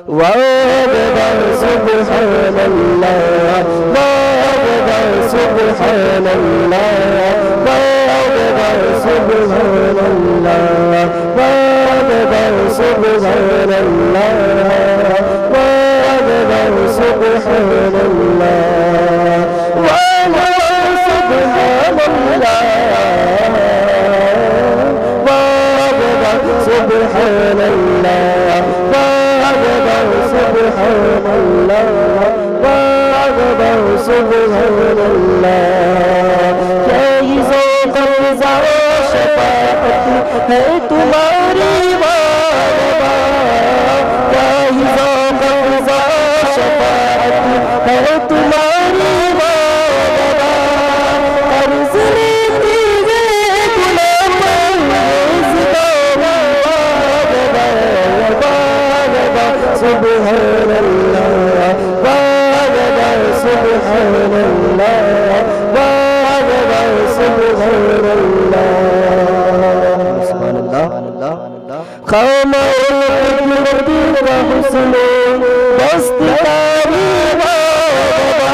واغبر سبحان الله واغبر سبحان الله واغبر سبحان الله واغبر سبحان الله واغبر سبحان الله واغبر سبحان الله واغبر سبحان الله واغبر سبحان الله واغبر سبحان الله کیا ہی ذوق رضا شفاعت ہے تمہاری واغبا کیا ہی ذوق رضا شفاعت ہے تمہاری واغبا قرض لیتی ہے گناہ پرہیز دو واغبا واغبا سبحان اللہ واغبا سبحان اللہ واغبا سبحان اللہ سبحان اللہ خامہ القدرتی کا حسن دستکاری واغبا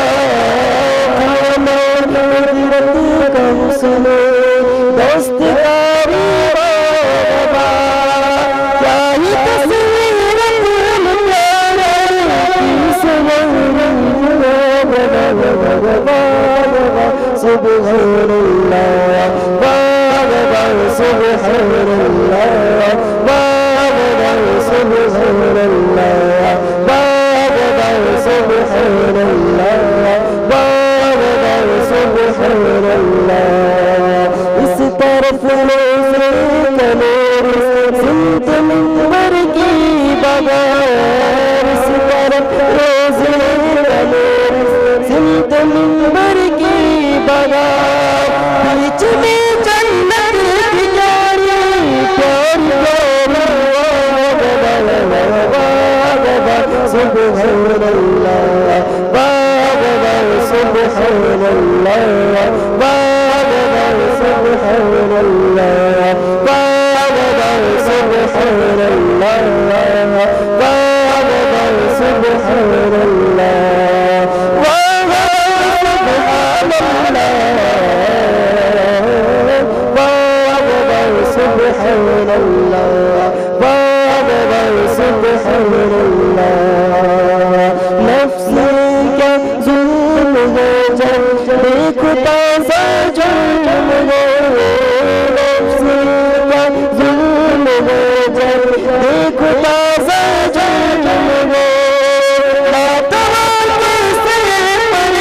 خامہ القدرتی کا حسن دستکاری واغبا کیا ہی تصویر سبحان اللہ واغبر سبحان اللہ واغبر سبحان اللہ واغبر سبحان اللہ واغبر سبحان اللہ اس طرف نور سمت منبر کی بغیر اس طرف روز نور سمت منبر کی بغیر بیچ میں جنت پیاری پیاری واغبر سبحان اللہ واغبر سبحان اللہ واغبر سبحان اللہ واغبر سبحان اللہ واغبر سبحان اللہ واغبر سبحان اللہ واغبر سبحان اللہ نفسی کا ظلم ہے جب دیکھو تازہ جرم ہے نفسی کا ظلم ہے جب دیکھو تازہ جرم ہے ناتوان کیسے پر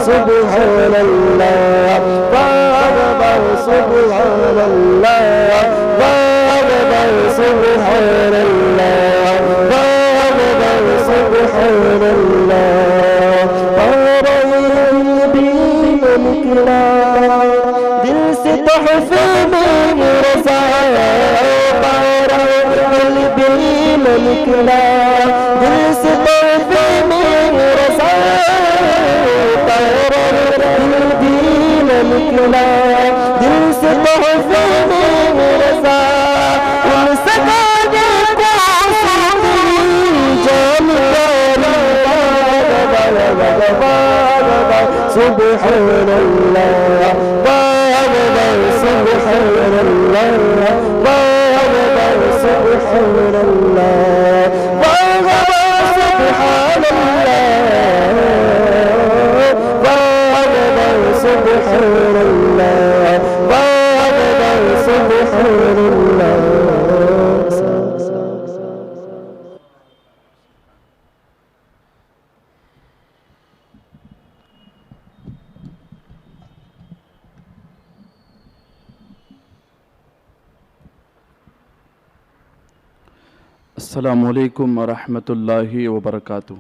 سبحان اللہ واغبر سبحان اللہ واغبر سبحان اللہ واغبر سبحان اللہ بھی نکلا دل سے تحفے میں رضا بھی نکلا دل سے تحفے میں رضا نکلا دل سے تحفے میں رضا ان سکانے کو جان سبحان اللہ واغبر سبحان اللہ واغبر سبحان اللہ واغبر سبحان اللہ واغبر سبحان اللہ واغبر سبحان اللہ السلام علیکم ورحمۃ اللہ وبرکاتہ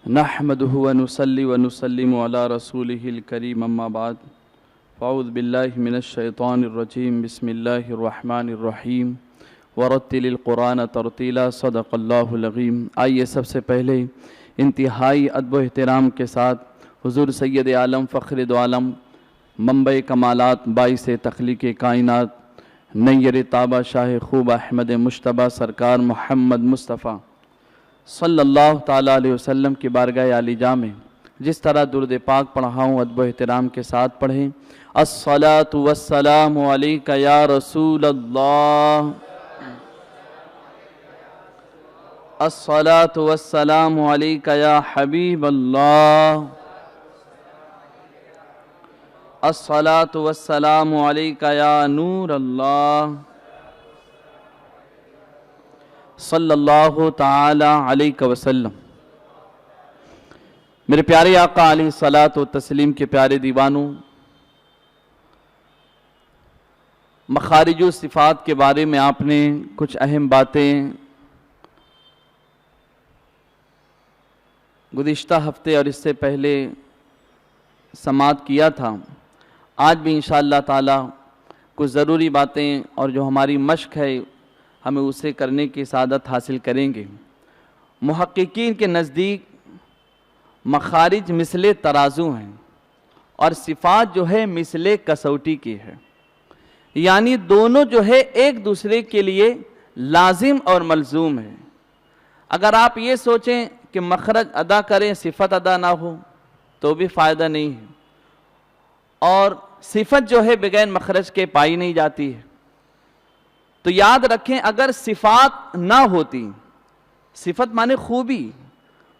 نحمده ونصلي ونسلم على رسوله الكريم اما بعد فاعوذ باللہ من الشیطان الرجیم بسم اللہ الرحمن الرحیم ورتل القرآن ترتیلا صدق اللہ العظیم۔ آئیے سب سے پہلے انتہائی ادب و احترام کے ساتھ حضور سید عالم فخر دو عالم منبع کمالات باعث تخلیق کائنات نیر تابہ شاہ خوب احمد مشتبہ سرکار محمد مصطفیٰ صلی اللہ تعالیٰ علیہ وسلم کی بارگاہ عالی جاں میں جس طرح درود پاک پڑھا ہوں ادب و احترام کے ساتھ پڑھیں۔ الصلاۃ والسلام علیک یا رسول اللہ، الصلاۃ والسلام علیک یا حبیب اللہ، الصلاۃ والسلام علیک یا نور اللہ، صلی اللہ تعالی علیہ وسلم۔ میرے پیارے آقا علیہ الصلاۃ والتسلیم کے پیارے دیوانوں، مخارج و صفات کے بارے میں آپ نے کچھ اہم باتیں گزشتہ ہفتے اور اس سے پہلے سماعت کیا تھا۔ آج بھی انشاءاللہ تعالی کچھ ضروری باتیں اور جو ہماری مشق ہے ہمیں اسے کرنے کی سعادت حاصل کریں گے۔ محققین کے نزدیک مخارج مثل ترازو ہیں اور صفات جو ہے مثل کسوٹی کی ہے، یعنی دونوں جو ہے ایک دوسرے کے لیے لازم اور ملزوم ہے۔ اگر آپ یہ سوچیں کہ مخرج ادا کریں صفت ادا نہ ہو تو بھی فائدہ نہیں ہے، اور صفت جو ہے بغیر مخرج کے پائی نہیں جاتی ہے۔ تو یاد رکھیں اگر صفات نہ ہوتی، صفت مانے خوبی،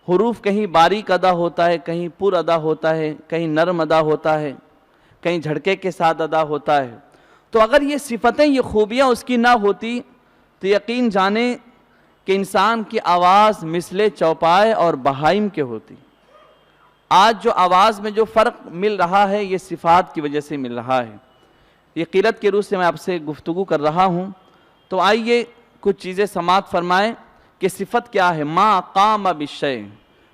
حروف کہیں باریک ادا ہوتا ہے، کہیں پر ادا ہوتا ہے، کہیں نرم ادا ہوتا ہے، کہیں جھڑکے کے ساتھ ادا ہوتا ہے، تو اگر یہ صفتیں یہ خوبیاں اس کی نہ ہوتی تو یقین جانیں کہ انسان کی آواز مثل چوپائے اور بہائم کے ہوتی۔ آج جو آواز میں جو فرق مل رہا ہے یہ صفات کی وجہ سے مل رہا ہے۔ یہ قرت کے روح سے میں آپ سے گفتگو کر رہا ہوں، تو آئیے کچھ چیزیں سماعت فرمائیں کہ صفت کیا ہے۔ ما قام بالشیء،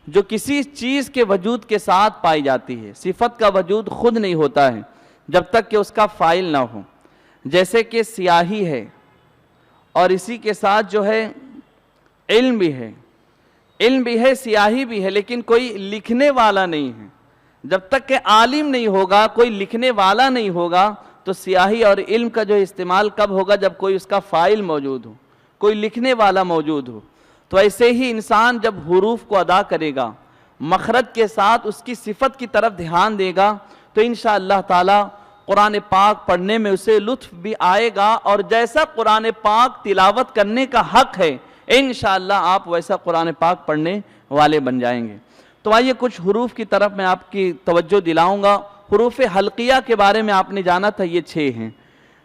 جو کسی چیز کے وجود کے ساتھ پائی جاتی ہے۔ صفت کا وجود خود نہیں ہوتا ہے جب تک کہ اس کا فاعل نہ ہو، جیسے کہ سیاہی ہے اور اسی کے ساتھ جو ہے علم بھی ہے، علم بھی ہے، سیاہی بھی ہے، لیکن کوئی لکھنے والا نہیں ہے۔ جب تک کہ عالم نہیں ہوگا، کوئی لکھنے والا نہیں ہوگا، تو سیاہی اور علم کا جو استعمال کب ہوگا؟ جب کوئی اس کا فاعل موجود ہو، کوئی لکھنے والا موجود ہو۔ تو ایسے ہی انسان جب حروف کو ادا کرے گا، مخرج کے ساتھ اس کی صفت کی طرف دھیان دے گا، تو انشاءاللہ تعالی قرآن پاک پڑھنے میں اسے لطف بھی آئے گا، اور جیسا قرآن پاک تلاوت کرنے کا حق ہے انشاءاللہ آپ ویسا قرآن پاک پڑھنے والے بن جائیں گے۔ تو آئیے کچھ حروف کی طرف میں آپ کی توجہ دلاؤں گا۔ حروف حلقیہ کے بارے میں آپ نے جانا تھا، یہ 6 ہیں،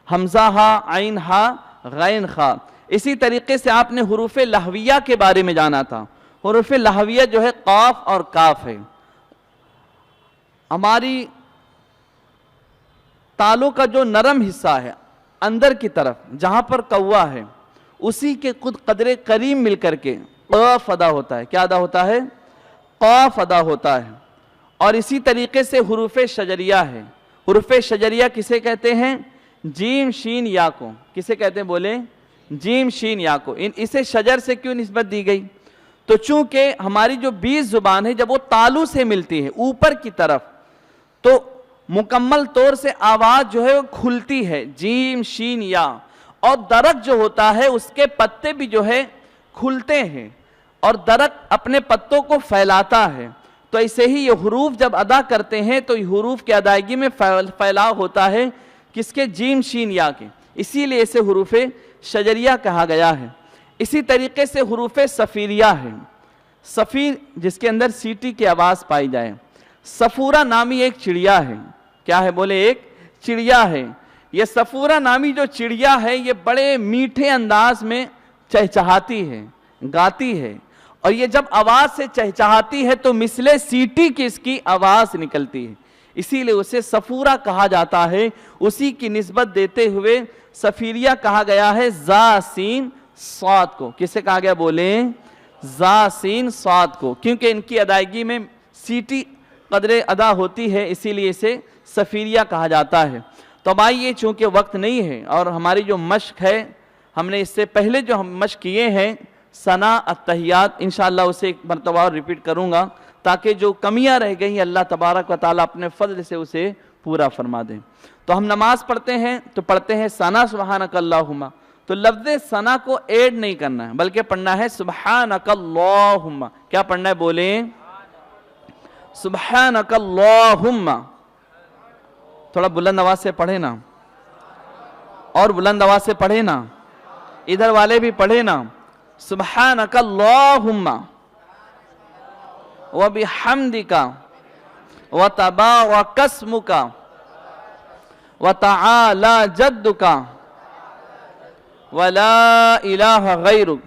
حمزہ ہا، عین ہا، غین خا۔ اسی طریقے سے آپ نے حروف لہویہ کے بارے میں جانا تھا۔ حروف لہویہ جو ہے قاف اور کاف ہے۔ ہماری تالوں کا جو نرم حصہ ہے اندر کی طرف جہاں پر قوا ہے، اسی کے خود قدر کریم مل کر کے قاف ادا ہوتا ہے۔ کیا ادا ہوتا ہے؟ قاف ادا ہوتا ہے۔ اور اسی طریقے سے حروف شجریہ ہے۔ حروف شجریہ کسے کہتے ہیں؟ جیم شین یا کو۔ کسے کہتے ہیں بولے؟ جیم شین یا کو۔ اسے شجر سے کیوں نسبت دی گئی؟ تو چونکہ ہماری جو 20 زبان ہے جب وہ تالو سے ملتی ہے اوپر کی طرف، تو مکمل طور سے آواز جو ہے وہ کھلتی ہے، جیم شین یا۔ اور درخت جو ہوتا ہے اس کے پتے بھی جو ہے کھلتے ہیں، اور درخت اپنے پتوں کو پھیلاتا ہے۔ تو ایسے ہی یہ حروف جب ادا کرتے ہیں تو یہ حروف کی ادائیگی میں پھیلاؤ ہوتا ہے، کس کے؟ جیم شین یا کے۔ اسی لیے اسے حروف شجریہ کہا گیا ہے۔ اسی طریقے سے حروف صفیریہ ہے۔ صفیر جس کے اندر سیٹی کی آواز پائی جائے۔ صفورہ نامی ایک چڑیا ہے۔ کیا ہے بولے؟ ایک چڑیا ہے۔ یہ صفورہ نامی جو چڑیا ہے یہ بڑے میٹھے انداز میں چہچہاتی ہے، گاتی ہے، اور یہ جب آواز سے چہچہاتی ہے تو مثل سیٹی کی اس کی آواز نکلتی ہے، اسی لیے اسے صفورہ کہا جاتا ہے۔ اسی کی نسبت دیتے ہوئے صفیریہ کہا گیا ہے زا سین صاد کو۔ کسے کہا گیا بولیں؟ زا سین صاد کو، کیونکہ ان کی ادائیگی میں سیٹی قدر ادا ہوتی ہے، اسی لیے اسے صفیریہ کہا جاتا ہے۔ تو اب آئیے، چونکہ وقت نہیں ہے اور ہماری جو مشق ہے، ہم نے اس سے پہلے جو ہم مشق کیے ہیں ثنا التحیات، انشاءاللہ اسے ایک مرتبہ اور ریپیٹ کروں گا تاکہ جو کمیاں رہ گئی اللہ تبارک و تعالیٰ اپنے فضل سے اسے پورا فرما دیں۔ تو ہم نماز پڑھتے ہیں تو پڑھتے ہیں ثنا سبحانک اللہم، تو لفظ ثنا کو ایڈ نہیں کرنا ہے بلکہ پڑھنا ہے سبحانک اللہم۔ کیا پڑھنا ہے بولیں؟ سبحانک اللہم۔ تھوڑا بلند آواز سے پڑھے نا، اور بلند آواز سے پڑھے نا، ادھر والے بھی پڑھے نا، سبحانک اللہم وبحمدک وتبارک اسمک وتعالی جدک ولا الہ غیرک،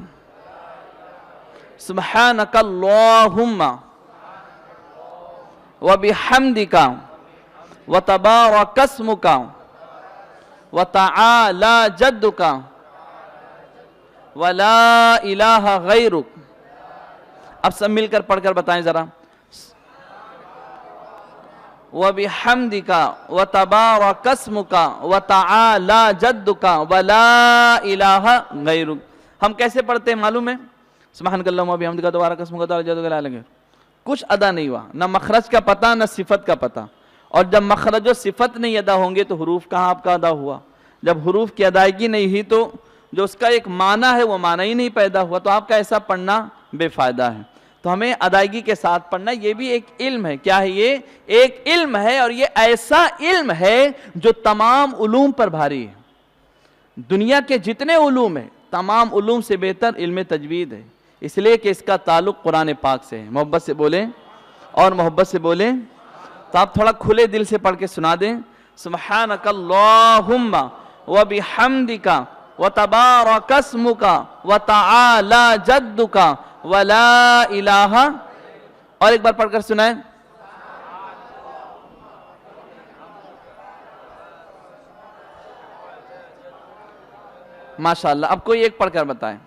سبحانک اللہم وبحمدک وتبارک اسمک وتعالی جدک ولا الہ غیرک۔ اب سب مل کر پڑھ کر بتائیں ذرا، وبحمدک وتبارک اسمک وتعالی جدک ولا الہ غیرک۔ ہم کیسے پڑھتے ہیں معلوم ہے؟ سبحانک اللہم وبحمدک وتبارک اسمک وتعالی جدک ولا الہ غیرک۔ کچھ ادا نہیں ہوا، نہ مخرج کا پتہ نہ صفت کا پتہ، اور جب مخرج و صفت نہیں ادا ہوں گے تو حروف کہاں آپ کا ادا ہوا؟ جب حروف کی ادائیگی نہیں ہوئی تو جو اس کا ایک معنی ہے وہ معنی ہی نہیں پیدا ہوا، تو آپ کا ایسا پڑھنا بے فائدہ ہے۔ تو ہمیں ادائیگی کے ساتھ پڑھنا، یہ بھی ایک علم ہے۔ کیا ہے یہ؟ ایک علم ہے، اور یہ ایسا علم ہے جو تمام علوم پر بھاری ہے۔ دنیا کے جتنے علوم ہیں تمام علوم سے بہتر علم تجوید ہے، اس لیے کہ اس کا تعلق قرآن پاک سے ہے۔ محبت سے بولیں اور محبت سے بولیں۔ تو آپ تھوڑا کھلے دل سے پڑھ کے سنا دیں، سبحانک اللہم وبحمدک وتبارک اسمک وتعالی جدک ولا الہ، اور ایک بار پڑھ کر سنائیں۔ ماشاءاللہ۔ اب کوئی ایک پڑھ کر بتائیں،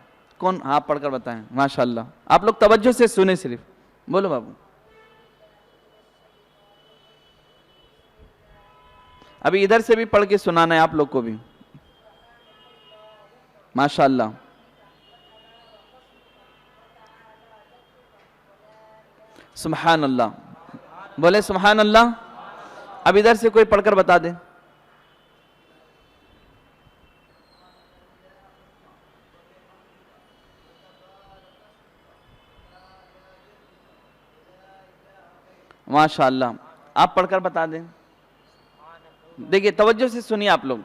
کون؟ آپ پڑھ کر بتائیں۔ ماشاءاللہ، آپ لوگ توجہ سے سنیں، صرف بولو بابو۔ ابھی ادھر سے بھی پڑھ کے سنانا ہے آپ لوگ کو بھی۔ ماشاءاللہ۔ سبحان اللہ، بولے سبحان اللہ۔ اب ادھر سے کوئی پڑھ کر بتا دے۔ ماشاءاللہ، آپ پڑھ کر بتا دیں۔ دیکھیے توجہ سے سنیے آپ لوگ۔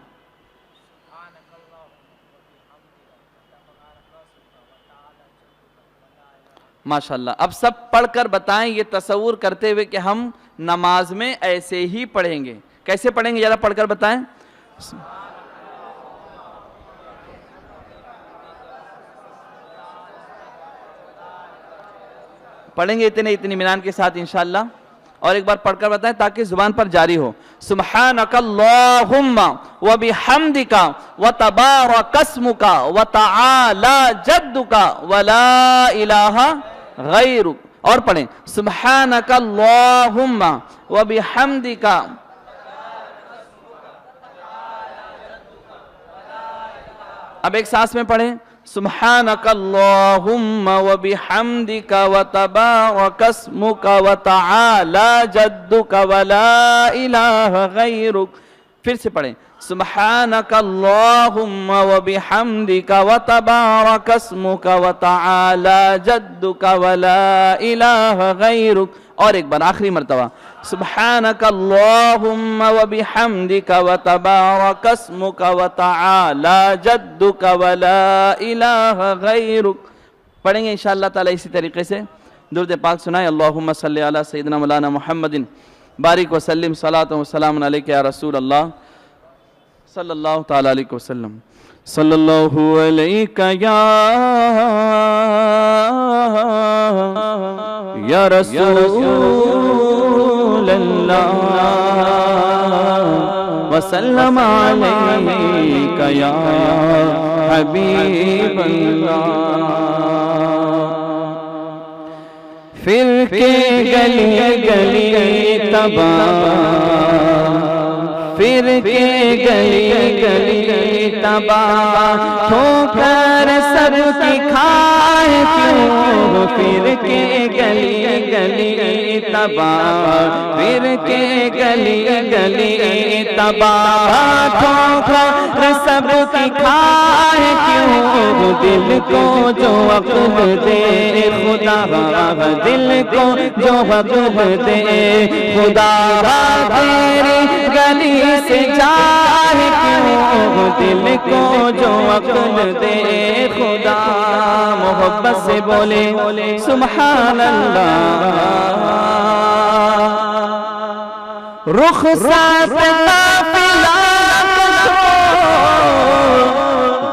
ماشاءاللہ، اب سب پڑھ کر بتائیں، یہ تصور کرتے ہوئے کہ ہم نماز میں ایسے ہی پڑھیں گے۔ کیسے پڑھیں گے ذرا پڑھ کر بتائیں۔ پڑھیں گے اتنے اطمینان کے ساتھ انشاءاللہ، اور ایک بار پڑھ کر بتائیں تاکہ زبان پر جاری ہو۔ سبحانک اللہم وبحمدک وتبارک اسمک وتعالی جدک ولا الہ غیرک، اور پڑھیں سبحانک اللہم وبحمدک۔ اب ایک سانس میں پڑھیں، سبحانک اللہم وبحمدک وتبارک اسمک وتعالی جدک ولا الہ غیرک۔ پھر سے پڑھیں، سبحانک اللہم وبحمدک وتبارک اسمک وتعالی جدک ولا الہ غیرک، اور ایک بار آخری مرتبہ، سبحانک اللہم وبحمدک وتبارک اسمک وتعالی جدک ولا الہ غیرک۔ پڑھیں گے انشاءاللہ تعالی اسی طریقے سے۔ درود پاک سنائیں، اللہم صلی علی سیدنا مولانا محمد بارک وسلم، صلاۃ و سلام علیک یا رسول اللہ صلی اللہ تعالی علیہ وسلم۔ صلی اللہ علیک یا رسول اللہ وسلم علیک یا حبیب اللہ۔ فرقے گلی گلی تباہ، فرقے گلی گلی تباہ، ٹھوکر سب کی کھائے کیوں؟ فرقے گلی گلی تباہ پھر کے گلی گلی تباہ ٹھوکر سب کی کھائے کیوں دل کو جو عقل دے خدا دل کو جو عقل دے خدا تیری گلی سے جائے کیوں دل کو جو عقل دے خدا محبت سے بولے سبحان اللہ رخصت قافلہ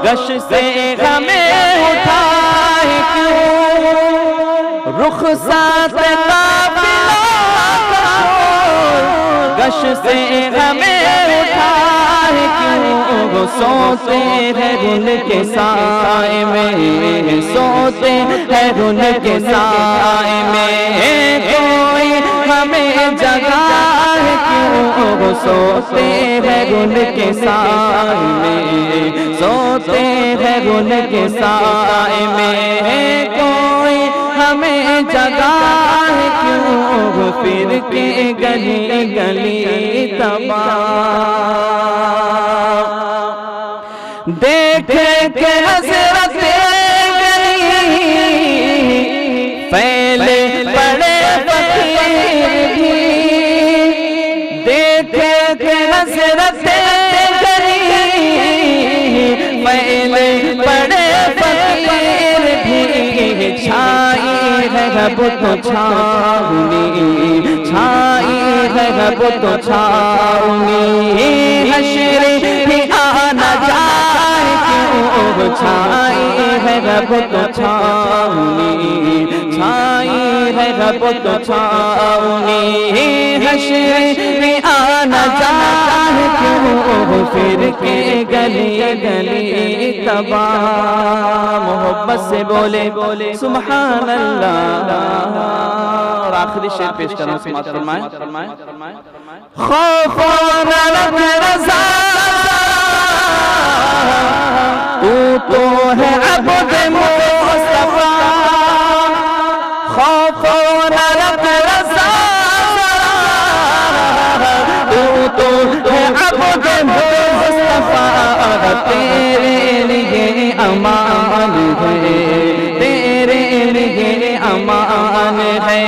گش سے ہمیں اٹھائے کیوں رخصت قافلہ گش سے ہمیں اٹھائے کیوں سوتے ہیں ان کے سائے میں سوتے ہیں ان کے سائے میں کوئی ہمیں جگائے کیوں سوتے ہیں ان کے سائے میں سوتے ہیں ان کے سائے میں کوئی ہمیں جگائے کیوں پھر کے گلی گلی تباہ دیکھ کے حضرت گلی پہلے پڑے فقیر بھی دیکھ کے حضرت گلی پہلے پڑے فقیر بھی چھائی ہے رب تو چھاؤنی چھائی ہے رب تو چھاؤنی حشر بھی آنا جائے کیوں چھائی ہے رب تو چھاؤنی چھائی ہے رب تو چھاؤنی حشر بھی آنا جائے کیوں پھر کے گلی گلی تباہ محبت سے بولے سبحان اللہ اور آخری شعر پیش کرنا سماعت فرمائیں خوف نہ رکھ رضا تو ہے عبد مصطفیٰ خوف نہ رکھ رضا تو ہے عبد مصطفیٰ تیرے لیے امان ہے تیرے لیے امان ہے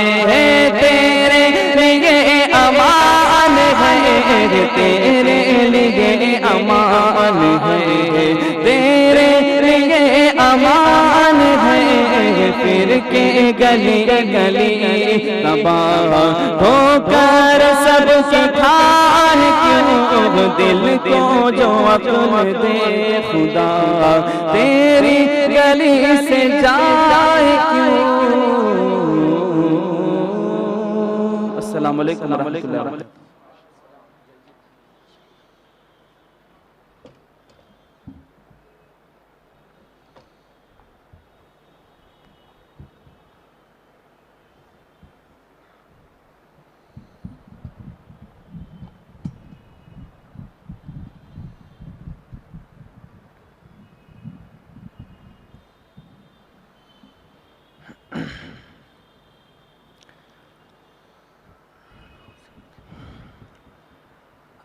تیرے لیے امان ہے تیرے لیے امان ہے تیرے لیے امان ہے پھر کے گلی گلی تباہ ہو کر سب سکھائے کیوں دل کو جو عقل دے خدا تیری گلی سے جائے کیوں السلام علیکم ورحمۃ اللہ وبرکاتہ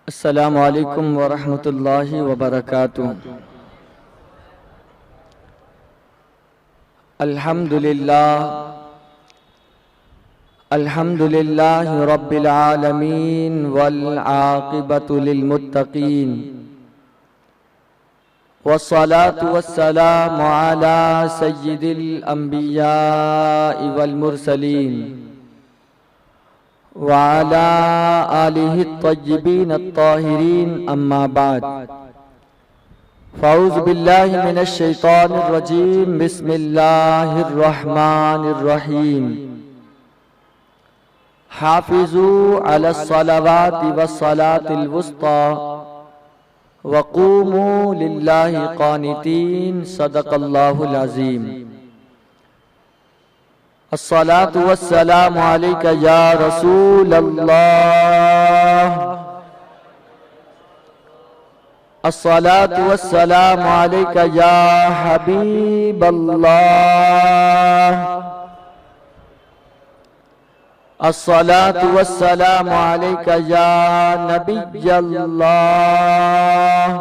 السلام علیکم ورحمۃ اللہ وبرکاتہ الحمد للہ رب العالمین والعاقبۃ للمتقین والصلاة والسلام على سید الانبیاء والمرسلین وعلى آلہ الطیبین الطاہرین اما بعد فاعوذ باللہ من الشیطان الرجیم بسم اللہ الرحمن الرحیم حافظوا علی الصلوات والصلاة الوسطى وقوموا للہ قانتین صدق اللہ العظیم الصلاة والسلام علیکہ یا رسول اللہ الصلاة والسلام علیکہ یا حبیب اللہ الصلاة والسلام عليك يا نبي الله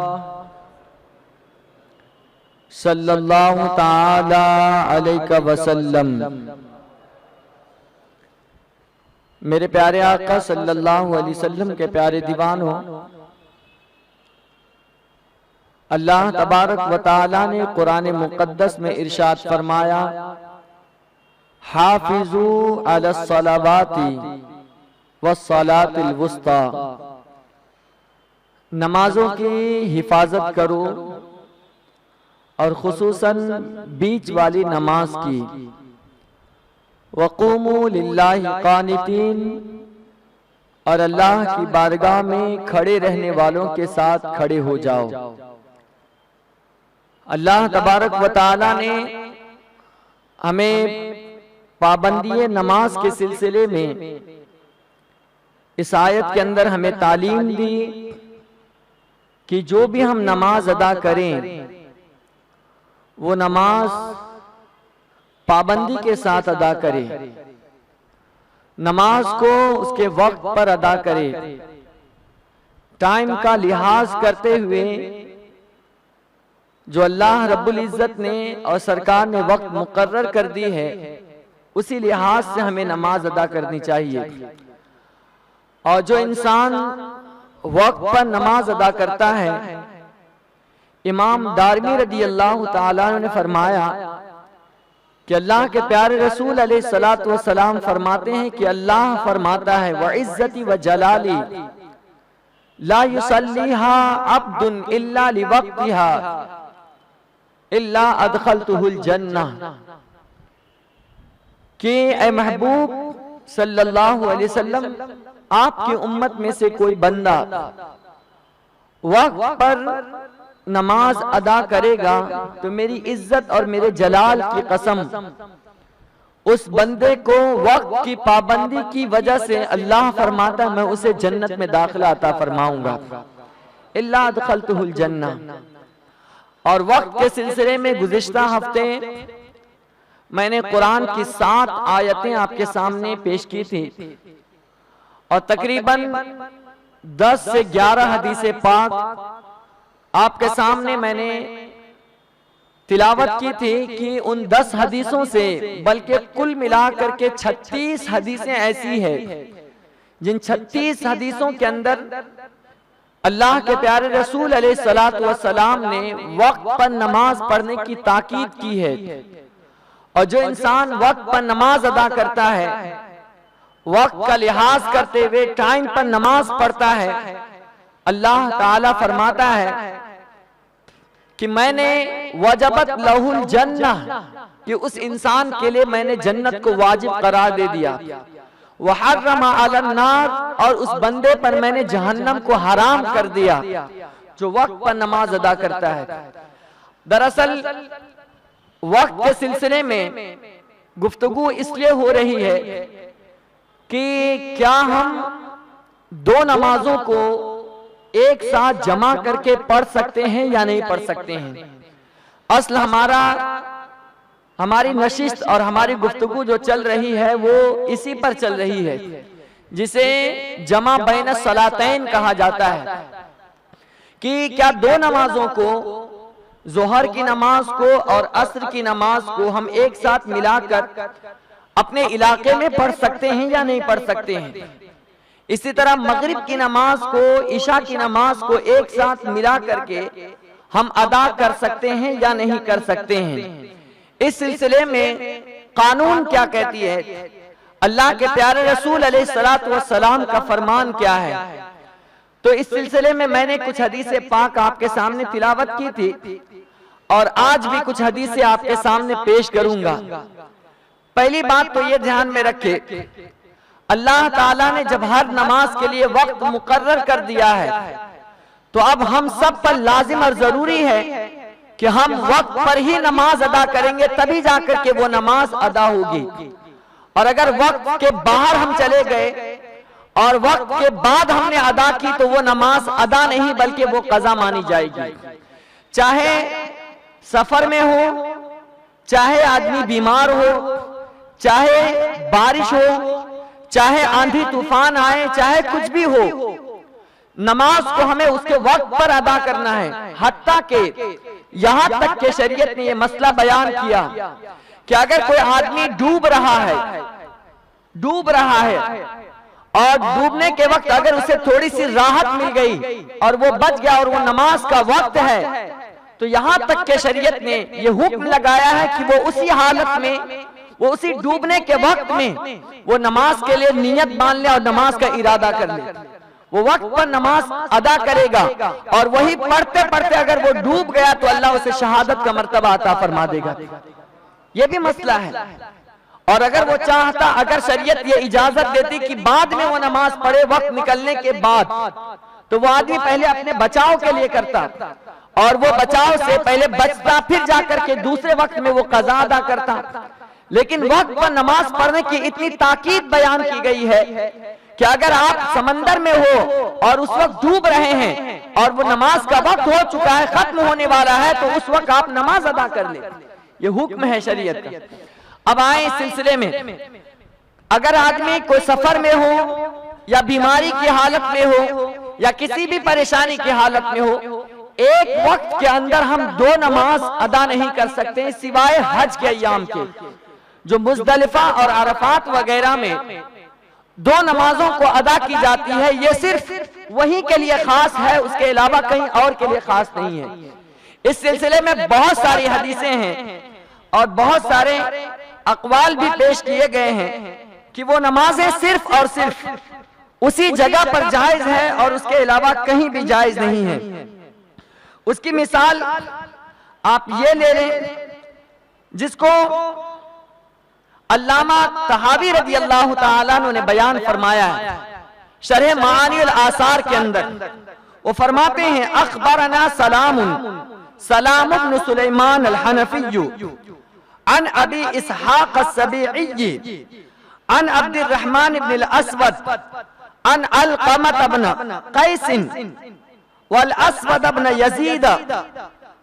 صلی اللہ تعالی علیہ وسلم۔ میرے پیارے آقا صلی اللہ علیہ وسلم کے پیارے دیوانوں، اللہ تبارک و تعالی نے قرآن مقدس میں ارشاد فرمایا، حافظوا علی الصلوات والصلاة الوسطی، نمازوں کی حفاظت کرو اور خصوصاً بیچ والی نماز کی۔ وَقُومُوا لِلَّهِ قَانِتِينَ، اور اللہ کی بارگاہ میں کھڑے رہنے والوں کے ساتھ کھڑے ہو جاؤ۔ اللہ تبارک و تعالی نے ہمیں پابندی نماز کے سلسلے میں اس آیت کے اندر ہمیں تعلیم دی کہ جو بھی ہم نماز ادا کریں وہ نماز پابندی کے ساتھ ادا کرے، نماز کو اس کے وقت پر ادا کرے، ٹائم کا لحاظ کرتے ہوئے جو اللہ رب العزت نے اور سرکار نے وقت مقرر کر دی ہے اسی لحاظ سے ہمیں نماز ادا کرنی چاہیے۔ اور جو انسان وقت پر نماز ادا کرتا ہے، امام دارمی رضی اللہ تعالیٰ نے فرمایا کہ اللہ کے پیارے رسول علیہ السلام فرماتے ہیں کہ اللہ فرماتا ہے وَعِزَّتِ وَجَلَالِ لَا يُصَلِّيهَا عَبْدٌ إِلَّا لِوَقْتِهَا إِلَّا أَدْخَلْتُهُ الْجَنَّةِ، کہ اے محبوب صلی اللہ علیہ وسلم، آپ کی امت میں سے کوئی بندہ وقت پر نماز ادا کرے گا تو میری عزت اور میرے جلال کی قسم اس بندے کو وقت کی پابندی کی وجہ سے اللہ فرماتا ہے میں اسے جنت میں داخلہ عطا فرماؤں گا، الا ادخلتہ الجنہ۔ اور وقت کے سلسلے میں گزشتہ ہفتے میں نے قرآن کی 7 آیتیں آپ کے سامنے پیش کی تھی اور تقریباً 10 سے 11 حدیث پاک آپ کے سامنے میں نے تلاوت کی تھی کہ ان 10 حدیثوں سے بلکہ کل ملا کر کے 36 حدیثیں ایسی ہیں جن 36 حدیثوں کے اندر اللہ کے پیارے رسول علیہ السلام نے وقت پر نماز پڑھنے کی تاکید کی ہے۔ اور جو انسان وقت پر نماز ادا کرتا ہے، وقت کا لحاظ کرتے ہوئے ٹائم پر نماز پڑھتا ہے، اللہ تعالیٰ فرماتا ہے کہ میں نے وجبت لہ الجنہ، کہ اس انسان کے لیے میں نے جنت کو واجب قرار دے دیا، وحرم علی النار، اور اس بندے پر میں نے جہنم کو حرام کر دیا جو وقت پر نماز ادا کرتا ہے۔ دراصل وقت کے سلسلے میں گفتگو اس لیے ہو رہی ہے کہ کیا ہم 2 نمازوں کو ایک ساتھ جمع کر کے پڑھ سکتے ہیں یا نہیں پڑھ سکتے ہیں۔ اصل ہماری نشست اور ہماری گفتگو جو چل رہی ہے وہ اسی پر چل رہی ہے جسے جمع بین الصلاتین کہا جاتا ہے کہ کیا 2 نمازوں کو، ظہر کی نماز کو اور عصر کی نماز کو ہم ایک ساتھ ملا کر اپنے علاقے میں پڑھ سکتے ہیں یا نہیں پڑھ سکتے ہیں۔ اسی طرح مغرب کی نماز کو، عشاء کی نماز کو ایک ساتھ ملا کر کے ہم ادا کر سکتے ہیں یا نہیں کر سکتے ہیں۔ اس سلسلے میں قانون کیا کہتی ہے، اللہ کے پیارے رسول علیہ السلام کا فرمان کیا ہے، تو اس سلسلے میں نے کچھ حدیث پاک آپ کے سامنے تلاوت کی تھی اور آج بھی کچھ حدیثیں آپ کے سامنے پیش کروں گا۔ پہلی بات تو یہ دھیان میں رکھے، اللہ تعالیٰ نے جب ہر نماز کے لیے وقت مقرر کر دیا ہے تو اب ہم سب پر لازم اور ضروری ہے کہ ہم وقت پر ہی نماز ادا کریں گے، تبھی جا کر کے وہ نماز ادا ہوگی۔ اور اگر وقت کے باہر ہم چلے گئے اور وقت کے بعد ہم نے ادا کی تو وہ نماز ادا نہیں بلکہ وہ قضا مانی جائے گی، چاہے سفر میں ہو، چاہے آدمی بیمار ہو، چاہے بارش ہو، چاہے آندھی طوفان آئے، چاہے کچھ بھی ہو، نماز کو ہمیں اس کے وقت پر ادا کرنا ہے. حتیٰ کہ یہاں تک کہ شریعت نے یہ مسئلہ بیان کیا کہ اگر کوئی آدمی ڈوب رہا ہے اور ڈوبنے کے وقت اگر اسے تھوڑی سی راحت مل گئی اور وہ بچ گیا اور وہ نماز کا وقت ہے، تو یہاں تک کہ شریعت نے یہ حکم لگایا ہے کہ وہ اسی حالت میں، وہ اسی ڈوبنے کے وقت میں وہ نماز کے لیے نیت باندھ لے اور نماز کا ارادہ کر لے. وہ وقت پر نماز ادا کرے گا اور وہی پڑھتے پڑھتے اگر وہ ڈوب گیا تو اللہ اسے شہادت کا مرتبہ عطا فرما دے گا. یہ بھی مسئلہ ہے. اور اگر وہ چاہتا، اگر شریعت یہ اجازت دیتی کہ بعد میں وہ نماز پڑھے وقت نکلنے کے بعد، تو وہ آدمی پہلے اپنے بچاؤ کے لیے کرتا اور وہ بچاؤ سے پہلے بچتا، پھر جا کر کے دوسرے وقت میں وہ قضا ادا کرتا. لیکن وقت پر نماز پڑھنے کی اتنی تاکید بیان کی گئی ہے کہ اگر آپ سمندر میں ہو اور اس وقت ڈوب رہے ہیں اور وہ نماز کا وقت ہو چکا ہے، ختم ہونے والا ہے، تو اس وقت آپ نماز ادا کر لیں. یہ حکم ہے شریعت کا. اب آئیں اس سلسلے میں، اگر آدمی کوئی سفر میں ہو یا بیماری کی حالت میں ہو یا کسی بھی پریشانی کی حالت میں ہو، ایک وقت کے اندر ہم 2 نماز ادا نہیں کر سکتے سوائے حج کے ایام کے. جو مزدلفہ اور عرفات وغیرہ میں 2 نمازوں کو ادا کی جاتی ہے، یہ صرف وہی کے لیے خاص ہے، اس کے علاوہ کہیں اور کے لیے خاص نہیں ہے. اس سلسلے میں بہت ساری حدیثیں ہیں اور بہت سارے اقوال بھی پیش کیے گئے ہیں کہ وہ نمازیں صرف اور صرف اسی جگہ پر جائز ہے اور اس کے علاوہ کہیں بھی جائز نہیں ہے. اس کی مثال آپ یہ لے لیں جس کو علامہ طحاوی رضی اللہ تعالیٰ عنہ نے بیان فرمایا ہے شرح معانی الآثار کے اندر. وہ فرماتے ہیں اخبرنا سلام بن سلیمان الحنفی عن ابی اسحاق السبیعی عن عبد الرحمن بن الاسود عن علقمة بن قیس والاسود بن یزید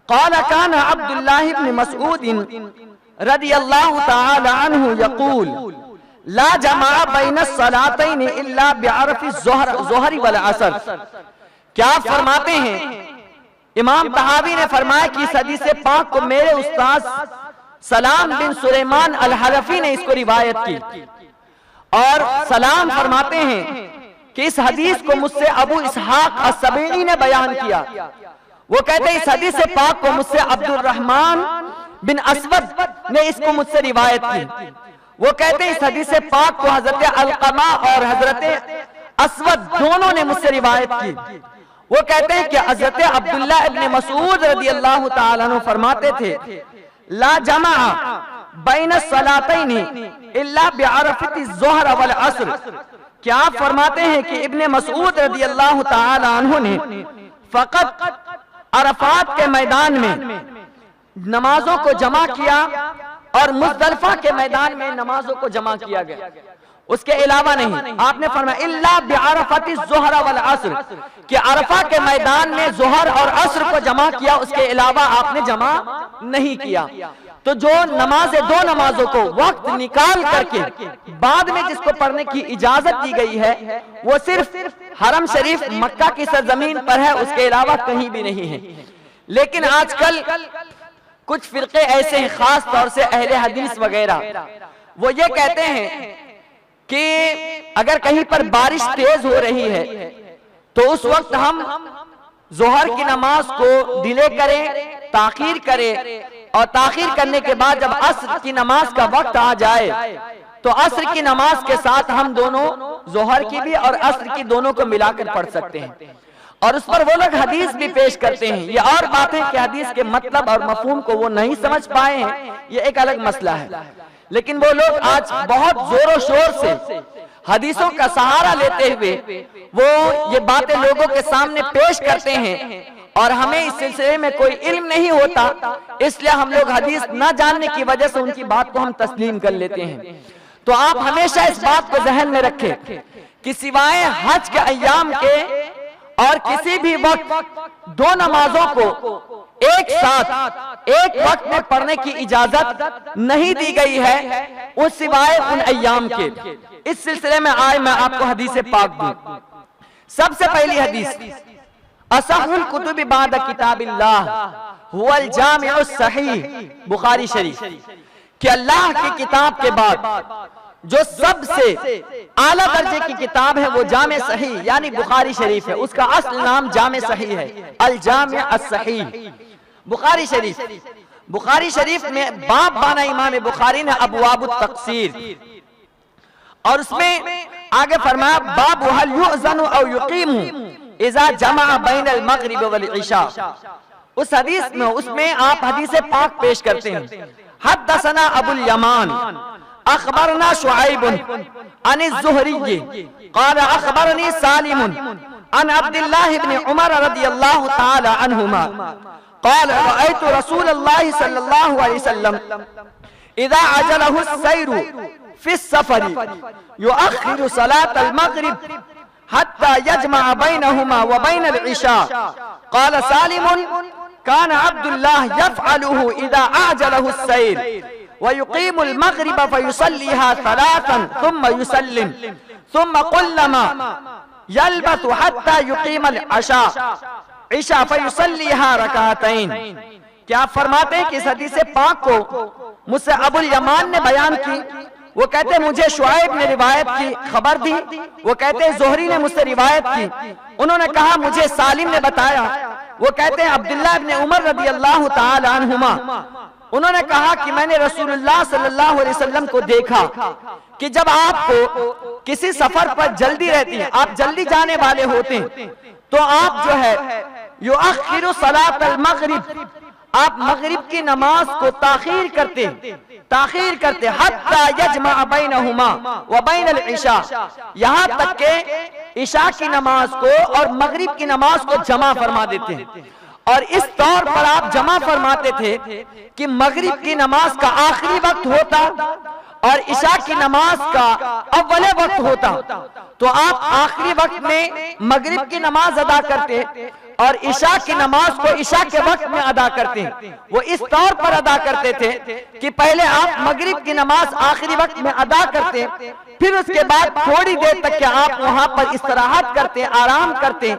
قال كان عبد الله بن مسعود رضی اللہ تعالی عنہ یقول لا جمع بین الصلاتین الا بعرف الظہر والعصر. کیا فرماتے ہیں امام طحاوی نے فرمایا کہ اس حدیث پاک کو میرے استاد سلام بن سلیمان الحنفی نے اس کو روایت کی، اور سلام فرماتے ہیں کہ اس حدیث کو مجھ سے ابو اسحاق السبیعی نے بیان کیا. وہ کہتے ہیں اس حدیث پاک کو مجھ سے عبد الرحمن بن اسود نے اس کو مجھ سے روایت کی. وہ کہتے ہیں اس حدیث پاک کو حضرت علقمہ اور حضرت اسود دونوں نے مجھ سے روایت کی. وہ کہتے ہیں کہ حضرت عبداللہ ابن مسعود رضی اللہ تعالیٰ عنہ فرماتے تھے لا جمع بین الصلاتین الا بعرفۃ الظہر والعصر. کیا آپ فرماتے ہیں کہ ابن مسعود رضی اللہ تعالیٰ عنہ نے فقط عرفات کے میدان میں نمازوں کو جمع کیا اور مزدلفہ کے میدان میں نمازوں کو جمع کیا گیا، اس کے علاوہ نہیں. آپ نے فرمایا الا بعرفۃ الظہر والعصر کہ عرفہ کے میدان میں ظہر اور عصر کو جمع کیا، اس کے علاوہ آپ نے جمع نہیں کیا. تو جو دو نمازوں کو وقت نکال کر کے بعد میں جس کو پڑھنے کی اجازت دی گئی ہے وہ صرف حرم شریف مکہ کی سرزمین پر ہے، اس کے علاوہ کہیں بھی نہیں ہے. لیکن آج کل کچھ فرقے ایسے ہیں، خاص طور سے اہل حدیث وغیرہ، وہ یہ کہتے ہیں کہ اگر کہیں پر بارش تیز ہو رہی ہے تو اس وقت ہم ظہر کی نماز کو ڈیلے کریں، تاخیر کریں، اور تاخیر کرنے کے بعد جب عصر کی نماز کا وقت آ جائے تو عصر کی نماز کے ساتھ ہم دونوں ظہر کی بھی اور عصر کی دونوں کو ملا کر پڑھ سکتے ہیں. اور اس پر وہ لوگ حدیث بھی پیش کرتے ہیں. یہ اور بات ہے کہ حدیث کے مطلب اور مفہوم کو وہ نہیں سمجھ پائے ہیں، یہ ایک الگ مسئلہ ہے. لیکن وہ لوگ آج بہت زور و شور سے حدیثوں کا سہارا لیتے ہوئے وہ یہ باتیں لوگوں کے سامنے پیش کرتے ہیں، اور ہمیں اس سلسلے میں کوئی علم نہیں ہوتا، اس لیے ہم لوگ حدیث نہ جاننے کی وجہ سے ان کی بات کو ہم تسلیم کر لیتے ہیں. تو آپ ہمیشہ اس بات کو ذہن میں رکھیں کہ سوائے حج کے ایام کے اور کسی بھی وقت دو نمازوں کو ایک ساتھ ایک وقت میں پڑھنے کی اجازت نہیں دی گئی ہے اس سوائے ان ایام کے۔ اس سلسلے میں آئے میں آپ کو حدیث پاک دوں۔ سب سے پہلی حدیث، اصح الکتب بعد کتاب اللہ هو الجامع الصحیح، بخاری شریف، کہ اللہ کی کتاب کے بعد جو سب سے اعلیٰ درجے کی کتاب ہے وہ جامع صحیح یعنی بخاری شریف ہے۔ اس کا اصل نام جامع صحیح ہے، الجامع الصحیح بخاری شریف۔ بخاری شریف میں باب بانا امام بخاری نے ابواب التقصیر، اور اس میں آگے فرمایا باب هل يؤذن او يقيم اذا جمع بین المغرب والعشاء۔ اس حدیث میں آپ حدیث پاک پیش کرتے ہیں، حدثنا ابو الیمان اخبرنا شعیب عن الزہری قال اخبرنی سالم عن عبد اللہ بن عمر رضی اللہ تعالی عنہما قال رأيت رسول الله صلى الله عليه وسلم إذا عجله السير في السفر يؤخر صلاة المغرب حتى يجمع بينهما وبين العشاء. قال سالم كان عبد الله يفعله إذا أعجله السير ويقيم المغرب فيصليها ثلاثا ثم يسلم ثم قلما يلبث حتى يقيم العشاء عشاء فيصليها ركعتين. کیا فرماتے ہیں کہ اس حدیث پاک کو مجھ سے ابو الیمان نے بیان کی، وہ کہتے ہیں مجھے شعیب نے روایت کی خبر دی، وہ کہتے ہیں زہری نے مجھ سے روایت کی، انہوں نے کہا مجھے سالم نے بتایا، وہ کہتے ہیں عبداللہ ابن عمر رضی اللہ تعالی عنہما انہوں نے کہا کہ میں نے رسول اللہ صلی اللہ علیہ وسلم کو دیکھا کہ جب آپ کو کسی سفر پر جلدی رہتی ہے، آپ جلدی جانے والے ہوتے ہیں، تو آپ جو ہے یؤخر صلاۃ المغرب، آپ مغرب کی نماز کو تاخیر کرتے حتی یجمع بینہما وبین العشاء، یہاں تک کہ عشاء کی نماز کو اور مغرب کی نماز کو جمع فرما دیتے ہیں۔ اور اس طور پر آپ جمع فرماتے تھے کہ مغرب کی نماز کا آخری وقت ہوتا اور عشاء کی نماز کا اول وقت ہوتا، تو آپ آخری وقت میں مغرب کی نماز ادا کرتے اور عشاء کی نماز کو عشاء کے وقت میں ادا کرتے ہیں۔ وہ اس طور پر ادا کرتے تھے کہ پہلے آپ مغرب کی نماز آخری وقت میں ادا کرتے، پھر اس کے بعد تھوڑی دیر تک کہ آپ وہاں پر استراحت کرتے، آرام کرتے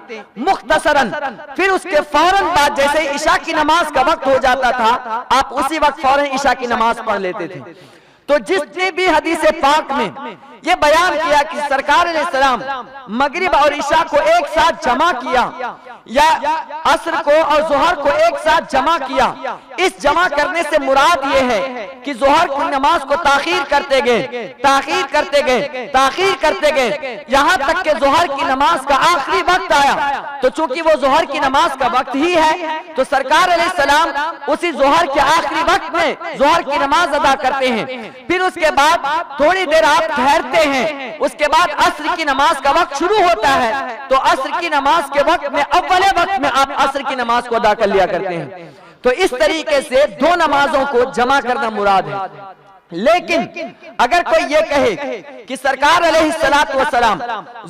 مختصراً، پھر اس کے فوراً بعد جیسے عشاء کی نماز کا وقت ہو جاتا تھا آپ اسی وقت فوراً عشاء کی نماز پڑھ لیتے تھے۔ تو جس نے بھی حدیث پاک میں یہ بیان کیا کہ سرکار علیہ السلام مغرب اور عشاء کو ایک ساتھ جمع کیا یا عصر کو اور ظہر کو ایک ساتھ جمع کیا، اس جمع کرنے سے مراد یہ ہے کہ ظہر کی نماز کو تاخیر کرتے گئے یہاں تک کہ ظہر کی نماز کا آخری وقت آیا، تو چونکہ وہ ظہر کی نماز کا وقت ہی ہے تو سرکار علیہ السلام اسی ظہر کے آخری وقت میں ظہر کی نماز ادا کرتے ہیں، پھر اس کے بعد تھوڑی دیر آپ ٹھہرتے ہیں، اس کے بعد عصر کی نماز کا وقت شروع ہوتا ہے تو عصر کی نماز کے وقت میں اول وقت میں آپ عصر کی نماز کو ادا کر لیا کرتے ہیں۔ تو اس طریقے سے دو نمازوں کو جمع کرنا مراد ہے۔ لیکن اگر کوئی یہ کہے کہ سرکار علیہ السلام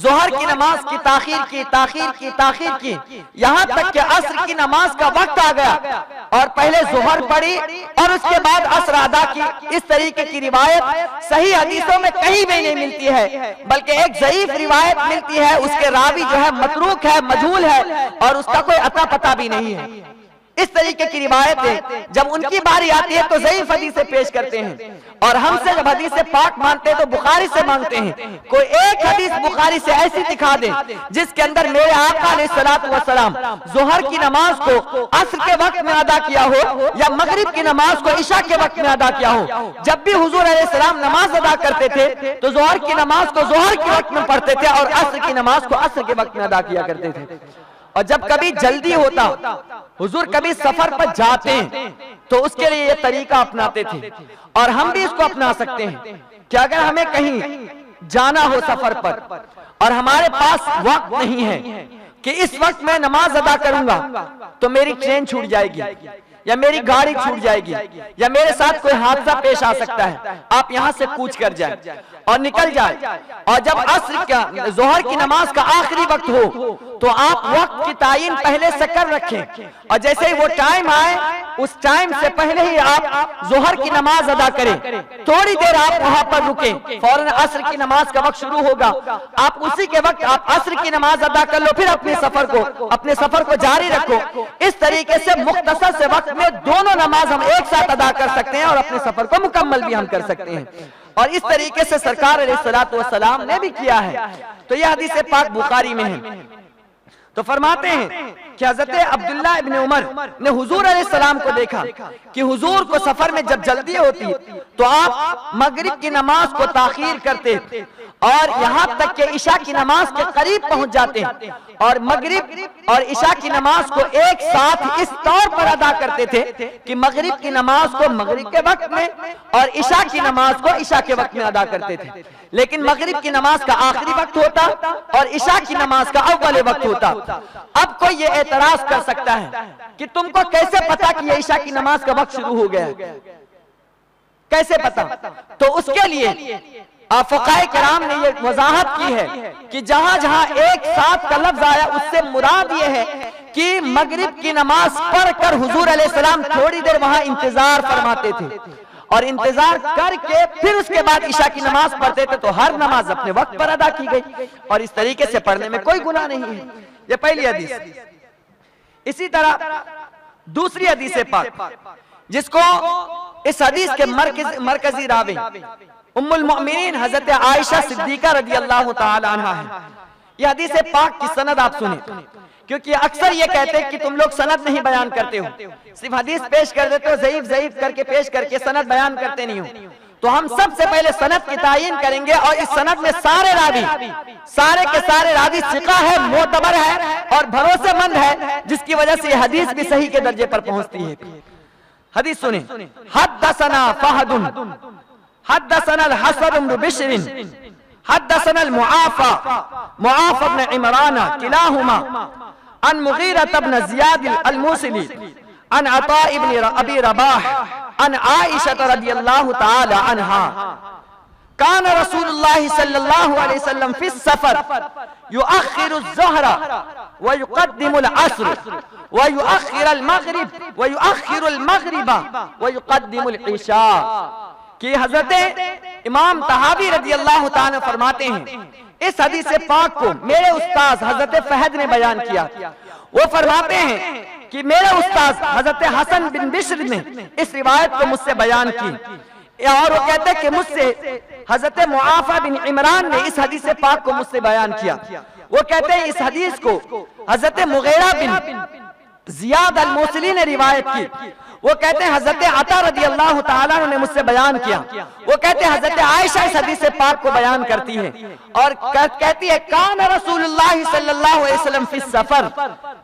ظہر کی نماز کی تاخیر کی یہاں تک کہ عصر کی نماز کا وقت آ گیا اور پہلے ظہر پڑھی اور اس کے بعد عصر ادا کی، اس طریقے کی روایت صحیح حدیثوں میں کہیں بھی نہیں ملتی ہے، بلکہ ایک ضعیف روایت ملتی ہے، اس کے راوی جو ہے متروک ہے، مجہول ہے اور اس کا کوئی اتا پتہ بھی نہیں ہے۔ اس طریقے کی روایتیں جب ان کی باری آتی ہے تو ضعیف حدیثیں پیش کرتے ہیں، اور ہم سے جب حدیث پاک مانتے ہیں تو بخاری سے مانگتے ہیں۔ کوئی ایک حدیث بخاری سے ایسی دکھا دیں جس کے اندر میرے آقا علیہ السلام ظہر کی نماز کو عصر کے وقت میں ادا کیا ہو یا مغرب کی نماز کو عشاء کے وقت میں ادا کیا ہو۔ جب بھی حضور علیہ السلام نماز ادا کرتے تھے تو ظہر کی نماز کو ظہر کے وقت میں پڑھتے تھے اور عصر کی نماز کو عصر کے وقت میں ادا کیا کرتے تھے۔ اور جب کبھی جلدی ہوتا، حضور کبھی سفر پر جاتے ہیں تو اس کے لیے یہ طریقہ اپناتے تھے، اور ہم بھی اس کو اپنا سکتے ہیں کہ اگر ہمیں کہیں جانا ہو سفر پر اور ہمارے پاس وقت نہیں ہے کہ اس وقت میں نماز ادا کروں گا تو میری ٹرین چھوٹ جائے گی، یا میری گاڑی چھوٹ جائے گی یا میرے ساتھ کوئی حادثہ پیش آ سکتا ہے، آپ یہاں سے کوچ کر جائیں اور نکل جائیں، اور جب ظہر کی نماز کا آخری وقت ہو تو آپ وقت کی تعین پہلے سے کر رکھیں، اور جیسے ہی وہ ٹائم آئے اس ٹائم سے پہلے ہی آپ ظہر کی نماز ادا کریں، تھوڑی دیر آپ وہاں پر رکیں، فوراً عصر کی نماز کا وقت شروع ہوگا، آپ اسی کے وقت آپ عصر کی نماز ادا کر لو، پھر اپنے سفر کو جاری رکھو۔ اس طریقے سے مختصر سے وقت میں دونوں نماز ہم ایک ساتھ ادا کر سکتے ہیں اور اپنے سفر کو مکمل بھی ہم کر سکتے ہیں، اور اس طریقے سے سرکار علیہ السلام نے بھی کیا ہے۔ تو یہ حدیث پاک بخاری میں ہے۔ تو فرماتے ہیں کہ حضرت عبداللہ ابن عمر نے حضور علیہ السلام کو دیکھا کہ حضور کو سفر میں جب جلدی ہوتی تو آپ مغرب کی نماز کو تاخیر کرتے اور یہاں تک کہ عشاء کی نماز کے قریب پہنچ جاتے اور مغرب اور عشاء کی نماز کو ایک ساتھ اس طور پر ادا کرتے تھے کہ مغرب کی نماز کو مغرب کے وقت میں اور عشاء کی نماز کو عشاء کے وقت میں ادا کرتے تھے، لیکن مغرب کی نماز کا آخری وقت ہوتا اور عشاء کی نماز کا اول وقت ہوتا۔ اب کوئی یہ اعتراض کر سکتا ہے کہ تم کو کیسے پتا کہ یہ عشاء کی نماز کا وقت شروع ہو گیا ہے، کیسے پتا؟ تو اس کے لیے فقہاء کرام نے یہ وضاحت کی ہے کہ جہاں جہاں ایک ساتھ کا لفظ آیا اس سے مراد یہ ہے کہ مغرب کی نماز پڑھ کر حضور علیہ السلام تھوڑی دیر وہاں انتظار فرماتے تھے اور انتظار کر کے پھر اس کے بعد عشاء کی نماز پڑھتے تھے، تو ہر نماز اپنے وقت پر ادا کی گئی اور اس طریقے سے پڑھنے میں کوئی گناہ نہیں ہے۔ یہ پہلی حدیث۔ اسی طرح دوسری حدیث پاک جس کو اس حدیث کے مرکزی راوی ام المؤمنین حضرت عائشہ صدیقہ رضی اللہ تعالی عنہ ہے۔ یہ حدیث پاک کی سند آپ سنیں، کیونکہ اکثر یہ کہتے ہیں کہ تم لوگ سند نہیں بیان کرتے ہو، صرف حدیث پیش کر دیتے ہو، ضعیف کر کے پیش کر کے سند بیان کرتے نہیں ہو۔ تو ہم سب سے پہلے سند کی تعین کریں گے، اور اس سند میں سارے کے سارے راوی ثقہ ہے، معتبر ہے اور بھروسے مند ہے، جس کی وجہ سے یہ حدیث بھی صحیح کے درجے پر پہنچتی ہے۔ حدیث سنیں۔ حدثنا فہد حدثنا الحسن بن بشر حدثنا معافى بن عمران كلاهما عن مغيرة بن زياد الموصلي عن عطاء بن ابي رباح عن عائشة رضي الله تعالى عنها كان رسول الله صلى الله عليه وسلم في السفر يؤخر الظهر ويقدم العصر ويؤخر المغرب ويقدم العشاء۔ کہ حضرت امام طحاوی رضی اللہ تعالیٰ فرماتے ہیں اس حدیث پاک کو میرے استاذ حضرت فہد نے بیان کیا۔ وہ فرماتے ہیں کہ میرے استاذ حضرت حسن بن بشر نے اس روایت کو مجھ سے بیان کی، اور وہ کہتے ہیں کہ مجھ سے حضرت معافی بن عمران نے اس حدیث پاک کو مجھ سے بیان کیا۔ وہ کہتے ہیں اس حدیث کو حضرت مغیرہ بن زیاد الموصلی نے روایت کی۔ وہ کہتے ہیں حضرت عطا رضی اللہ تعالیٰ نے مجھ سے بیان کیا۔ وہ کہتے ہیں حضرت عائشہ اس حدیث پاک کو بیان کرتی ہے اور کہتی ہے کان رسول اللہ صلی اللہ علیہ وسلم فی السفر،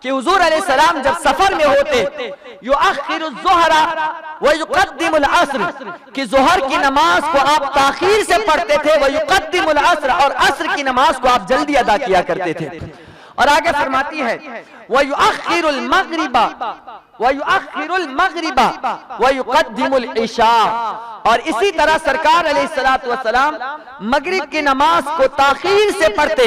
کہ حضور علیہ السلام جب سفر میں ہوتے یؤخر الظہر ویقدم العصر، کہ ظہر کی نماز کو آپ تاخیر سے پڑھتے تھے، ویقدم العصر، اور عصر کی نماز کو آپ جلدی ادا کیا کرتے تھے۔ اور آگے فرماتی ہے وَيُؤَخِّرُ الْمَغْرِبَ وَيُقَدِّمُ الْعِشَاءَ، اور اسی طرح سرکار علیہ السلام مغرب کی نماز کو تاخیر سے پڑھتے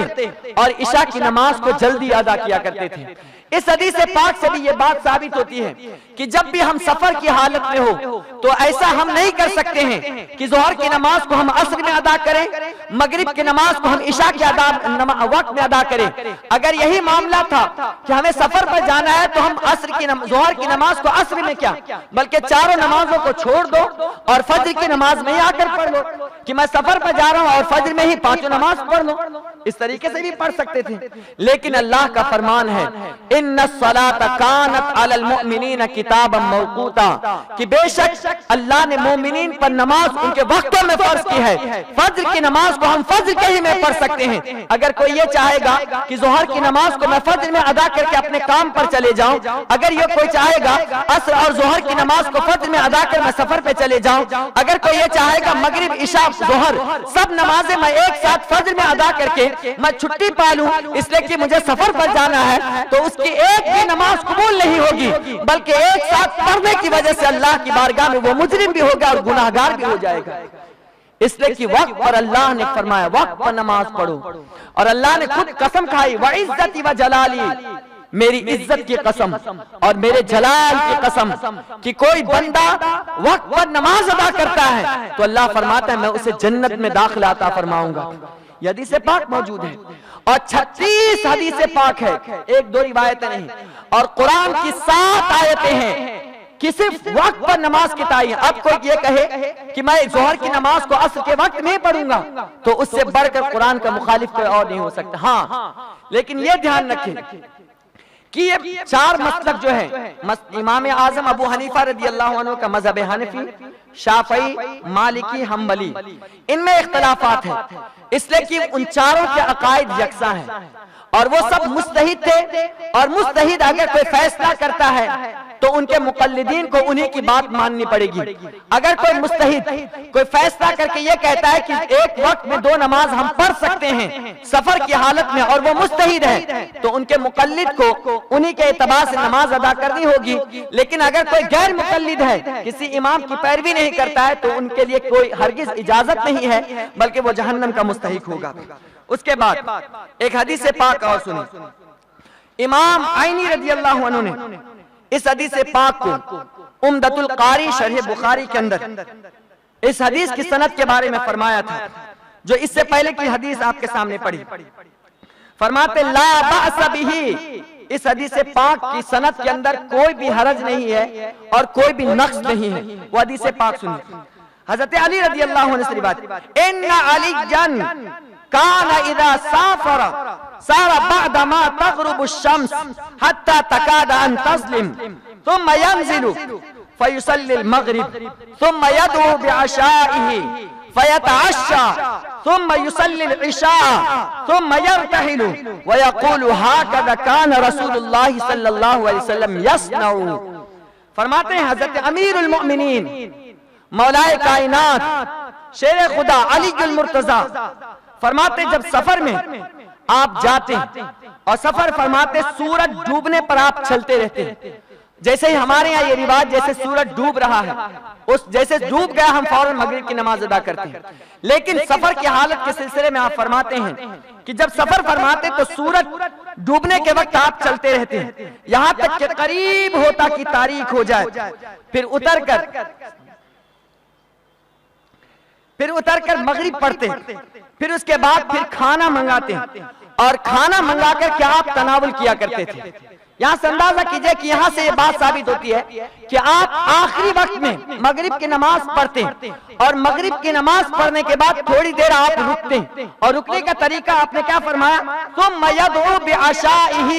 اور عشاء کی نماز کو جلدی ادا کیا کرتے تھے۔ اس حدیث پاک سے بھی یہ بات ثابت ہوتی ہے کہ جب بھی ہم سفر کی حالت میں ہو تو ایسا ہم نہیں کر سکتے ہیں کہ ظہر کی نماز کو ہم عصر میں ادا کریں، مغرب کی نماز کو ہم عشاء کے وقت میں ادا کریں۔ اگر یہی معاملہ تھا کہ ہمیں سفر پر جانا ہے تو ہم ظہر کی نماز کو عصر میں کیا بلکہ چاروں نمازوں کو چھوڑ دو اور فجر کی نماز میں ہی آ کر پڑھ لو، کہ میں سفر پر جا رہا ہوں اور فجر میں ہی پانچوں نماز پڑھ لو، اس طریقے سے بھی پڑھ سکتے تھے۔ لیکن اللہ کا فرمان ہے ان الصلاۃ کانت علی المؤمنین کتابا موقوتا، کہ بے شک اللہ نے مومنین پر نماز ان کے وقتوں میں فرض کی ہے۔ فجر کی نماز کو ہم فجر کے ہی میں پڑھ سکتے ہیں۔ اگر کوئی یہ چاہے گا کہ ظہر کی نماز کو میں فجر میں ادا کر کے اپنے کام پر چلے جاؤں، اگر یہ کوئی چاہے گا عصر اور ظہر کی نماز کو فجر میں ادا کر میں سفر پہ چلے جاؤں، اگر کوئی یہ چاہے گا مغرب عشاء ظہر سب نمازیں میں ایک ساتھ فجر میں ادا کر کے میں چھٹی پا لوں اس لیے کہ مجھے سفر پر جانا ہے، تو اس کی ایک بھی نماز قبول نہیں ہوگی، بلکہ ایک ساتھ پڑھنے کی وجہ سے اللہ کی بارگاہ میں وہ مجرم بھی ہوگا اور گناہگار بھی ہو جائے گا۔ اس لیے کہ وقت پر اللہ نے فرمایا وقت پر نماز پڑھو، اور اللہ نے خود قسم کھائی وَعِزَّتِ وَجَلَالِ، میری عزت کی قسم اور میرے جلال کی قسم کہ کوئی بندہ وقت پر نماز ادا کرتا ہے تو اللہ فرماتا ہے میں اسے جنت میں داخلہ عطا فرماؤں گا۔ یہ حدیث پاک موجود ہے، اور 36 حدیث پاک ہے، ایک دو روایتیں نہیں، اور قرآن کی 7 آیتیں ہیں کہ صرف وقت پر نماز کی تعین۔ اب کوئی یہ کہے کہ میں ظہر کی نماز کو عصر کے وقت میں پڑھوں گا تو اس سے بڑھ کر قرآن کا مخالف کوئی اور نہیں ہو سکتا۔ ہاں لیکن یہ دھیان رکھیں کہ یہ 4 مسلک جو ہے، امام اعظم ابو حنیفہ رضی اللہ عنہ کا مذہب حنفی، شافعی، مالکی، حنبلی، ان میں اختلافات ہیں، اس لیے کہ ان چاروں کے عقائد یکساں ہیں اور وہ سب مجتہد تھے، اور مجتہد اگر کوئی فیصلہ کرتا ہے تو ان کے مقلدین کو انہی کی بات ماننی پڑے گی۔ اگر کوئی مجتہد کوئی فیصلہ کر کے یہ کہتا ہے کہ ایک وقت میں 2 نماز ہم پڑھ سکتے ہیں سفر کی حالت میں، اور وہ مجتہد ہے تو ان کے مقلد کو انہی کے اعتبار سے نماز ادا کرنی ہوگی۔ لیکن اگر کوئی غیر مقلد ہے، کسی امام کی پیروی نہیں کرتا ہے، تو ان کے لیے کوئی ہرگز اجازت نہیں ہے، بلکہ وہ جہنم کا مستحق ہوگا۔ اس کے بعد ایک حدیث پاک اور سنیں، امام عینی رضی اللہ عنہ نے اس حدیث پاک کو عمدۃ القاری شرح بخاری کے اندر اس حدیث کی سند کے بارے میں فرمایا تھا، جو اس سے پہلے کی حدیث آپ کے سامنے پڑھی۔ فرماتے لا بأس بہ، اس حدیث پاک کی سند کے اندر کوئی بھی حرج نہیں ہے اور کوئی بھی نقص نہیں ہے۔ وہ حدیث پاک سنیں، حضرت علی رضی اللہ عنہ سے روایت، ان علی کان اذا سافر سار بعد ما تغرب الشمس حتى تكاد ان تظلم ثم ينزل فيصلي المغرب ثم يدعو بعشائه فيتعشى ثم يصلي العشاء ثم يرتحل ويقول هكذا كان رسول الله صلى الله عليه وسلم يصنع۔ فرماتے ہیں حضرت امیر المؤمنین مولائے کائنات شیر خدا علی المرتضیٰ فرماتے جب سفر میں آپ جاتے ہیں، اور سفر فرماتے سورج ڈوبنے پر آپ چلتے رہتے ہیں، جیسے ہی ہمارے یہاں یہ رواج جیسے سورج ڈوب رہا ہے، اس جیسے ڈوب گیا ہم فوراً مغرب کی نماز ادا کرتے ہیں۔ لیکن سفر کی حالت کے سلسلے میں آپ فرماتے ہیں کہ جب سفر فرماتے تو سورج ڈوبنے کے وقت آپ چلتے رہتے ہیں یہاں تک کہ قریب ہوتا کہ تاریک ہو جائے، پھر اتر کر مغرب پڑھتے ہیں، پھر اس کے بعد پھر کھانا منگاتے ہیں، اور کھانا منگا کر کیا آپ تناول کیا کرتے تھے۔ یہاں سے اندازہ کیجئے کہ یہاں سے یہ بات ثابت ہوتی ہے کہ آپ آخری وقت میں مغرب کی نماز پڑھتے ہیں، اور مغرب کی نماز پڑھنے کے بعد تھوڑی دیر آپ رکتے ہیں، اور رکنے کا طریقہ آپ نے کیا فرمایا، ثم يدعو بعشائه،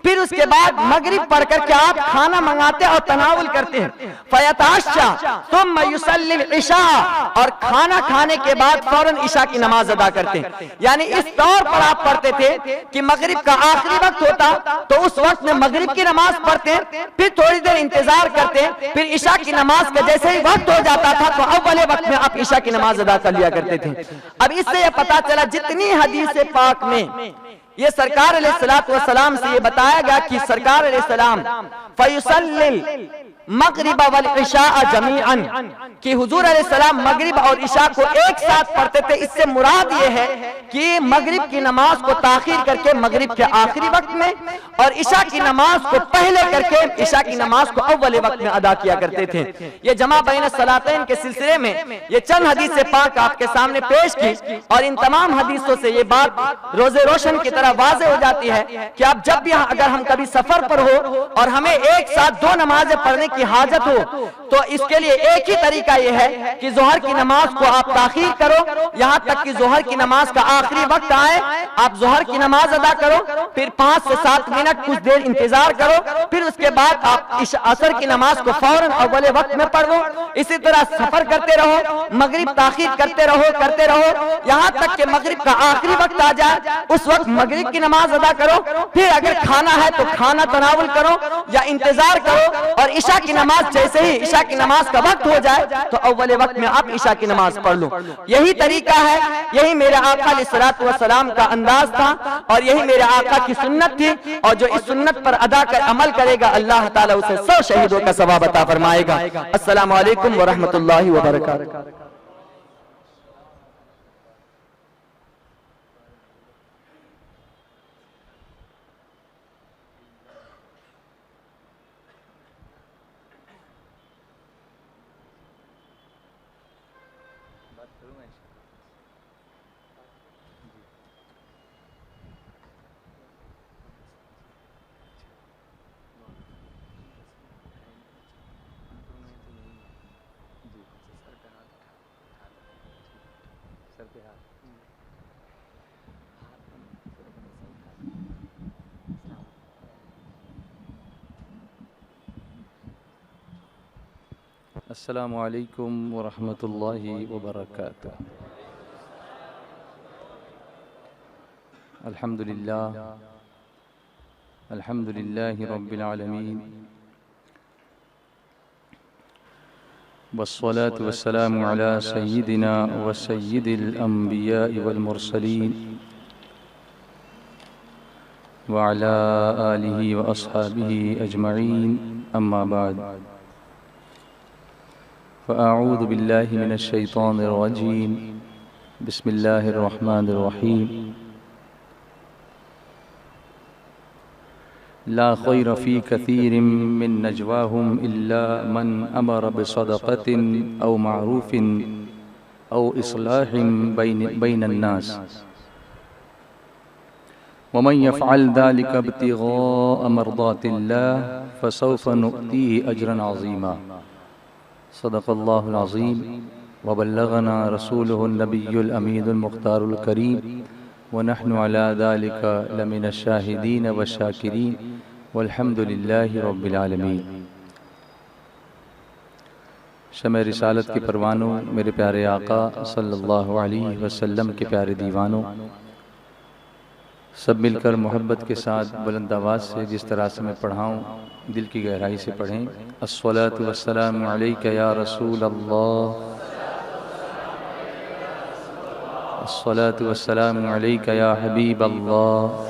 پھر اس کے بعد مغرب پڑھ کر کے آپ کھانا منگاتے اور تناول کرتے ہیں، فیتعشى ثم يصلي العشاء، اور کھانا کھانے کے بعد فوراً عشاء کی نماز ادا کرتے ہیں۔ یعنی اس طور پر آپ پڑھتے تھے کہ مغرب کا آخری وقت ہوتا تو اس وقت میں مغرب کی نماز پڑھتے ہیں، پھر تھوڑی دیر انتظار کرتے ہیں، پھر عشاء کی نماز کا جیسے ہی وقت ہو جاتا تھا تو اول وقت میں آپ عشاء کی نماز ادا کر لیا کرتے تھے۔ اب اس سے یہ پتا چلا جتنی حدیث پاک میں یہ سرکار علیہ السلام سے یہ بتایا گیا کہ سرکار علیہ السلام فیصلی مغرب والعشاء جمیعا، کہ حضور علیہ السلام مغرب اور عشاء کو ایک ساتھ پڑھتے تھے۔ اس سے مراد یہ ہے کہ مغرب کی نماز کو تاخیر کر کے مغرب کے آخری وقت میں، اور عشاء کی نماز کو پہلے کر کے عشاء کی نماز کو اول وقت میں ادا کیا کرتے تھے۔ یہ جمع بین الصلاتین کے سلسلے میں یہ چند حدیث پاک آپ کے سامنے پیش کی، اور ان تمام حدیثوں سے یہ بات روز روشن کی طرح واضح ہو جاتی ہے کہ اب جب بھی اگر ہم کبھی سفر پر ہو اور ہمیں ایک ساتھ 2 نمازیں پڑھنے کی حاجت ہو تو اس کے لیے ایک ہی طریقہ یہ ہے کہ ظہر کی نماز کو آپ تاخیر کرو یہاں تک کہ ظہر کی نماز کا آخری وقت آئے، آپ ظہر کی نماز ادا کرو، پھر 5 سے 7 منٹ کچھ دیر انتظار کرو، پھر اس کے بعد آپ عصر کی نماز کو فوراً اول وقت میں پڑھ لو۔ اسی طرح سفر کرتے رہو، مغرب تاخیر کرتے رہو یہاں تک کہ مغرب کا آخری وقت آ جائے، اس وقت مغرب مغرب کی نماز ادا کرو، پھر اگر کھانا ہے تو کھانا تناول کرو یا انتظار کرو، اور عشاء کی نماز جیسے ہی عشاء کی نماز کا وقت ہو جائے تو اول وقت میں آپ عشاء کی نماز پڑھ لو۔ یہی طریقہ ہے، یہی میرے آقا علیہ السلام کا انداز تھا، اور یہی میرے آقا کی سنت تھی، اور جو اس سنت پر عمل کرے گا اللہ تعالیٰ اسے 100 شہیدوں کا ثواب عطا فرمائے گا۔ السلام علیکم ورحمۃ اللہ وبرکاتہ۔ السلام علیکم ورحمۃ اللہ وبرکاتہ۔ الحمدللہ رب العالمین، والصلاة والسلام علی سیدنا وسید الانبیاء والمرسلین وعلی آلہ واصحابہ اجمعین، اما بعد، فأعوذ باللہ من الشیطان الرجیم، بسم اللہ الرحمن الرحیم۔ لا خیر فی کثیر من نجواہم الا من امر بصدقۃ او معروف او اصلاح بین الناس، ومن يفعل ذلك ابتغاء مرضات الله فسوف نؤتيه اجرا عظیما۔ صدق اللہ العظیم وبلغنا رسوله النبی الامین المختار الکریم، ونحن على ذلك لمن الشاہدین والشاکرین، والحمد للہ رب العالمین۔ شمع رسالت کے پروانوں، میرے پیارے آقا صلی اللہ علیہ وسلم کے پیارے دیوانوں، سب مل کر محبت کے ساتھ بلند آواز سے جس طرح سے میں پڑھاؤں دل کی گہرائی سے پڑھیں۔ الصلاۃ والسلام علیک یا رسول اللہ، الصلاۃ والسلام علیک یا حبیب اللہ،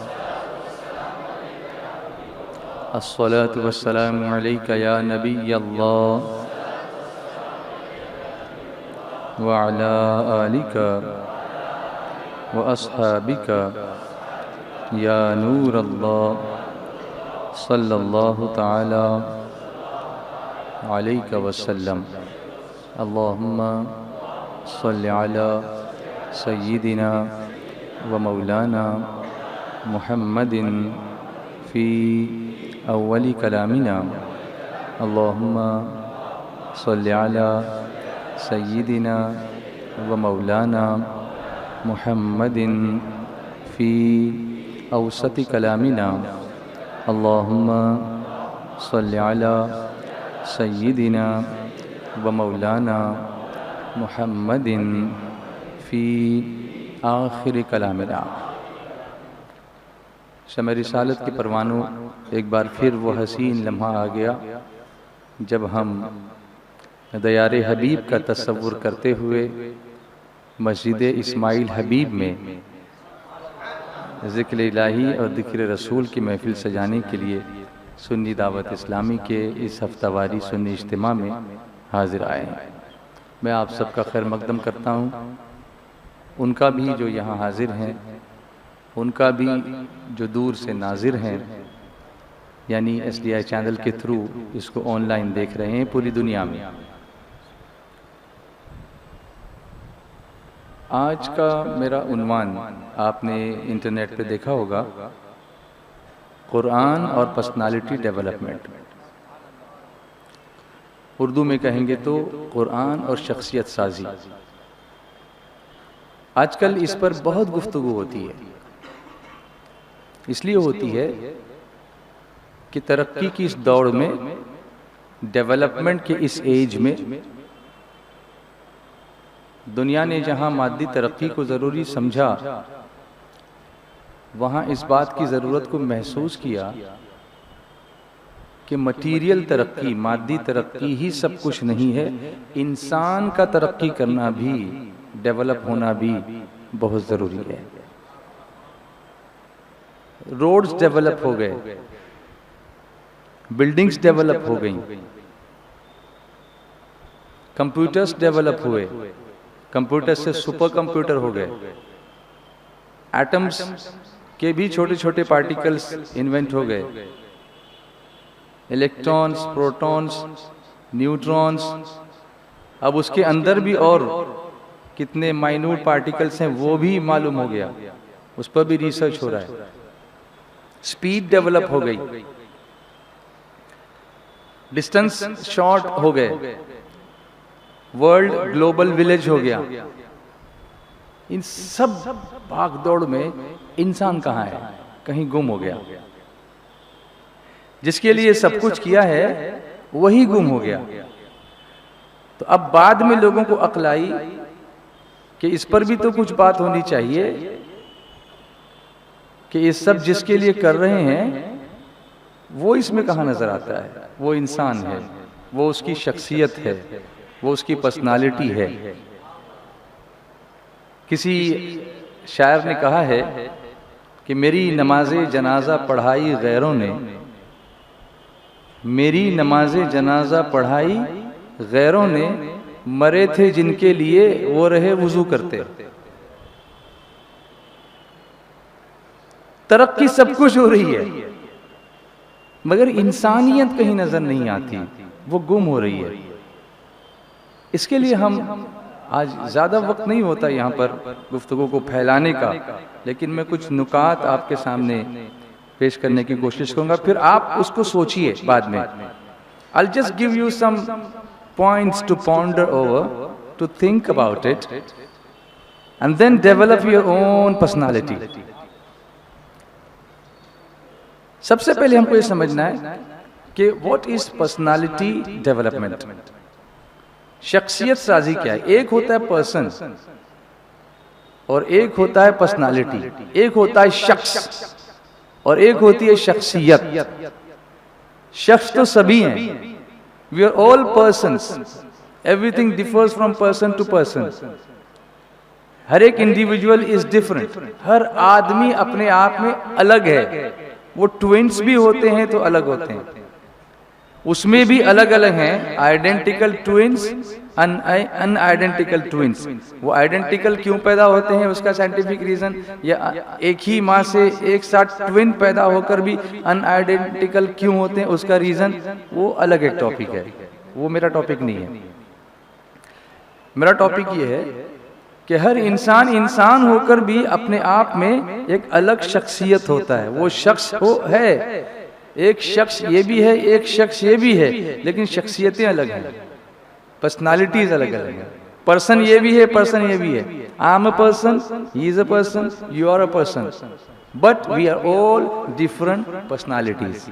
الصلاۃ والسلام علیک یا نبی اللہ، وعلی آلک واصحابک یا نور اللہ، صلی اللہ تعالی علیہ وسلم۔ اللہم صلی علی سیدنا و مولانا محمد فی اول کلامنا، اللہم صلی علی سیدنا و مولانا محمد فی اوسط کلامنا، اللہم صلی علی سیدنا و مولانا محمد فی آخر کلامنا۔ شمع رسالت کے پروانوں، ایک بار پھر وہ حسین لمحہ آ گیا جب ہم دیار حبیب کا تصور کرتے ہوئے مسجد اسماعیل حبیب میں ذکر الہی اور ذکر رسول کی محفل سجانے کے لیے سنی دعوت اسلامی کے اس ہفتہ واری سنی اجتماع میں حاضر آئے ہیں۔ میں آپ سب کا خیر مقدم کرتا ہوں، ان کا بھی جو یہاں حاضر ہیں، ان کا بھی جو دور سے ناظر ہیں، یعنی SDI چینل کے تھرو اس کو آن لائن دیکھ رہے ہیں پوری دنیا میں۔ آج کا میرا عنوان آپ نے انٹرنیٹ پہ دیکھا ہوگا، قرآن اور پرسنالٹی ڈیولپمنٹ، اردو میں کہیں گے تو قرآن اور شخصیت سازی۔ آج کل اس پر بہت گفتگو ہوتی ہے، اس لیے ہوتی ہے کہ ترقی کی اس دوڑ میں، ڈیولپمنٹ کے اس ایج میں، دنیا نے جہاں مادی ترقی کو ضروری سمجھا، وہاں اس بات کی ضرورت کو محسوس کیا کہ مٹیریل ترقی، مادی ترقی ہی سب کچھ نہیں ہے، انسان کا ترقی کرنا بھی، ڈیولپ ہونا بھی بہت ضروری ہے۔ روڈز ڈیولپ ہو گئے، بلڈنگز ڈیولپ ہو گئیں، کمپیوٹرز ڈیولپ ہوئے، کمپیوٹر سے سپر کمپیوٹر ہو گئے، ایٹمز کے بھی چھوٹے چھوٹے پارٹیکلز انوینٹ ہو گئے، الیکٹرونز، پروٹونز، نیوٹرونز، اب اس کے اندر بھی اور کتنے مائنوٹ پارٹیکلز ہیں وہ بھی معلوم ہو گیا، اس پر بھی ریسرچ ہو رہا ہے، سپیڈ ڈیولپ ہو گئی، ڈسٹنس شارٹ ہو گئے، ورلڈ گلوبل ولیج ہو گیا۔ ان سب بھاگ دوڑ میں انسان کہاں ہے؟ کہیں گم ہو گیا۔ جس کے لیے سب کچھ کیا ہے وہی گم ہو گیا۔ تو اب بعد میں لوگوں کو عقل آئی کہ اس پر بھی تو کچھ بات ہونی چاہیے کہ یہ سب جس کے لیے کر رہے ہیں وہ اس میں کہاں نظر آتا ہے؟ وہ انسان ہے، وہ اس کی شخصیت ہے، وہ اس کی پرسنالٹی ہے۔ کسی شاعر نے کہا ہے کہ میری نماز جنازہ پڑھائی غیروں نے، میری نماز جنازہ پڑھائی غیروں نے، مرے تھے جن کے لیے وہ رہے وضو کرتے۔ ترقی سب کچھ ہو رہی ہے مگر انسانیت کہیں نظر نہیں آتی، وہ گم ہو رہی ہے۔ اس کے لیے ہم آج زیادہ وقت نہیں ہوتا یہاں پر گفتگو کو پھیلانے کا، لیکن میں کچھ نکات آپ کے سامنے پیش کرنے کی کوشش کروں گا، پھر آپ اس کو سوچئے بعد میں۔ I'll just give you some points to ponder over, to think about it, and then develop your own personality. سب سے پہلے ہم کو یہ سمجھنا ہے کہ what is personality development؟ شخصیت سازی کیا ہے؟ ایک ہوتا ہے پرسن اور ایک ہوتا ہے پرسنالٹی، ایک ہوتا ہے شخص اور ایک ہوتی ہے شخصیت۔ شخص تو سبھی ہیں، we are all persons, everything differs from person to person. ہر ایک انڈیویجول is different، ہر آدمی اپنے آپ میں الگ ہے۔ وہ ٹوینس بھی ہوتے ہیں تو الگ ہوتے ہیں، اس میں بھی الگ الگ ہیں، آئیڈینٹیکل ٹوینس، ان آئیڈینٹیکل ٹوینس۔ وہ آئیڈینٹیکل کیوں پیدا ہوتے ہیں اس کا سائنٹیفک ریزن، یا ایک ہی ماں سے ایک ساتھ ٹوین پیدا ہو کر بھی ان آئیڈینٹیکل کیوں ہوتے ہیں اس کا ریزن وہ الگ ایک ٹاپک ہے، وہ میرا ٹاپک نہیں ہے۔ میرا ٹاپک یہ ہے کہ ہر انسان انسان ہو کر بھی اپنے آپ میں ایک الگ شخصیت ہوتا ہے، وہ شخص ہے، ایک شخص یہ بھی ہے، ایک شخص یہ بھی ہے، لیکن شخصیتیں الگ ہیں، پرسنالٹیز الگ الگ ہیں۔ پرسن یہ بھی ہے، پرسن یہ بھی ہے۔ I am a person, he is a person, you are a person, but we are all different personalities.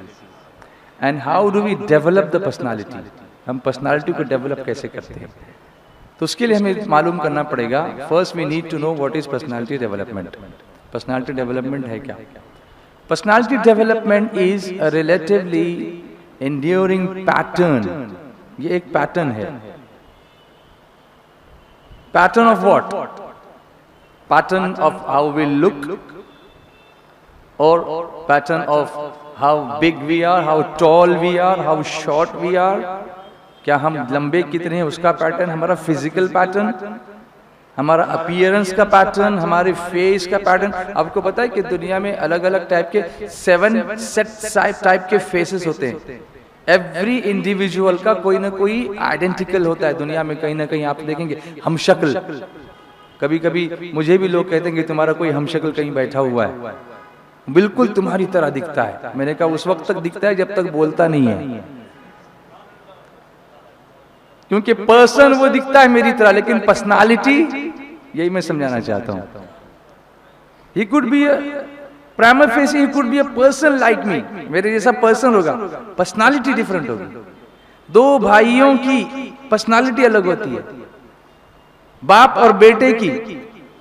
And how do we develop the personality؟ ہم پرسنالٹی کو ڈیولپ کیسے کرتے ہیں؟ تو اس کے لیے ہمیں معلوم کرنا پڑے گا، first we need to know what is personality development. Personality development ہے کیا؟ Personality development is a relatively enduring pattern. یہ ایک پیٹرن ہے۔ Pattern of what? Pattern of how we look, اور pattern of how big we are, how tall we are, how short we are, کیا ہم لمبے کتنے ہیں اس کا پیٹرن، ہمارا فزیکل پیٹرن، ہمارا اپیئرنس کا پیٹرن، ہمارے فیس کا پیٹرن۔ آپ کو پتا ہے کہ دنیا میں الگ الگ ٹائپ کے 7 سیٹ ٹائپ کے فیسز ہوتے ہیں۔ ایوری انڈیویجول کا کوئی نہ کوئی آئیڈینٹیکل ہوتا ہے دنیا میں، کہیں نہ کہیں آپ دیکھیں گے ہم شکل۔ کبھی کبھی مجھے بھی لوگ کہتے ہیں کہ تمہارا کوئی ہم شکل کہیں بیٹھا ہوا ہے، بالکل تمہاری طرح دکھتا ہے۔ میں نے کہا اس وقت تک دکھتا ہے جب تک بولتا نہیں ہے، کیونکہ پرسن وہ دکھتا ہے میری طرح، لیکن پرسنالٹی، یہی میں سمجھانا چاہتا ہوں۔ He could be a prima facie, he could be a person like me، میرے جیسا پرسن ہوگا، پرسنالٹی ڈیفرنٹ ہوگی۔ دو بھائیوں کی پرسنالٹی الگ ہوتی ہے، باپ اور بیٹے کی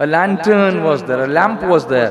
A lantern was there, a lamp was there.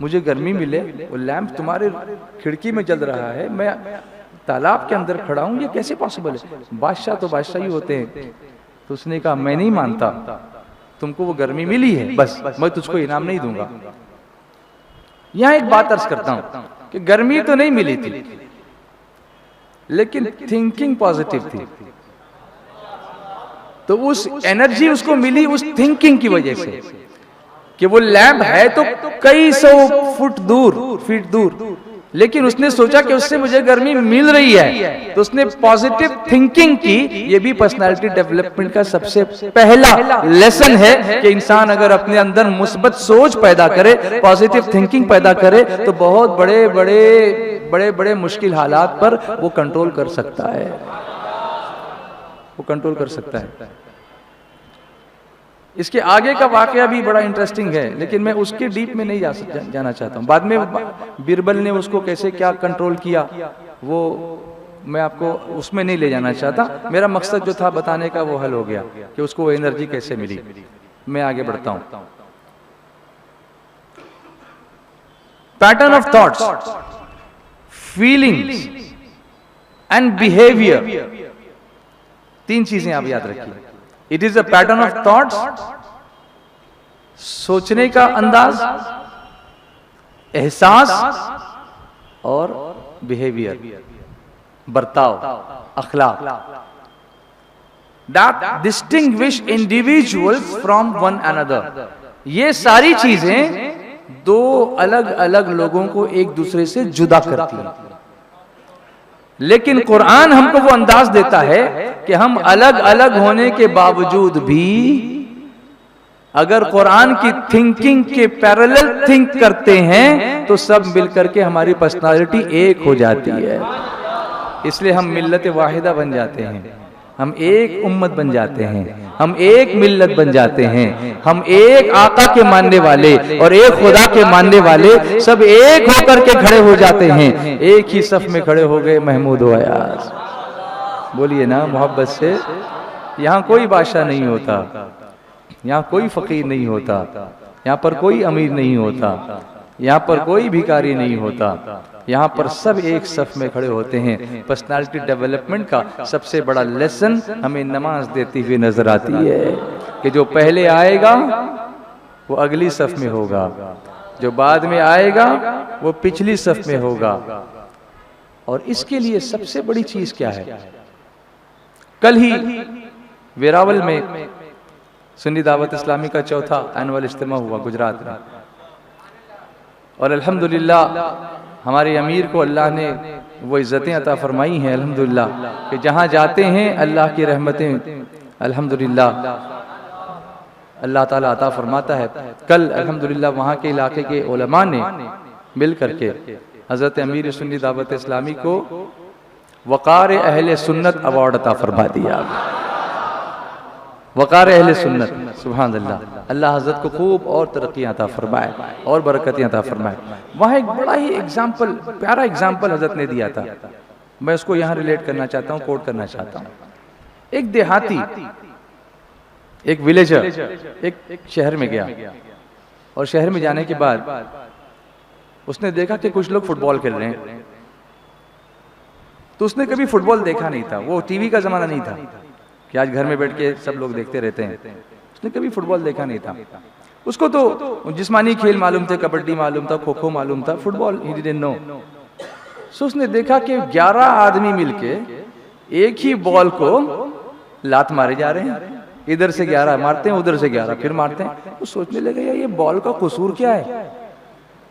مجھے گرمی ملے، وہ لیمپ تمہارے کھڑکی میں جل رہا ہے، میں تالاب کے اندر کھڑا ہوں، یہ کیسے پاسبل ہے؟ بادشاہ تو بادشاہ ہی ہوتے ہیں. تو اس نے کہا میں نہیں مانتا، تم کو وہ گرمی ملی ہے، بس میں تجھ کو انعام نہیں دوں گا. یہاں ایک بات عرض کرتا ہوں کہ گرمی تو نہیں ملی تھی لیکن تھنکنگ پازیٹیو تھی. تو اس انرجی اس کو ملی اس تھنکنگ کی وجہ سے کہ وہ لیمپ ہے تو کئی سو فٹ دور، لیکن اس نے سوچا کہ اس سے مجھے گرمی مل رہی ہے، تو اس نے پازیٹیو تھنکنگ کی. یہ بھی پرسنالٹی ڈیولپمنٹ کا سب سے پہلا لیسن ہے کہ انسان اگر اپنے اندر مثبت سوچ پیدا کرے، پازیٹیو تھنکنگ پیدا کرے، تو بہت بڑے مشکل حالات پر وہ کنٹرول کر سکتا ہے. اس کے آگے کا واقعہ بھی بڑا انٹرسٹنگ ہے، لیکن میں اس کے ڈیپ میں نہیں جانا چاہتا ہوں. بعد میں بیربل نے اس کو کیسے کیا کنٹرول کیا وہ میں آپ کو اس میں نہیں لے جانا چاہتا. میرا مقصد جو تھا بتانے کا وہ حل ہو گیا کہ اس کو وہ انرجی کیسے ملی. میں آگے بڑھتا ہوں. Pattern of thoughts, feelings and behaviour, تین چیزیں آپ یاد رکھیے. It is a pattern of thoughts, سوچنے کا انداز، احساس، اور بیہیویئر، برتاؤ، اخلاق. that distinguish individuals from one another. یہ ساری چیزیں دو الگ الگ لوگوں کو ایک دوسرے سے جدا کرتی ہیں. لیکن قرآن ہم کو وہ انداز دیتا ہے کہ ہم الگ الگ ہونے کے باوجود بھی اگر قرآن کی تھنکنگ کے پیرالل تھنک کرتے ہیں تو سب مل کر کے ہماری پرسنالٹی ایک ہو جاتی ہے. اس لیے ہم ملت واحدہ بن جاتے ہیں، ہم ایک امت بن جاتے ہیں، ہم ایک ملت بن جاتے ہیں، ہم ایک آقا کے ماننے والے اور ایک خدا کے ماننے والے سب ایک ہو کر کے کھڑے ہو جاتے ہیں. ایک ہی صف میں کھڑے ہو گئے محمود و ایاز. بولیے نا محبت سے. یہاں کوئی بادشاہ نہیں ہوتا، یہاں کوئی فقیر نہیں ہوتا، یہاں پر کوئی امیر نہیں ہوتا، یہاں پر کوئی بھیکاری نہیں ہوتا. یہاں پر سب ایک صف میں کھڑے ہوتے ہیں. پرسنالٹی ڈیولپمنٹ کا سب سے بڑا لیسن ہمیں نماز دیتی ہوئی نظر آتی ہے کہ جو پہلے آئے گا وہ اگلی صف میں ہوگا، جو بعد میں آئے گا وہ پچھلی صف میں ہوگا. اور اس کے لیے سب سے بڑی چیز کیا ہے؟ کل ہی ویراول میں سنی دعوت اسلامی کا چوتھا اینول اجتماع ہوا گجرات میں، اور الحمدللہ ہمارے امیر کو اللہ نے وہ عزتیں عطا فرمائی ہیں الحمدللہ کہ جہاں جاتے ہیں اللہ کی رحمتیں الحمدللہ اللہ تعالیٰ عطا فرماتا ہے. کل الحمدللہ وہاں کے علاقے کے علماء نے مل کر کے حضرت امیر سنی دعوت اسلامی کو وقار اہل سنت ایوارڈ عطا فرما دیا. وقار اہل سنت، سبحان اللہ. اللہ حضرت کو خوب اور ترقی عطا فرمائے اور برکتیں عطا فرمائے. وہاں ایک بڑا ہی ایگزامپل، پیارا ایگزامپل حضرت نے دیا تھا. میں اس کو یہاں ریلیٹ کرنا چاہتا ہوں، کوٹ کرنا چاہتا ہوں. ایک دیہاتی، ایک ولیجر ایک شہر میں گیا، اور شہر میں جانے کے بعد اس نے دیکھا کہ کچھ لوگ فٹ بال کھیل رہے ہیں. تو اس نے کبھی فٹ بال دیکھا نہیں تھا، وہ ٹی وی کا زمانہ نہیں تھا کہ آج گھر میں بیٹھ کے سب لوگ دیکھتے رہتے ہیں. اس نے کبھی فٹ بال دیکھا نہیں تھا. اس کو تو جسمانی کھیل معلوم تھے، کبڈی معلوم تھا، کھوکھو معلوم تھا، fit ball he didn't know. سو اس نے دیکھا کہ 11 آدمی مل کے ایک ہی بال کو لات مارے جا رہے ہیں. ادھر سے 11 مارتے ہیں، ادھر سے 11 پھر مارتے ہیں. وہ سوچنے لگے یہ بال کا قصور کیا ہے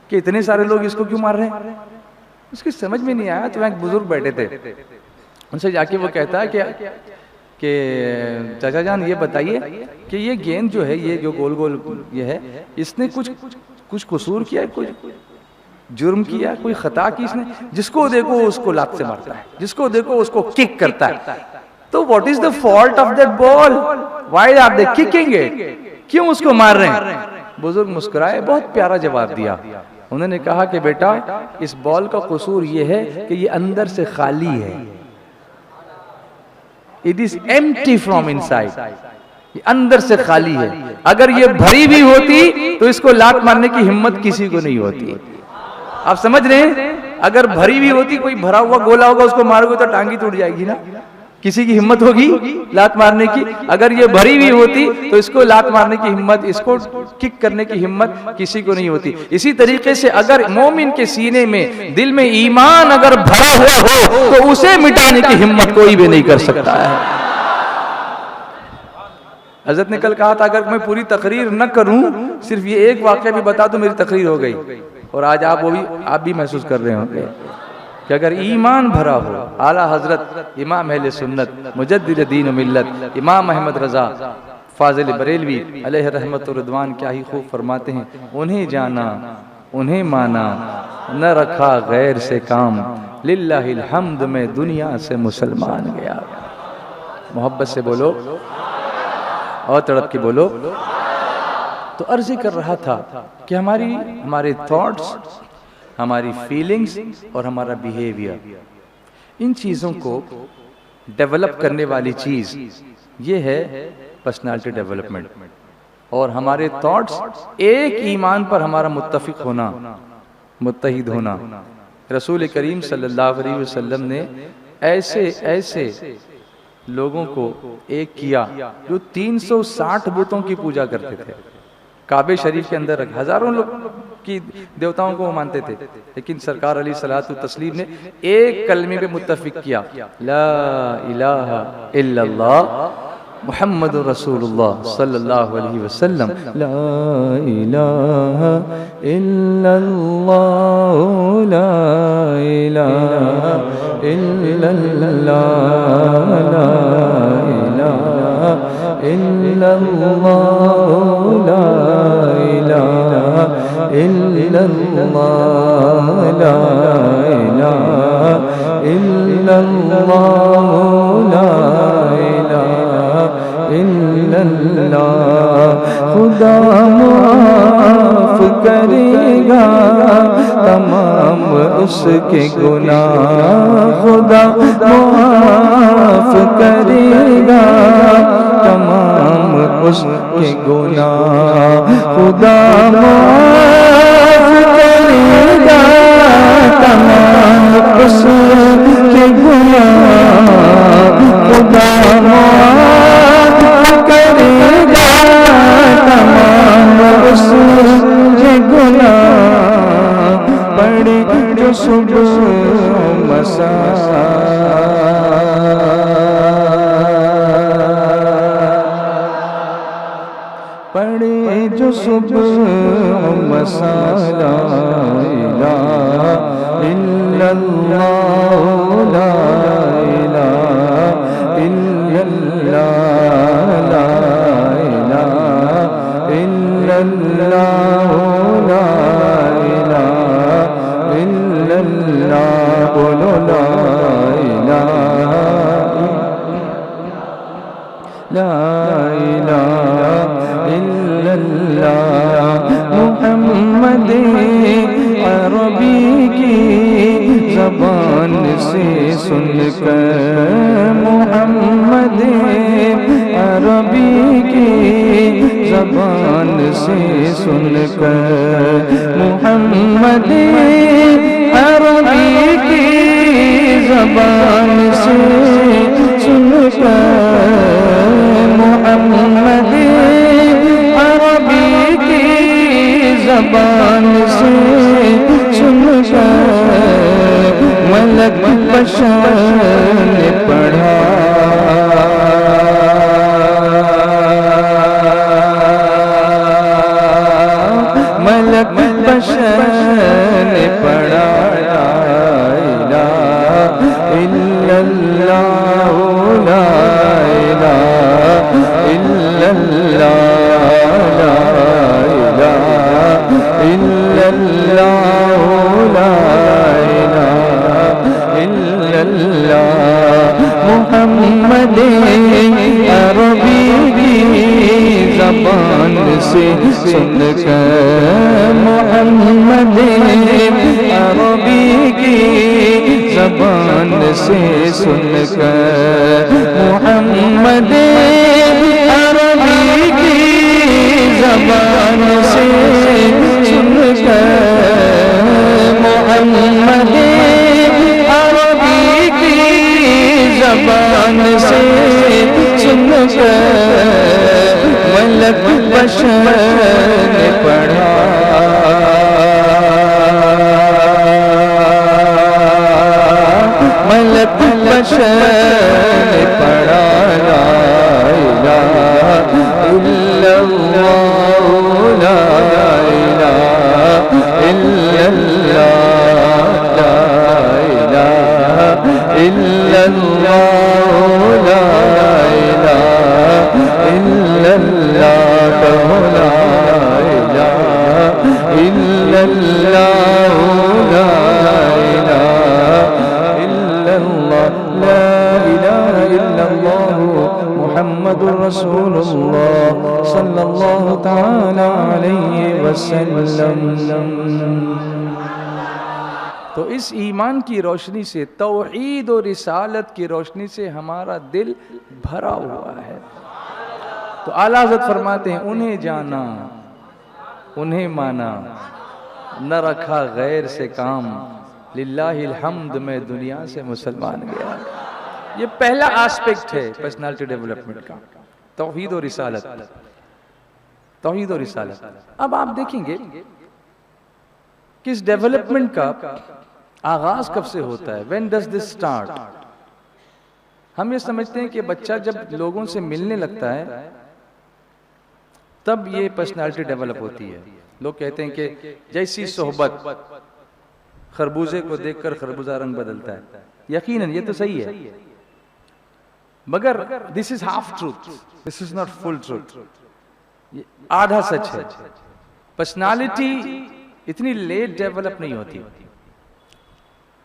کہ اتنے سارے لوگ اس کو کیوں مار رہے ہیں. اس کی سمجھ میں نہیں آیا. تو ایک بزرگ بیٹھے تھے، ان سے جا کے وہ کہتا ہے کہ چاچا جان یہ بتائیے کہ یہ گیند جو ہے، یہ جو گول گول یہ ہے، اس نے کچھ قصور کیا ہے، کوئی جرم کیا، کوئی خطا کی اس نے؟ جس کو دیکھو اس کو لات سے مارتا ہے، جس کو دیکھو اس کو کک کرتا ہے. تو what is the fault of that ball? Why are they kicking it? کیوں اس کو مار رہے ہیں؟ بزرگ مسکرائے، بہت پیارا جواب دیا. انہوں نے کہا کہ بیٹا اس بال کا قصور یہ ہے کہ یہ اندر سے خالی ہے. It is empty from inside. یہ اندر سے خالی ہے. اگر یہ بھری بھی ہوتی تو اس کو لات مارنے کی ہمت کسی کو نہیں ہوتی. آپ سمجھ رہے ہیں؟ اگر بھری بھی ہوتی, کوئی بھرا ہوا گولا ہوگا, اس کو مارو گے تو ٹانگی ٹوٹ جائے گی نا, کسی کی ہمت ہوگی لات مارنے کی؟ اگر یہ بھری ہوئی ہوتی تو اس کو لات مارنے کی ہمت, اس کو کک کرنے کی ہمت کسی کو نہیں ہوتی. اسی طریقے سے اگر مومن کے سینے میں, دل میں ایمان اگر بھرا ہوا ہو تو اسے مٹانے کی ہمت کوئی بھی نہیں کر سکتا ہے. حضرت نے کل کہا تھا اگر میں پوری تقریر نہ کروں, صرف یہ ایک واقعہ بھی بتا تو میری تقریر ہو گئی. اور آج آپ بھی محسوس کر رہے ہوں گے کہ اگر ایمان بھرا ہو, اعلیٰ حضرت امام اہل سنت مجدد دین و ملت امام احمد رضا فاضل بریلوی علیہ رحمت و رضوان کیا ہی خوب فرماتے ہیں, انہیں جانا انہیں مانا نہ رکھا غیر سے کام, للہ الحمد میں دنیا سے مسلمان گیا. محبت سے بولو اور تڑپ کے بولو. تو عرض کر رہا تھا کہ ہمارے تھاٹس, ہماری فیلنگز اور ہمارا بیہیویئر, ان چیزوں کو ڈیولپ کرنے والی چیز یہ ہے پرسنالٹی ڈیولپمنٹ. اور ہمارے تھاٹس ایک ایمان پر ہمارا متفق ہونا, متحد ہونا. رسول کریم صلی اللہ علیہ وسلم نے ایسے لوگوں کو ایک کیا جو 360 بتوں کی پوجا کرتے تھے. کعبے شریف کے اندر ہزاروں لوگ کی دیوتاؤں کو وہ مانتے تھے, لیکن سرکار علیہ الصلوۃ والتسلیم نے ایک کلمے پہ متفق کیا, لا الہ الا اللہ محمد رسول اللہ صلی اللہ علیہ وسلم. لا الہ الا اللہ, لا الہ الا اللہ, لا الہ الا اللہ, لا الہ الا اللہ, لا الہ الا اللہ, لا الہ الا اللہ. خدا معاف کرے گا تمام اس کے گناہ, خدا معاف کرے گا تمام اس کے گناہ, خدا معاف کرے گا تمام اس کے گناہ, خدا معاف کرے گا تمام اس کے گناہ. پڑے جو صبح مساء, پڑے جو صبح مساء, لا الہ الا اللہ, لا الہ الا اللہ, لا الہ الا اللہ, لا الہ الا اللہ. بولو لا الہ, لا الہ الا اللہ. محمد عربی کی زبان سے سن کر, محمد عربی کی زبان سے سن کر, محمد عربی کی زبان سے سن کر, محمد عربی کی زبان سے سن کر, ملک بشر نے پڑھا, ملک بشر نے پڑھا, لا الہ الا اللہ, لا الہ الا اللہ, لا الہ الا اللہ, لا الہ الا اللہ. محمد عربی کی زبان سے سن کر, محمد عربی کی زبان سے سن کر, محمد عربی ملک بشر نے پڑھا ملک بشر نے پڑھا لا الہ الا اللہ لا الہ الا اللہ لا الہ الا اللہ لا الہ الا اللہ کہو لا الہ الا اللہ لا الہ الا اللہ لا الہ الا اللہ محمد رسول اللہ صلی اللہ تعالی علیہ وسلم. تو اس ایمان کی روشنی سے، توحید اور رسالت کی روشنی سے ہمارا دل بھرا ہوا ہے. تو اعلیٰ حضرت فرماتے ہیں انہیں جانا انہیں مانا نہ رکھا غیر سے کام، للہ الحمد میں دنیا سے مسلمان گیا. یہ پہلا آسپیکٹ ہے پرسنالٹی ڈیولپمنٹ کا، توحید و رسالت. توحید و رسالت. اب آپ دیکھیں گے کہ اس ڈیولپمنٹ کا آغاز کب سے ہوتا ہے. When does this start؟ ہم یہ سمجھتے ہیں کہ بچہ جب لوگوں سے ملنے لگتا ہے تب یہ پرسنالٹی ڈیولپ ہوتی ہے. لوگ کہتے ہیں کہ جیسی صحبت، خربوزے کو دیکھ کر خربوزہ رنگ بدلتا ہے. یقیناً یہ تو صحیح ہے، مگر this is half truth, this is not full truth. آدھا سچ ہے. پرسنالٹی اتنی لیٹ ڈیولپ نہیں ہوتی.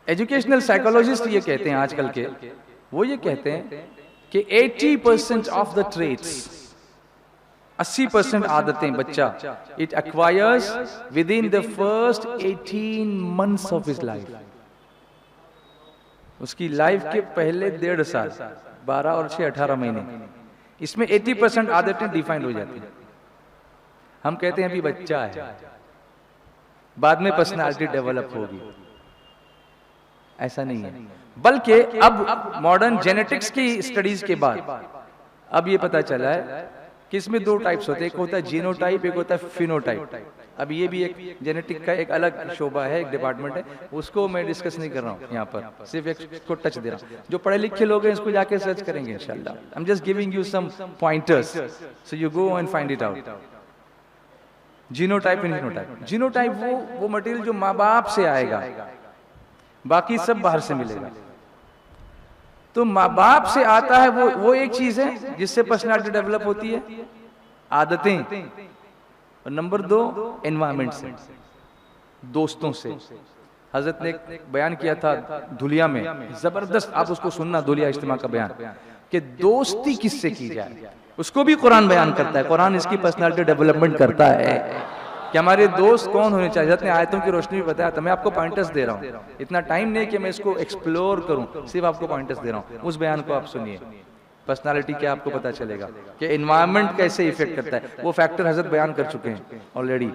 ایجوکیشنل سائیکولوجسٹ یہ کہتے ہیں آج کل کے، وہ یہ کہتے ہیں کہ 80% آف دا ٹریٹس، 80% عادتیں بچہ it acquires within the first 18 months of his life. اس کی لائف کے پہلے 1.5 سال، 12 اور 6 18 مہینے، اس میں 80% عادتیں ڈیفائنڈ ہو جاتی ہیں. ہم کہتے ہیں ابھی بچہ ہے، بعد میں پرسنالٹی ڈیولپ ہوگی. ایسا نہیں ہے، بلکہ اب ماڈرن جینیٹکس کی اسٹڈیز کے بعد اب یہ پتا چلا ہے کہ اس میں 2 ٹائپس ہوتے ہیں. ایک ہوتا ہے جینو ٹائپ، ایک ہوتا ہے فینو ٹائپ. اب یہ بھی ایک جینیٹک کا ایک الگ شعبہ ہے، ایک ڈپارٹمنٹ ہے، اس کو میں ڈسکس نہیں کر رہا ہوں یہاں پر، صرف ایک کو ٹچ دے رہا ہوں. جو پڑھے لکھے لوگ ہیں اس کو جا کے سرچ کریں گے انشاءاللہ. I'm just giving you some pointers so you go and find it out. Genotype and phenotype. Genotype وہ مٹیریل جو ماں باپ سے آئے گا، باقی سب باہر سے ملے گا. تو ماں باپ سے آتا ہے وہ ایک چیز ہے جس سے پرسنالٹی ڈیولپ ہوتی ہے، عادتیں. اور نمبر 2 انوائرمنٹ سے، دوستوں سے. حضرت نے ایک بیان کیا تھا دھلیا میں، زبردست، آپ اس کو سننا، دھلیا اجتماع کا بیان، کہ دوستی کس سے کی جائے. اس کو بھی قرآن بیان کرتا ہے. قرآن اس کی پرسنالٹی ڈیولپمنٹ کرتا ہے کہ ہمارے دوست کون ہونے چاہیے. حضرت نے آیتوں کی روشنی میں بتایا تھا. میں آپ کو پوائنٹرز دے رہا ہوں، اتنا ٹائم نہیں کہ میں اس کو ایکسپلور کروں، صرف آپ کو پوائنٹرز دے رہا ہوں. اس بیان کو آپ سنیے، پرسنالٹی کیا آپ کو پتا چلے گا کہ انوائرمنٹ کیسے ایفیکٹ کرتا ہے. وہ فیکٹر حضرت بیان کر چکے ہیں آلریڈی.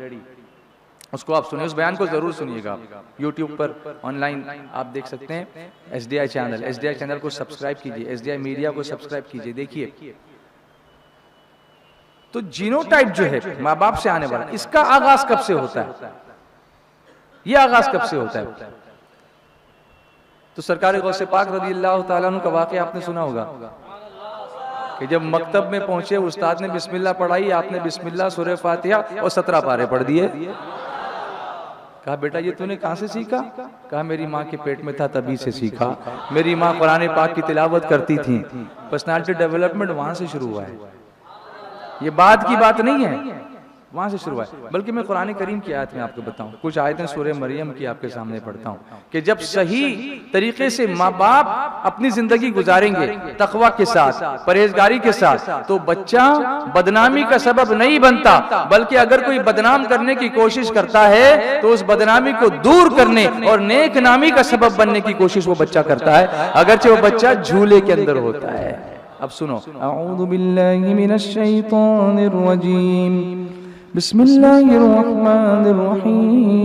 اس کو آپ سنیے، اس بیان کو ضرور سنیے گا. یوٹیوب پر آن لائن آپ دیکھ سکتے ہیں. S D I channel, S D I channel کو سبسکرائب کیجیے، ایس ڈی آئی میڈیا کو سبسکرائب کیجیے، دیکھیے. تو جینو ٹائپ جو ہے ماں باپ سے آنے والا، اس کا آغاز کب سے ہوتا ہے؟ یہ آغاز کب سے ہوتا ہے؟ تو سرکار غوث پاک رضی اللہ تعالیٰ عنہ کا واقعہ آپ نے سنا ہوگا کہ جب مکتب میں پہنچے، استاد نے بسم اللہ پڑھائی، آپ نے بسم اللہ، سورہ فاتحہ اور 17 پارے پڑھ دیے. کہا بیٹا یہ تو نے کہاں سے سیکھا؟ کہا میری ماں کے پیٹ میں تھا تبھی سے سیکھا. میری ماں قرآن پاک کی تلاوت کرتی تھی. پرسنالٹی ڈیولپمنٹ وہاں سے شروع ہوا ہے. یہ بعد کی بات نہیں ہے، وہاں سے شروع ہے. بلکہ میں قرآن کریم کی آیت میں آپ کو بتاؤں، کچھ آیتیں سورہ مریم کی آپ کے سامنے پڑھتا ہوں کہ جب صحیح طریقے سے ماں باپ اپنی زندگی گزاریں گے تقوی کے ساتھ، پرہیزگاری کے ساتھ، تو بچہ بدنامی کا سبب نہیں بنتا، بلکہ اگر کوئی بدنام کرنے کی کوشش کرتا ہے تو اس بدنامی کو دور کرنے اور نیک نامی کا سبب بننے کی کوشش وہ بچہ کرتا ہے، اگرچہ وہ بچہ جھولے کے اندر ہوتا ہے. اب سنو، اعوذ باللہ من الشیطان الرجیم، بسم اللہ الرحمن الرحیم.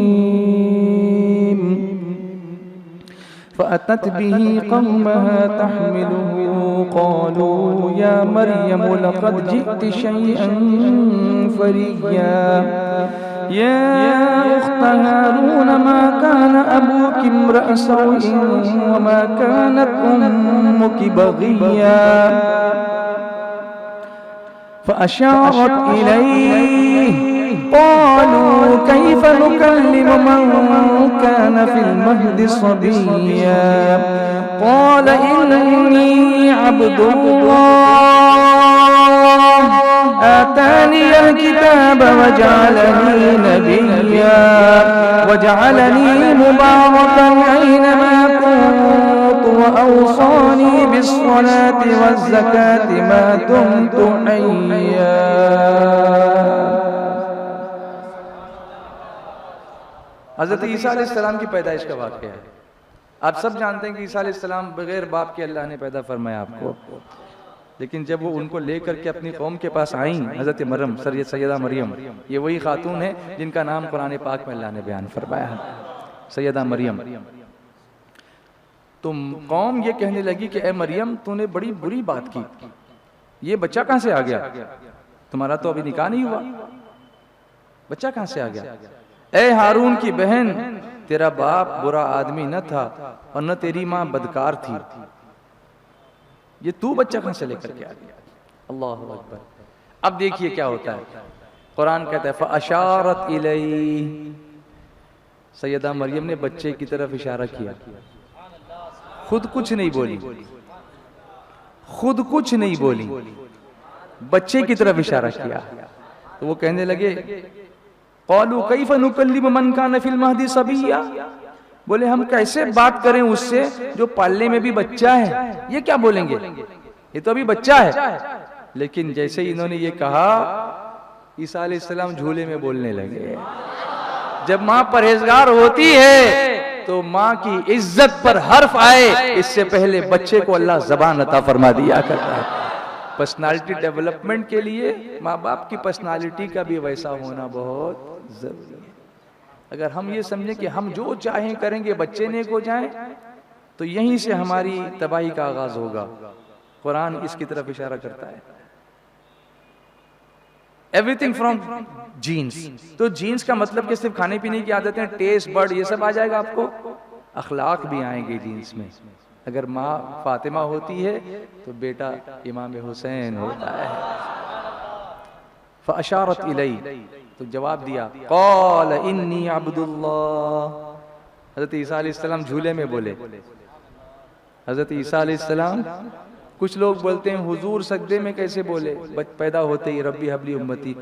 فأتت به قومها تحمله قالوا يا مريم لقد جئت شيئا فريا يا أخت هارون ما كان أبوك امرأ سوء وما كانت أمك بغيا فأشارت إليه قالوا كيف نكلم من كان في المهد صبيا قال إني عبد الله آتاني الكتاب وجعلني نبيا وجعلني مباركا أينما كنت وأوصاني بالصلاة والزكاة ما دمت حيا. حضرت عیسیٰ علیہ السلام کی پیدائش کا واقعہ ہے. آپ سب جانتے ہیں کہ عیسیٰ علیہ السلام بغیر باپ کے اللہ نے پیدا فرمایا آپ کو، لیکن جب وہ ان کو لے کر کے اپنی قوم کے پاس آئیں، حضرت مریم سیدہ مریم، یہ وہی خاتون ہے جن کا نام قرآن پاک میں اللہ نے بیان فرمایا ہے، سیدہ مریم. تو قوم یہ کہنے لگی کہ اے مریم تو نے بڑی بری بات کی، یہ بچہ کہاں سے آ گیا؟ تمہارا تو ابھی نکاح نہیں ہوا، بچہ کہاں سے آ گیا؟ اے ہارون کی بہن، تیرا باپ برا آدمی نہ تھا اور نہ تیری ماں بدکار تھی، یہ تو بچہ کہاں سے لے کر کے آ گیا؟ اللہ اکبر. اب دیکھیے کیا ہوتا ہے، قرآن کہتا ہے فَأَشَارَتْ إِلَيْهِ، سیدہ مریم نے بچے کی طرف اشارہ کیا، خود کچھ نہیں بولی، خود کچھ نہیں بولی، بچے کی طرف اشارہ کیا. تو وہ کہنے لگے قالوا کیف نکلم من کان فی المہد صبیا، بولے ہم کیسے بات کریں اس سے جو پالنے میں بھی بچہ ہے، یہ کیا بولیں گے، یہ تو ابھی بچہ ہے. لیکن جیسے ہی انہوں نے یہ کہا، عیسیٰ علیہ السلام جھولے میں بولنے لگے. جب ماں پرہیزگار ہوتی ہے تو ماں کی عزت پر حرف آئے اس سے پہلے بچے کو اللہ زبان عطا فرما دیا کرتا ہے. پرسنالٹی ڈیولپمنٹ کے لیے ماں باپ کی پرسنالٹی کا بھی ویسا ہونا بہت ضروری ہے. اگر ہم یہ سمجھیں کہ ہم جو چاہیں کریں گے بچے نیک ہو جائیں تو یہیں سے ہماری تباہی کا آغاز ہوگا. قرآن اس کی طرف اشارہ کرتا ہے. Everything from genes. تو جینز کا مطلب کہ صرف کھانے پینے کی عادتیں، ٹیسٹ برڈ، یہ سب آ جائے گا آپ کو، اخلاق بھی آئیں گے جینز میں. اگر ماں فاطمہ ہوتی ہے تو بیٹا امام حسین ہوتا ہے. فاشارت الی، تو جواب دیا قال انی عبد اللہ. حضرت عیسیٰ علیہ السلام جھولے میں بولے. حضرت عیسیٰ علیہ السلام، کچھ لوگ بولتے ہیں حضور سجدے میں کیسے بولے، پیدا ہوتے ہی ربی حبلی امتی.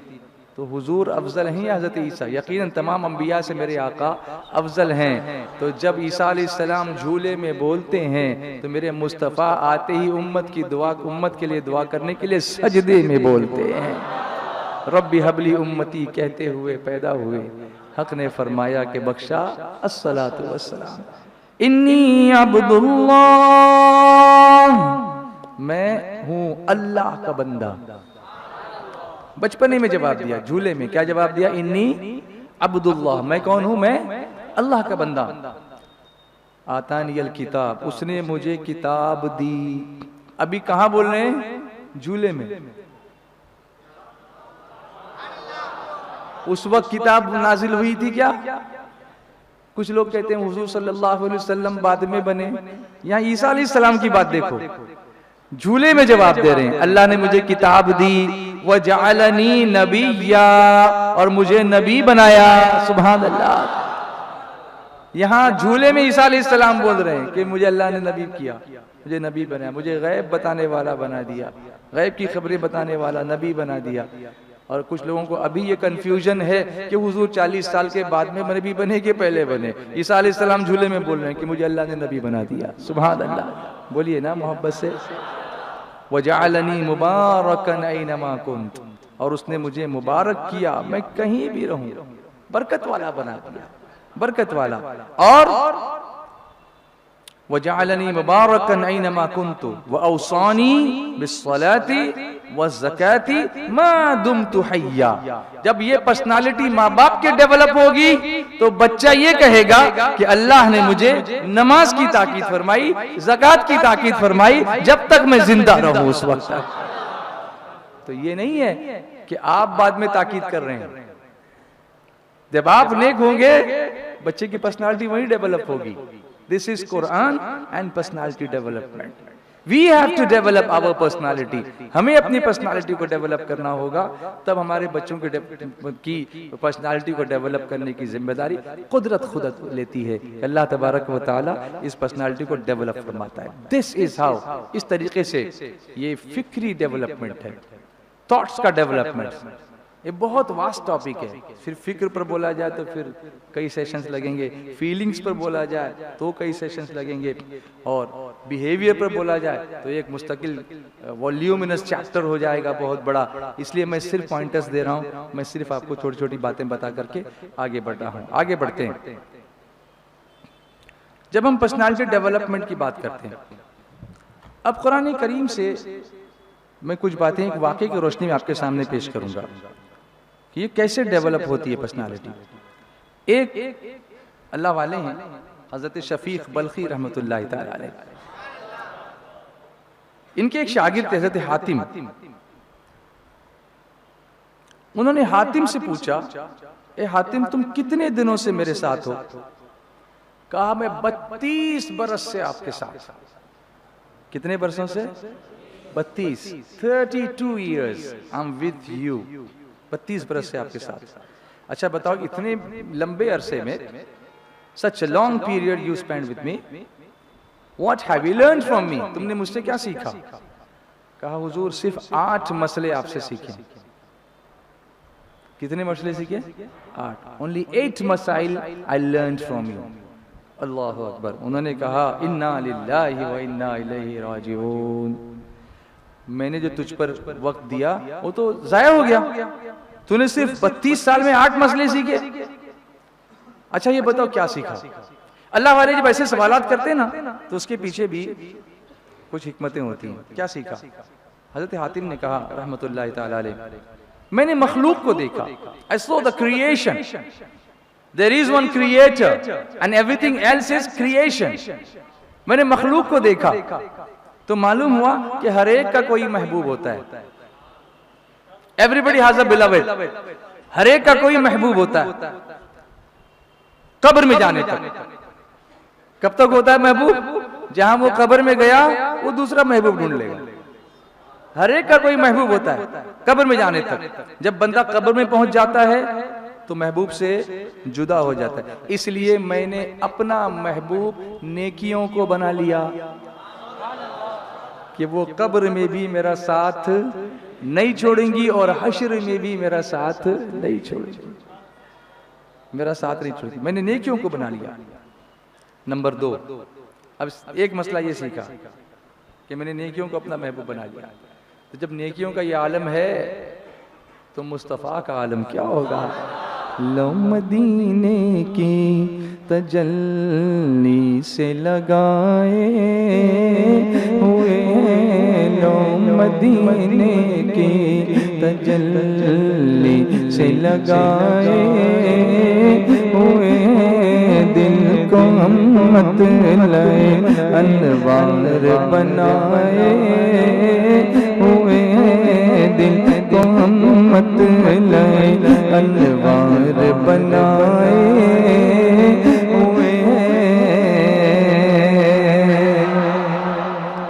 تو حضور افضل ہیں یا حضرت عیسیٰ؟ یقیناً تمام انبیاء سے میرے آقا افضل ہیں. تو جب عیسیٰ علیہ السلام جھولے میں بولتے ہیں تو میرے مصطفیٰ آتے ہی امت کے لیے دعا کرنے کے لیے سجدے میں بولتے ہیں. ربی حبلی امتی کہتے ہوئے پیدا ہوئے. حق نے فرمایا کہ بخشا الصلاۃ والسلام. انی عبد اللہ، میں ہوں اللہ کا بندہ. بچپنے میں جواب دیا، جھولے میں کیا جواب دیا؟ انی عبد اللہ، میں کون ہوں؟ میں اللہ کا بندہ. آتانی الکتاب، اس نے مجھے کتاب دی. ابھی کہاں بول رہے ہیں؟ جھولے میں. اس وقت کتاب نازل ہوئی تھی کیا؟ کچھ لوگ کہتے ہیں حضور صلی اللہ علیہ وسلم بعد میں بنے. یہاں عیسیٰ علیہ السلام کی بات دیکھو، جھولے میں جواب دے رہے ہیں اللہ نے مجھے کتاب دی، وَجَعَلَنِي نَبِيًّا، اور مجھے نبی بنایا. سبحان اللہ. یہاں جھولے میں عیسیٰ علیہ السلام بول رہے ہیں کہ مجھے اللہ نے نبی کیا، مجھے نبی بنایا، مجھے غیب بتانے والا بنا دیا، غیب کی خبریں بتانے والا نبی بنا دیا. اور کچھ لوگوں کو ابھی یہ کنفیوژن ہے کہ حضور 40 سال کے بعد میں نبی بنے کہ پہلے بنے. عیسیٰ علیہ السلام جھولے میں بول رہے ہیں کہ مجھے اللہ نے نبی بنا دیا. سبحان اللہ. بولیے نا محبت سے. وَجَعَلَنِي مُبَارَكًا أَيْنَمَا كُنْتُ، اور اس نے مجھے مبارک کیا، میں کہیں بھی رہوں برکت والا بنا دیا، برکت والا. اور وَجَعَلَنِي مُبَارَكًا أَيْنَمَا كُنْتُ وَأَوْصَانِي بِالصَّلَاةِ وَالزَّكَاةِ مَا دُمْتُ حَيًّا. جب یہ پرسنالٹی ماں باپ کے ڈیولپ ہوگی تو بچہ یہ کہے گا کہ اللہ نے مجھے نماز کی تاکید فرمائی، زکوٰۃ کی تاکید فرمائی جب تک میں زندہ رہوں اس وقت تک. تو یہ نہیں ہے کہ آپ بعد میں تاکید کر رہے ہیں. جب آپ نیک ہوں گے بچے کی پرسنالٹی وہی ڈیولپ ہوگی. This is Quran and personality development. We have to develop our personality. ہمیں اپنی پرسنالٹی کو ڈیولپ کرنا ہوگا، تب ہمارے بچوں کی پرسنالٹی کو ڈیولپ کرنے کی ذمہ داری قدرت خود لیتی ہے. اللہ تبارک و تعالی اس پرسنالٹی کو ڈیولپ فرماتا ہے. This is how. اس طریقے سے یہ فکری ڈیولپمنٹ ہے، تھاٹس کا ڈیولپمنٹ. یہ بہت واسٹ ٹاپک ہے. پھر فکر پر بولا جائے تو پھر کئی سیشنز لگیں گے، فیلنگز پر بولا جائے تو کئی سیشنز لگیں گے، اور بیہیویئر پر بولا جائے تو ایک مستقل والیومنس چیپٹر ہو جائے گا بہت بڑا. اس لیے میں صرف پوائنٹرز دے رہا ہوں، میں صرف آپ کو چھوٹی چھوٹی باتیں بتا کر کے آگے بڑھ رہا ہوں. آگے بڑھتے ہیں. جب ہم پرسنالٹی ڈیولپمنٹ کی بات کرتے ہیں، اب قرآن کریم سے میں کچھ باتیں ایک واقعے کی روشنی میں آپ کے سامنے پیش کروں گا کہ یہ کیسے ڈیولپ ہوتی ہے پرسنالٹی. ایک اللہ والے ہیں حضرت شفیق بلخی رحمۃ اللہ تعالی علیہ. ان کے ایک شاگرد تھے حضرت حاتم. انہوں نے حاتم سے پوچھا، اے حاتم تم کتنے دنوں سے میرے ساتھ ہو؟ کہا میں 32 برس سے آپ کے ساتھ. کتنے برسوں سے؟ 32 years I'm with you. 32 برس سے آپ کے ساتھ. اچھا بتاؤ اتنے لمبے عرصے میں such a long period you spent with me, what have you learned from me? تم نے مجھ سے کیا سیکھا؟ کہا حضور صرف 8 مسئلے آپ سے سیکھے. کتنے مسئلے سیکھے؟ 8. Only 8 مسائل I learned from you. اللہ اکبر. انہوں نے کہا انا للہ و انا الیہ راجعون. میں نے جو تجھ پر وقت دیا وہ تو ضائع ہو گیا. تو نے صرف 32 سال میں 8 مسئلے سیکھے. اچھا یہ بتاؤ کیا سیکھا؟ اللہ والے جب ایسے سوالات کرتے ہیں نا تو اس کے پیچھے بھی کچھ حکمتیں ہوتی ہیں. کیا سیکھا؟ حضرت حاتم نے کہا رحمت اللہ تعالی علیہ، میں نے مخلوق کو دیکھا. I saw the creation. There is one creator and everything else is creation. میں نے مخلوق کو دیکھا تو معلوم ہوا کہ ہر ایک کا کوئی محبوب ہوتا ہے. Everybody has a beloved. ہر ایک کا کوئی محبوب ہوتا ہے. قبر میں جانے تک. کب تک ہوتا ہے محبوب؟ جہاں وہ قبر میں گیا وہ دوسرا محبوب ڈھونڈ لے گا. ہر ایک کا کوئی محبوب ہوتا ہے قبر میں جانے تک. جب بندہ قبر میں پہنچ جاتا ہے تو محبوب سے جدا ہو جاتا ہے. اس لیے میں نے اپنا محبوب نیکیوں کو بنا لیا کہ وہ قبر میں بھی میرا ساتھ نہیں چھوڑیں گی اور حشر میں بھی میرا ساتھ نہیں چھوڑیں گی. میرا ساتھ نہیں چھوڑیں گی. میں نے نیکیوں کو بنا لیا. نمبر 2، اب ایک مسئلہ یہ سیکھا کہ میں نے نیکیوں کو اپنا محبوب بنا لیا. تو جب نیکیوں کا یہ عالم ہے تو مصطفیٰ کا عالم کیا ہوگا؟ لو مدینے کی تجلی سے لگائے ہوئے، لو مدینے کی تجلی سے لگائے ہوئے، دل کو ہمت لائے انوار بنائے ہوئے، دل کو ہمت لائے انوار بنائے ہوئے.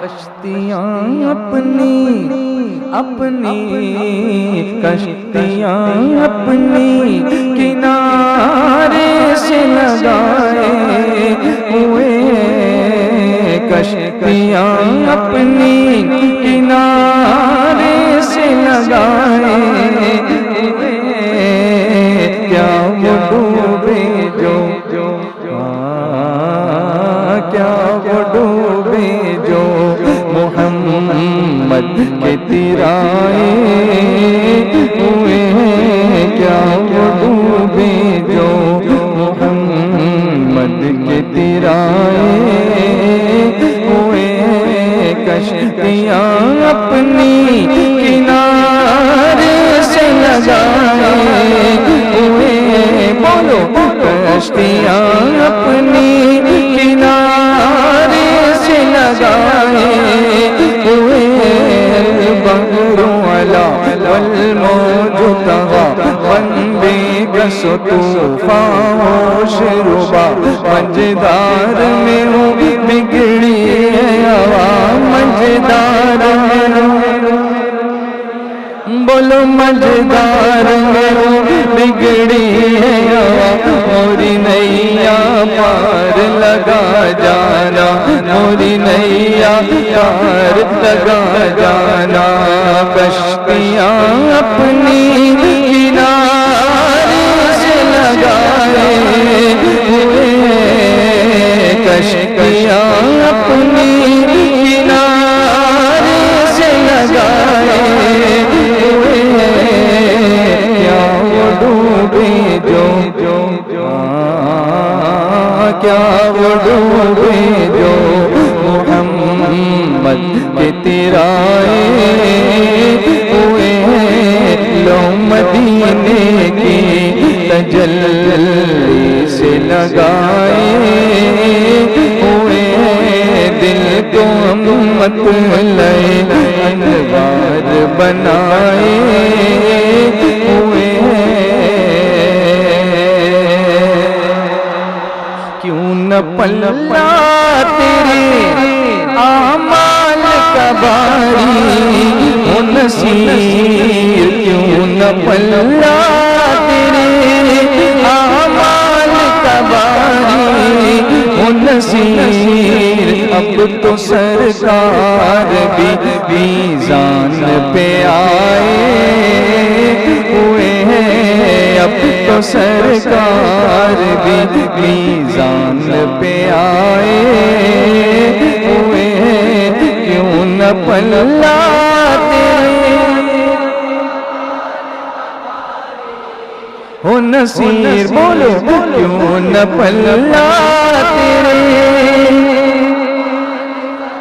کشتیاں اپنی کشتیاں اپنی کنارے سے لگائے ہوئے، کشتیاں اپنی کنارے سے لگائے ہوئے، کیا وہ ڈوبے کیا وہ ڈوبے جو محمد کے تیرائے ہوئے، کیا وہ ڈوبے جو محمد بولو کشتیاں اپنی کنارے سے لگائے ہوئے البحر علا والموج طغا بندے گس طوفان ہوش ربا مجدار میں ہوں بگڑی ہے ہوا مجدار میں بولو مجدار میں بگڑی ہے ہوا موری نیا پار لگا جانا موری نیا پار لگا جانا کشتیاں اپنی کنارے سے لگائے ہوئے کشتیاں اپنی کنارے سے لگائے کیا وہ ڈوبے کیا وہ ڈوبے جو محمد کے تیرائے ہوئے لو مدینے کی تجلی سے لگائے ہوئے دل کو امت لئے انوار بنائے ہوئے کیوں نہ پلہ تیرے اعمال کا باری ہو نصیر کیوں نہ پلہ تیرے اعمال کا باری ہو نصیر اب تو سرکار بھی میزان پہ آئے ہوئے ہیں اب تو سرکار بھی میزان پہ آئے ہوئے ہیں کیوں نہ پلہ ہو نصیر بولو کیوں نہ پلہ تیرے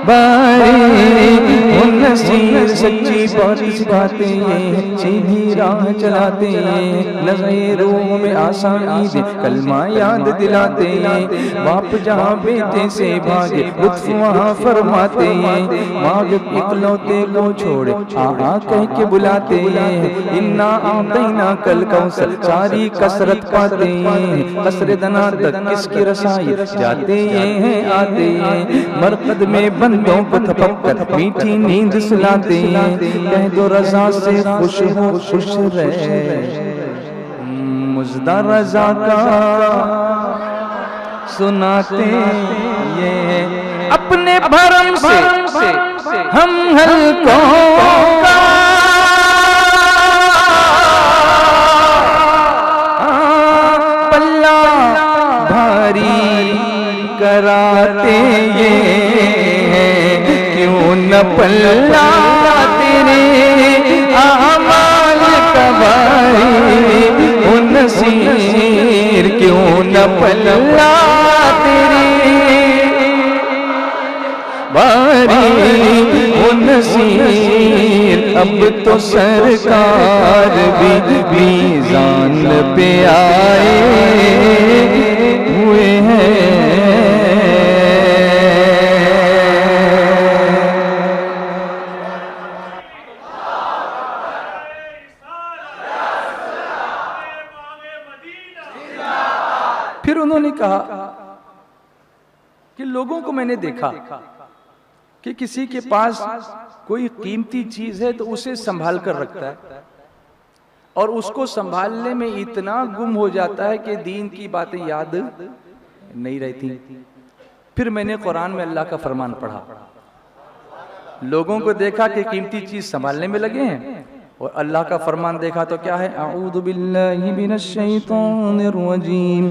باری ہو نصیر سچی بات سکھاتے ہیں سیدھی راہ چلاتے ہیں نظر روح میں آسانی دے کلمہ یاد دلاتے ہیں باپ جہاں بیٹے سے بھاگے لطف وہاں فرماتے ہیں ماں اکلوتے کو چھوڑے آہا کہہ کے بلاتے ہیں انا اعطینا کل کوثر ساری کثرت پاتے ہیں قصر دنا تک کس کی رسائی جاتے ہیں آتے ہیں مرقد میں بندوں کو تھپک کر میٹھی نیند سلاتے ہیں کہہ دو رضا سے خوش ہو خوش رہے مژدہ رضا کا سناتے یہ اپنے بھرم سے ہم حلقوں کا پلہ بھاری کراتے یہ کیوں نہ پلہ تیرے اعمال کا باری ہو نصیر کیوں نہ پلہ تیرے باری ہو نصیر اب تو سرکار بھی میزان پہ آئے ہوئے ہیں پھر انہوں نے کہا کہ لوگوں کو میں نے دیکھا کہ کسی کے پاس کوئی قیمتی چیز ہے تو اسے سنبھال کر رکھتا ہے اور اس کو سنبھالنے میں اتنا گم ہو جاتا ہے کہ دین کی باتیں یاد نہیں رہتی. پھر میں نے قرآن میں اللہ کا فرمان پڑھا, لوگوں کو دیکھا کہ قیمتی چیز سنبھالنے میں لگے ہیں, اور اللہ کا فرمان دیکھا تو کیا ہے, اعوذ باللہ من الشیطان الرجیم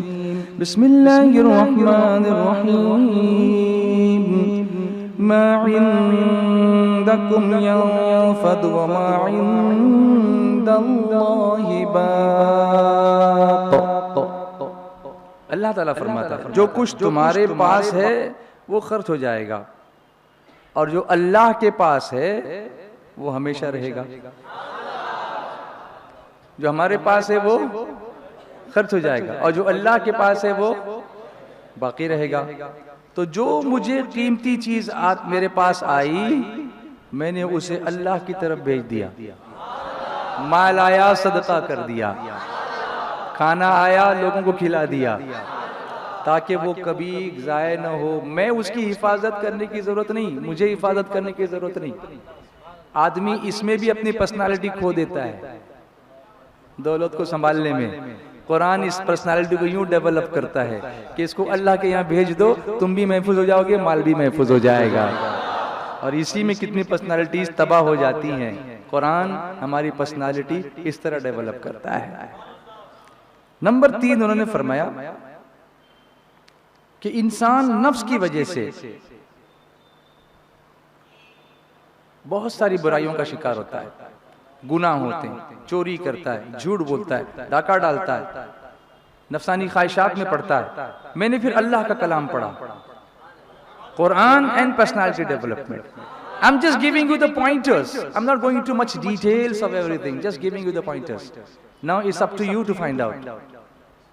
بسم اللہ الرحمن الرحیم ما عندکم ینفد وما عند اللہ باق. اللہ تعالیٰ فرماتا ہے جو کچھ تمہارے پاس ہے وہ خرچ ہو جائے گا, اور جو اللہ کے پاس ہے وہ ہمیشہ رہے گا. جو ہمارے پاس ہے وہ خرچ ہو جائے گا، اور جو اللہ کے پاس ہے وہ باقی رہے گا۔ تو جو مجھے قیمتی چیز میرے پاس آئی، میں نے اسے اللہ کی طرف بھیج دیا، مال آیا صدقہ کر دیا، کھانا آیا لوگوں کو کھلا دیا، تاکہ وہ کبھی ضائع نہ ہو۔ میں اس کی حفاظت کرنے کی ضرورت نہیں، مجھے حفاظت کرنے کی ضرورت نہیں۔ آدمی اس میں بھی اپنی پرسنالٹی کھو دیتا ہے دولت کو سنبھالنے میں۔ قرآن اس پرسنالٹی کو یوں ڈیولپ کرتا ہے کہ اس کو اللہ کے یہاں بھیج دو، تم بھی محفوظ ہو جاؤ گے، مال بھی محفوظ ہو جائے گا۔ اور اسی میں کتنی پرسنالٹیز تباہ ہو جاتی ہیں۔ قرآن ہماری پرسنالٹی اس طرح ڈیولپ کرتا ہے۔ نمبر 3 انہوں نے فرمایا کہ انسان نفس کی وجہ سے بہت ساری برائیوں کا شکار ہوتا ہے، گناہ ہوتے ہیں، چوری کرتا ہے، جھوٹ بولتا ہے، ڈاکہ ڈالتا ہے، نفسانی خواہشات میں پڑتا ہے۔ میں نے پھر اللہ کا کلام پڑھا، Quran and personality development. I'm just giving you the pointers. I'm not going into much details of everything. Just giving you the pointers. Now it's up to you to find out.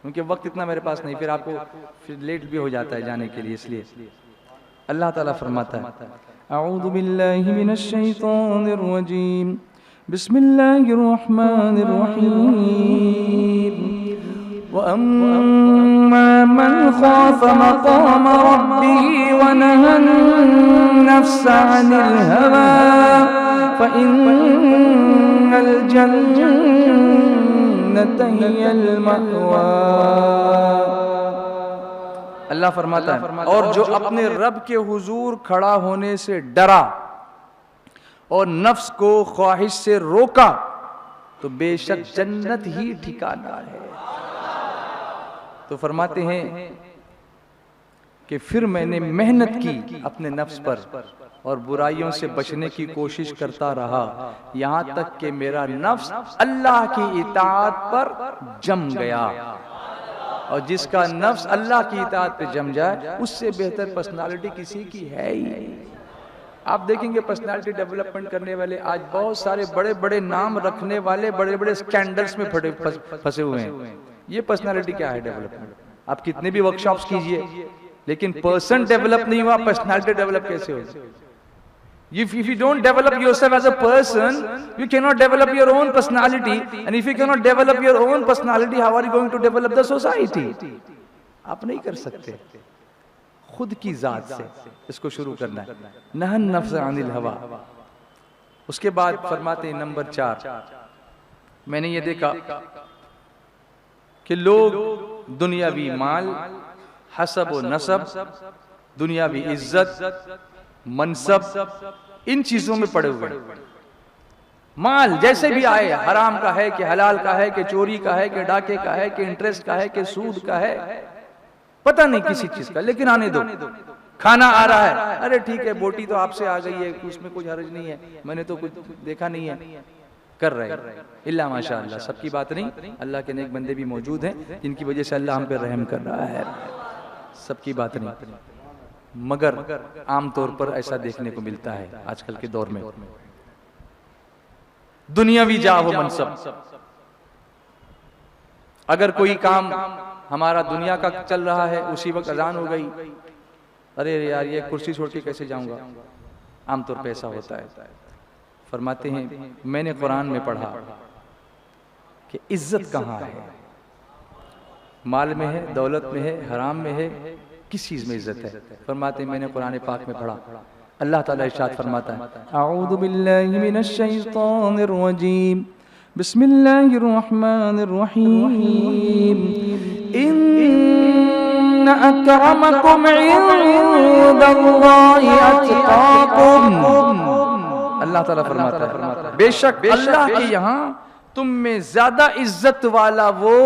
کیونکہ وقت اتنا میرے پاس نہیں، پھر آپ کو لیٹ بھی ہو جاتا ہے جانے کے لیے، اس لیے اللہ تعالیٰ فرماتا ہے اعوذ باللہ من الشیطان الرجیم بسم اللہ الرحمن الرحیم وَأَمَّا مَنْ خَافَ مَقَامَ رَبِّهِ وَنَهَى النَّفْسَ عَنِ الْهَوَىٰ فَإِنَّ الْجَنَّةَ هِيَ الْمَأْوَىٰ۔ اللہ فرماتا ہے اور جو اپنے رب کے حضور کھڑا ہونے سے ڈرا اور نفس کو خواہش سے روکا تو بے شک جنت ہی ٹھکانہ ہے۔ تو فرماتے ہیں کہ پھر میں نے محنت کی اپنے نفس پر اور برائیوں سے بچنے کی کوشش کرتا رہا، یہاں تک کہ میرا نفس اللہ کی اطاعت پر جم گیا۔ اور جس کا نفس اللہ کی اطاعت پہ جم جائے، اس سے بہتر پرسنالٹی کسی کی ہے ہی نہیں۔ آپ دیکھیں گے پرسنالٹی ڈیولپمنٹ کرنے والے آج بہت سارے بڑے بڑے نام رکھنے والے بڑے بڑے سکینڈلز میں پھنسے ہوئے ہیں۔ یہ پرسنالٹی کیا ہے ڈیولپمنٹ؟ آپ کتنے بھی ورکشاپس کیجئے، لیکن پرسن ڈیولپ نہیں ہوا، پرسنالٹی ڈیولپ کیسے ہوگی؟ If you don't develop yourself as a person, you cannot develop your own personality. And if you cannot develop your own personality, how are you going to develop the society? آپ نہیں کر سکتے۔ خود کی ذات سے اس کو شروع کرنا ہے۔ نہى النفس عن الهوى۔ اس کے بعد فرماتے ہیں نمبر 4، میں نے یہ دیکھا کہ لوگ دنیاوی مال، حسب و نسب، دنیاوی عزت، منصب، ان چیزوں میں پڑے ہوئے ہیں۔ مال جیسے بھی آئے، حرام کا ہے کہ حلال کا ہے کہ چوری کا ہے کہ ڈاکے کا ہے کہ انٹرسٹ کا ہے کہ سود کا ہے، پتہ نہیں کسی چیز کا، لیکن آنے دو۔ کھانا آ رہا ہے، ارے ٹھیک ہے بوٹی تو آپ سے آ گئی ہے، اس میں کچھ حرج نہیں ہے، میں نے تو کچھ دیکھا نہیں ہے، کر رہے ہیں۔ اللہ ماشاءاللہ، سب کی بات نہیں، اللہ کے نیک بندے بھی موجود ہیں جن کی وجہ سے اللہ ہم پہ رحم کر رہا ہے، سب کی بات نہیں، مگر عام طور پر ایسا دیکھنے کو ملتا ہے آج کل کے دور میں۔ دنیاوی جاہ و منصب، اگر کوئی کام ہمارا دنیا کا چل رہا ہے، اسی وقت اذان ہو گئی، ارے یار یہ کرسی چھوڑ کے کیسے جاؤں گا، عام طور پہ ایسا ہوتا ہے۔ فرماتے ہیں میں نے قرآن میں پڑھا کہ عزت کہاں ہے؟ مال میں ہے، دولت میں ہے، حرام میں ہے، کس چیز میں عزت ہے؟ فرماتے ہیں میں نے قرآن پاک میں پڑھا، اللہ تعالیٰ ارشاد فرماتا ہے اعوذ باللہ من الشیطان الرجیم بسم اللہ الرحمن الرحیم ان اکرمکم عند اللہ اتقاکم۔ اللہ تعالیٰ فرماتا ہے بے شک اللہ کے یہاں تم میں زیادہ عزت والا وہ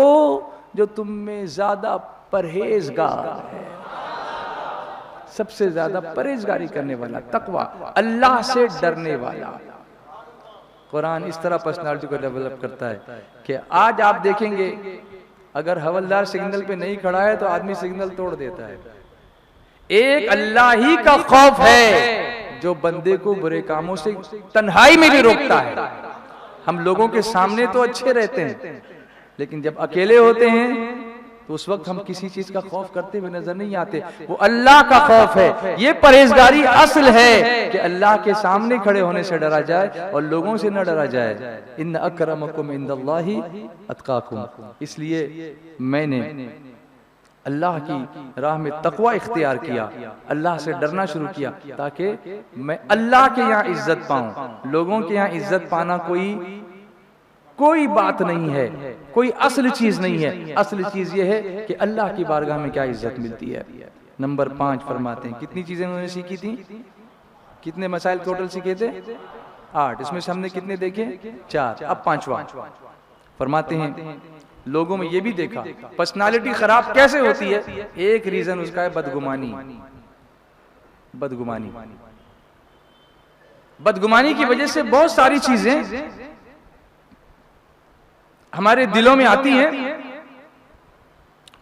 جو تم میں زیادہ پرہیزگار ہے۔ سب سے زیادہ پرہیزگاری کرنے والا، تقوی، اللہ سے ڈرنے والا۔ قرآن اس طرح پرسنالٹی کو ڈیولپ کرتا ہے کہ آج آپ دیکھیں گے اگر حوالدار سگنل پہ نہیں کھڑا ہے تو آدمی سگنل توڑ دیتا ہے۔ ایک اللہ ہی کا خوف ہے جو بندے کو برے کاموں سے تنہائی میں بھی روکتا ہے۔ ہم لوگوں کے سامنے تو اچھے رہتے ہیں، لیکن جب اکیلے ہوتے ہیں تو اس وقت ہم کسی چیز کا خوف کرتے ہوئے نظر نہیں آتے. وہ اللہ کا خوف ہے. یہ پرہیزگاری اصل ہے کہ اللہ کے سامنے کھڑے ہونے سے ڈرا جائے اور لوگوں سے نہ ڈرا جائے. ان اکرمکم عند اللہ اتقاکم. اس لیے میں نے اللہ کی راہ میں تقوی اختیار کیا, اللہ سے ڈرنا شروع کیا تاکہ میں اللہ کے یہاں عزت پاؤں. لوگوں کے یہاں عزت پانا کوئی بات نہیں ہے, کوئی اصل چیز نہیں ہے. اصل چیز یہ ہے کہ اللہ کی بارگاہ میں کیا عزت ملتی ہے. نمبر 5 فرماتے ہیں, کتنی چیزیں انہوں نے سیکھی تھیں, کتنے مسائل ٹوٹل سیکھے تھے, 8. اس میں سے ہم نے کتنے دیکھے, 4. اب 5واں فرماتے ہیں لوگوں میں یہ بھی دیکھا پرسنالٹی خراب کیسے ہوتی ہے. ایک ریزن اس کا ہے بدگمانی. بدگمانی کی وجہ سے بہت ساری چیزیں ہمارے دلوں میں آتی ہیں.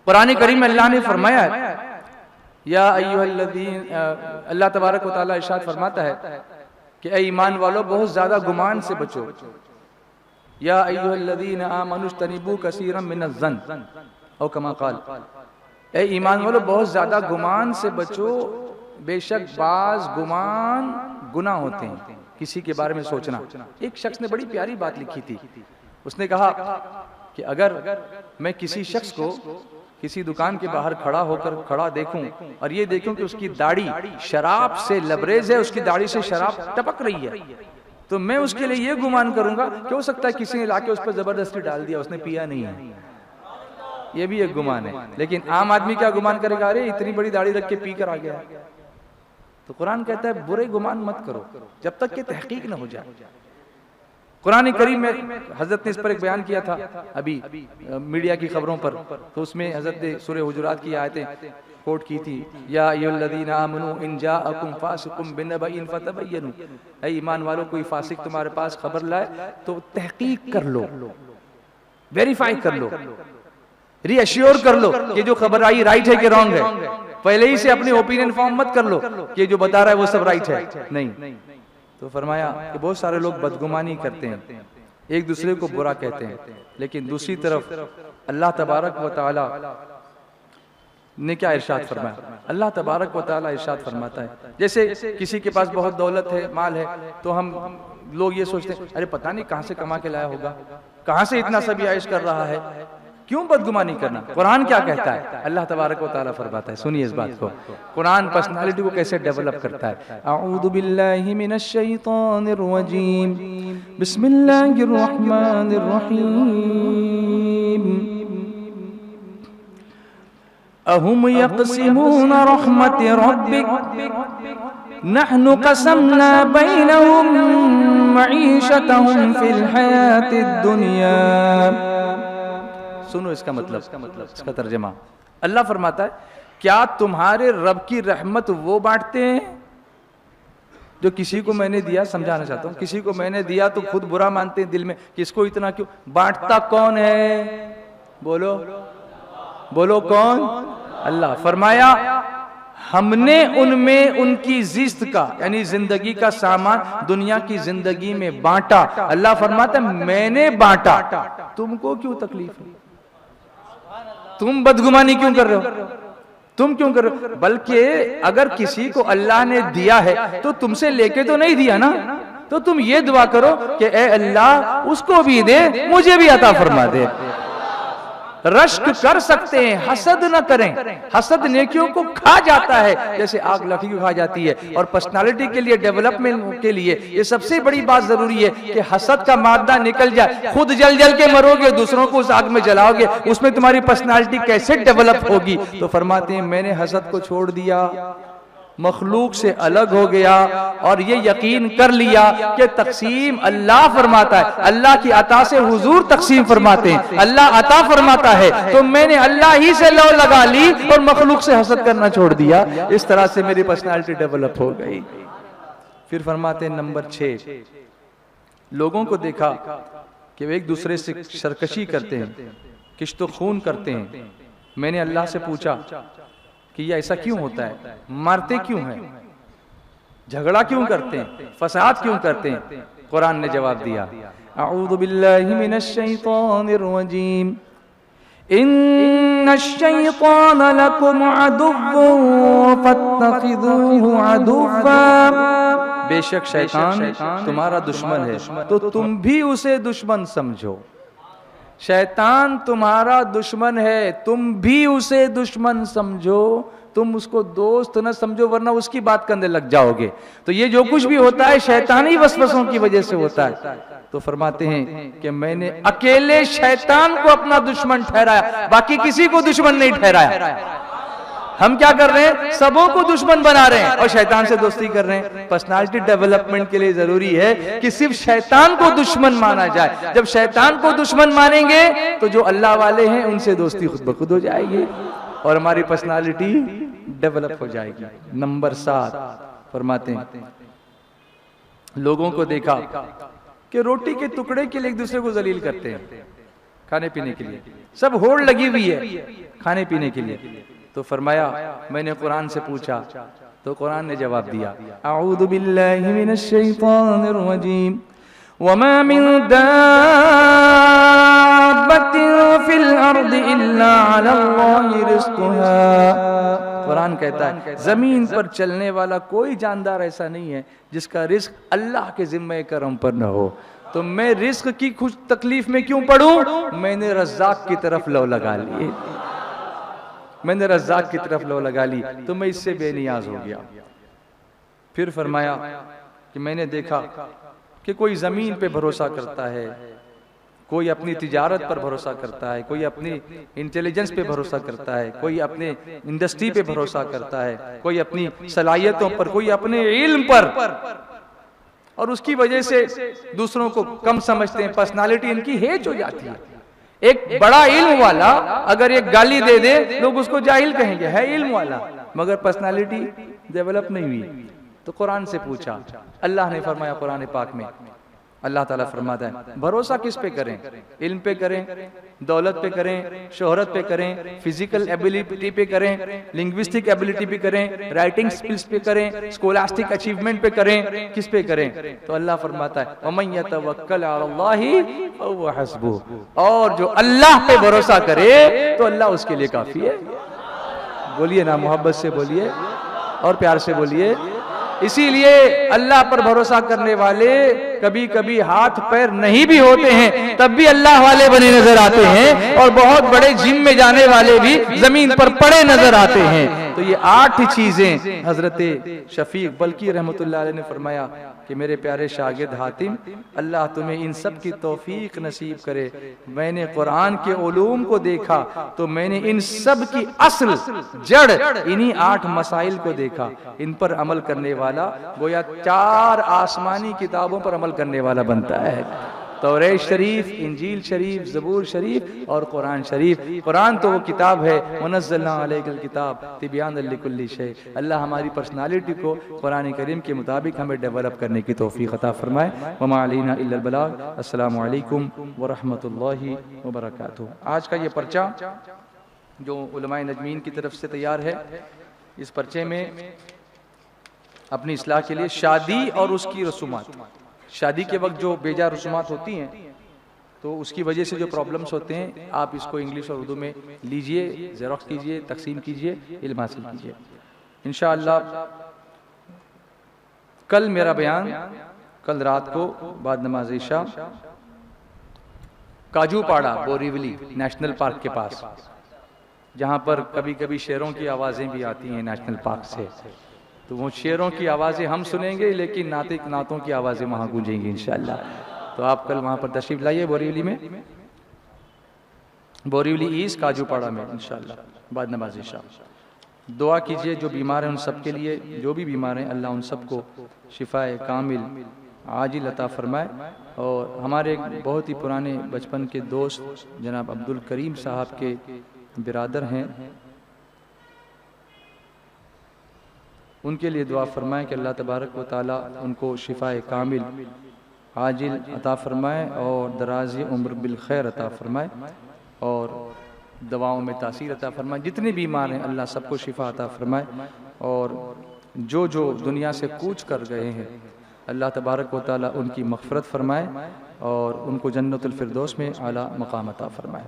قرآن کریم میں اللہ نے فرمایا ہے یا ایھا الذین, اللہ تبارک و تعالی ارشاد فرماتا ہے کہ اے ایمان والو بہت زیادہ گمان سے بچو. یا ایھا الذین آمنوا اجتنبوا کثیرا من الظن او کما قال, اے ایمان والو بہت زیادہ گمان سے بچو, بے شک بعض گمان گناہ ہوتے ہیں. کسی کے بارے میں سوچنا. ایک شخص نے بڑی پیاری بات لکھی تھی. اس نے کہا کہ اگر میں کسی شخص کو کسی دکان کے باہر کھڑا دیکھوں اور یہ دیکھوں کہ اس کی داڑھی شراب سے لبریز ہے, اس کی داڑھی سے شراب ٹپک رہی ہے, تو میں اس کے لیے یہ گمان کروں گا کہ ہو سکتا ہے کسی نے لا کے اس پر زبردستی ڈال دیا, اس نے پیا نہیں ہے. یہ بھی ایک گمان ہے. لیکن عام آدمی کیا گمان کرے گا, ارے اتنی بڑی داڑھی رکھ کے پی کر آ گیا. تو قرآن کہتا ہے برے گمان مت کرو جب تک کہ تحقیق نہ ہو جائے. قرآن کریم میں حضرت نے اس پر ایک بیان کیا تھا ابھی میڈیا کی خبروں پر, تو اس میں حضرت نے سورہ حجرات کی آیتیں کوٹ کی تھی. یا ایھا الذین آمنوا ان جاءکم فاسق بنبأ فتبینوا, اے ایمان والو کوئی فاسق تمہارے پاس خبر لائے تو تحقیق کر لو, ویریفائی کر لو, ری ایشور کر لو کہ جو خبر آئی رائٹ ہے کہ رانگ ہے. پہلے ہی سے اپنی اوپینین فارم مت کر لو کہ جو بتا رہا ہے وہ سب رائٹ ہے. نہیں. تو فرمایا کہ بہت سارے لوگ بدگمانی کرتے ہیں, ایک دوسرے کو برا کہتے ہیں, لیکن دوسری طرف اللہ تبارک و تعالی نے کیا ارشاد فرمایا. اللہ تبارک و تعالی ارشاد فرماتا ہے جیسے کسی کے پاس بہت دولت ہے, مال ہے, تو ہم لوگ یہ سوچتے ہیں ارے پتہ نہیں کہاں سے کما کے لایا ہوگا, کہاں سے اتنا سب عائش کر رہا ہے. کیوں بدگمانی کرنا. قرآن کیا کہتا ہے, اللہ تبارک و تعالیٰ فرماتا ہے, سنیے اس بات کو. قرآن پرسنالٹی کو کیسے ڈیولپ کرتا ہے. اعوذ باللہ من الشیطان الرجیم, بسم اللہ الرحمن الرحیم. اہم یقسمون رحمت ربک نحن قسمنا بینہم معیشتہم فی الحیاۃ الدنیا. سنو اس کا مطلب, اس کا ترجمہ. اللہ فرماتا ہے کیا تمہارے رب کی رحمت وہ بانٹتے ہیں جو کسی کو میں نے دیا, سمجھانا چاہتا ہوں, کسی کو میں نے دیا تو خود برا مانتے ہیں دل میں کہ اس کو اتنا کیوں. بانٹتا کون ہے, بولو کون, اللہ. فرمایا ہم نے ان میں ان کی زیست کا یعنی زندگی کا سامان دنیا کی زندگی میں بانٹا. اللہ فرماتا ہے میں نے بانٹا, تم کو کیوں تکلیف ہے, تم بدگمانی کیوں کر رہے ہو, تم کیوں کر رہے ہو. بلکہ اگر کسی کو اللہ نے دیا ہے تو تم سے لے کے تو نہیں دیا نا, تو تم یہ دعا کرو کہ اے اللہ اس کو بھی دے, مجھے بھی عطا فرما دے. رشک کر سکتے ہیں, حسد نہ کریں. حسد نیکیوں کو کھا جاتا ہے جیسے آگ لکڑی کو کھا جاتی ہے. اور پرسنالٹی کے لیے, ڈیولپمنٹ کے لیے یہ سب سے بڑی بات ضروری ہے کہ حسد کا مادہ نکل جائے. خود جل جل کے مرو گے, دوسروں کو اس آگ میں جلاؤ گے, اس میں تمہاری پرسنالٹی کیسے ڈیولپ ہوگی. تو فرماتے ہیں میں نے حسد کو چھوڑ دیا, مخلوق سے الگ ہو گیا اور یہ یقین کر لیا کہ تقسیم اللہ فرماتا ہے. اللہ کی عطا سے حضور تقسیم فرماتے ہیں, اللہ عطا فرماتا ہے, تو میں نے اللہ ہی سے لو لگا لی اور مخلوق سے حسد کرنا چھوڑ دیا. اس طرح سے میری پرسنالٹی ڈیولپ ہو گئی. پھر فرماتے ہیں نمبر 6, لوگوں کو دیکھا کہ وہ ایک دوسرے سے سرکشی کرتے ہیں, کشت و خون کرتے ہیں. میں نے اللہ سے پوچھا کہ یہ ایسا کیوں ہوتا ہے, مارتے کیوں ہیں, جھگڑا کیوں کرتے ہیں, فساد کیوں کرتے ہیں. قرآن نے جواب دیا اعوذ باللہ من الشیطان الرجیم ان الشیطان لکم عدو فاتخذوه عدوا، بے شک شیطان تمہارا دشمن ہے تو تم بھی اسے دشمن سمجھو. شیطان تمہارا دشمن ہے، تم بھی اسے دشمن سمجھو، تم اس کو دوست نہ سمجھو ورنہ اس کی بات کرنے لگ جاؤ گے. تو یہ جو کچھ بھی ہوتا ہے شیطانی وسوسوں کی وجہ سے ہوتا ہے. تو فرماتے ہیں کہ میں نے اکیلے شیطان کو اپنا دشمن ٹھہرایا، باقی کسی کو دشمن نہیں ٹھہرایا. ہم کیا کر رہے ہیں؟ سبوں کو دشمن بنا رہے ہیں اور شیطان سے دوستی کر رہے ہیں. پرسنالٹی ڈیولپمنٹ کے لیے ضروری ہے کہ صرف شیطان کو دشمن مانا جائے. جب شیطان کو دشمن مانیں گے تو جو اللہ والے ہیں ان سے دوستی خود بخود ہو جائے گی اور ہماری پرسنالٹی ڈیولپ ہو جائے گی. نمبر 7 فرماتے ہیں لوگوں کو دیکھا کہ روٹی کے ٹکڑے کے لیے ایک دوسرے کو ذلیل کرتے ہیں کھانے پینے کے لیے. سب ہوڑ لگی ہوئی ہے کھانے پینے کے لیے. تو فرمایا میں نے قرآن سے پوچھا تو قرآن نے جواب دیا اعوذ باللہ من الشیطان الرجیم وما من دابة في الارض الا على الله رزقها. قرآن کہتا ہے زمین پر چلنے والا کوئی جاندار ایسا نہیں ہے جس کا رزق اللہ کے ذمہ کرم پر نہ ہو. تو میں رزق کی کچھ تکلیف میں کیوں پڑوں؟ میں نے رزاق کی طرف لو لگا لی، میں نے رزاق کی طرف لو لگا لی تو میں اس سے بے نیاز ہو گیا. پھر فرمایا کہ میں نے دیکھا کہ کوئی زمین پہ بھروسہ کرتا ہے، کوئی اپنی تجارت پر بھروسہ کرتا ہے، کوئی اپنی انٹیلیجنس پہ بھروسہ کرتا ہے، کوئی اپنے انڈسٹری پہ بھروسہ کرتا ہے، کوئی اپنی صلاحیتوں پر، کوئی اپنے علم پر، اور اس کی وجہ سے دوسروں کو کم سمجھتے ہیں. پرسنالٹی ان کی ہیچ ہو جاتی ہے. ایک بڑا علم والا اگر ایک گالی دے دے لوگ اس کو جاہل کہیں گے، ہے علم والا مگر پرسنالٹی ڈیولپ نہیں ہوئی. تو قرآن سے پوچھا، اللہ نے فرمایا قرآن پاک میں اللہ تعالیٰ فرماتا ہے بھروسہ کس پہ کریں؟ علم پہ کریں، دولت پہ کریں، شہرت پہ کریں، فزیکل ایبیلٹی پہ کریں، لنگوسٹک ایبیلٹی پہ کریں، رائٹنگ سکلز پہ کریں، اسکولاسٹک اچیومنٹ پہ کریں، کس پہ کریں؟ تو اللہ فرماتا ہے وَمَن يَتَوَكَّلْ عَلَى اللَّهِ فَهُوَ حَسْبُهُ، اور جو اللہ پہ بھروسہ کرے تو اللہ اس کے لیے کافی ہے. بولیے نا، محبت سے بولیے اور پیار سے بولیے. اسی لیے اللہ پر بھروسہ کرنے والے کبھی کبھی ہاتھ پیر نہیں بھی ہوتے ہیں تب بھی اللہ والے بنے نظر آتے ہیں، اور بہت بڑے جم میں جانے والے بھی زمین پر پڑے نظر آتے ہیں. تو یہ 8 چیزیں حضرت شفیق بلخی رحمۃ اللہ علیہ نے فرمایا کہ میرے پیارے شاگرد حاتم، اللہ تمہیں ان سب کی توفیق نصیب کرے. میں نے قرآن کے علوم کو دیکھا تو میں نے ان سب کی اصل جڑ انہی 8 مسائل کو دیکھا. ان پر عمل کرنے والا گویا 4 آسمانی کتابوں پر عمل کرنے والا بنتا ہے. توریت شریف، انجیل شریف، زبور شریف اور قرآن شریف. قرآن تو وہ کتاب ہے منزلنا علیک الکتاب تبیان لکل شیء. اللہ ہماری پرسنالٹی کو قرآن کریم کے مطابق ہمیں ڈیولپ کرنے کی توفیق عطا فرمائے. وما علینا الا البلاغ. السلام علیکم ورحمۃ اللہ وبرکاتہ. آج کا یہ پرچہ جو علماء نجمین کی طرف سے تیار ہے، اس پرچے میں اپنی اصلاح کے لیے شادی اور اس کی رسومات، شادی کے وقت جو بیجا رسومات ہوتی ہیں تو اس کی وجہ سے جو پرابلمز ہوتے ہیں، آپ اس کو انگلش اور اردو میں لیجئے، زیروکس کیجئے، تقسیم کیجئے، علم حاصل کیجئے. انشاءاللہ کل میرا بیان، کل رات کو بعد نماز عشاء کاجو پاڑا بوریولی نیشنل پارک کے پاس، جہاں پر کبھی کبھی شیروں کی آوازیں بھی آتی ہیں نیشنل پارک سے، تو وہ شیروں کی آوازیں ہم سنیں گے لیکن نعتوں کی آوازیں وہاں گونجیں گی انشاءاللہ. تو آپ کل وہاں پر تشریف لائیے بوریولی میں، بوریولی ایسٹ کاجو پاڑا میں انشاءاللہ بعد نماز عشاء. دعا کیجئے جو بیمار ہیں ان سب کے لیے، جو بھی بیمار ہیں اللہ ان سب کو شفاء کامل عاجل عطا فرمائے. اور ہمارے ایک بہت ہی پرانے بچپن کے دوست جناب عبدالکریم صاحب کے برادر ہیں، ان کے لیے دعا فرمائیں کہ اللہ تبارک و تعالیٰ ان کو شفاء کامل عاجل عطا فرمائے اور دراز عمر بالخیر عطا فرمائے اور دواؤں میں تاثیر عطا فرمائے. جتنے بیمار ہیں اللہ سب کو شفا عطا فرمائے، اور جو دنیا سے کوچ کر گئے ہیں اللہ تبارک و تعالیٰ ان کی مغفرت فرمائے. اور ان کو جنت الفردوس میں اعلیٰ مقام عطا فرمائے۔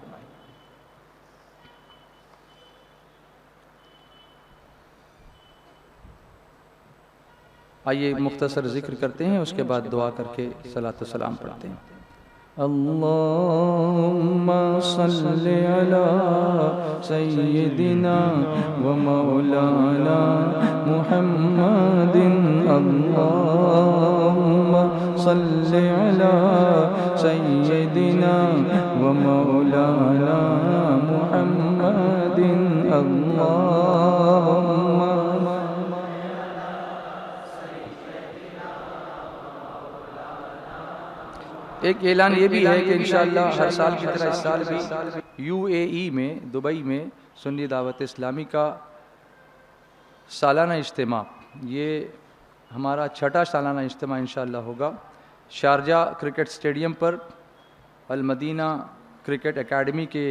آئیے مختصر ذکر کرتے ہیں، اس کے بعد دعا کر کے صلاۃ و سلام پڑھتے ہیں۔ اللہم صل علی سیدنا و مولانا محمد، اللہم صل علی سیدنا و مولانا محمد، اللہم ایک اعلان یہ بھی ہے کہ انشاءاللہ ہر سال کی طرح اس سال بھی UAE میں دبئی میں سنی دعوت اسلامی کا سالانہ اجتماع، یہ ہمارا 6واں سالانہ اجتماع انشاءاللہ ہوگا شارجہ کرکٹ اسٹیڈیم پر المدینہ کرکٹ اکیڈمی کے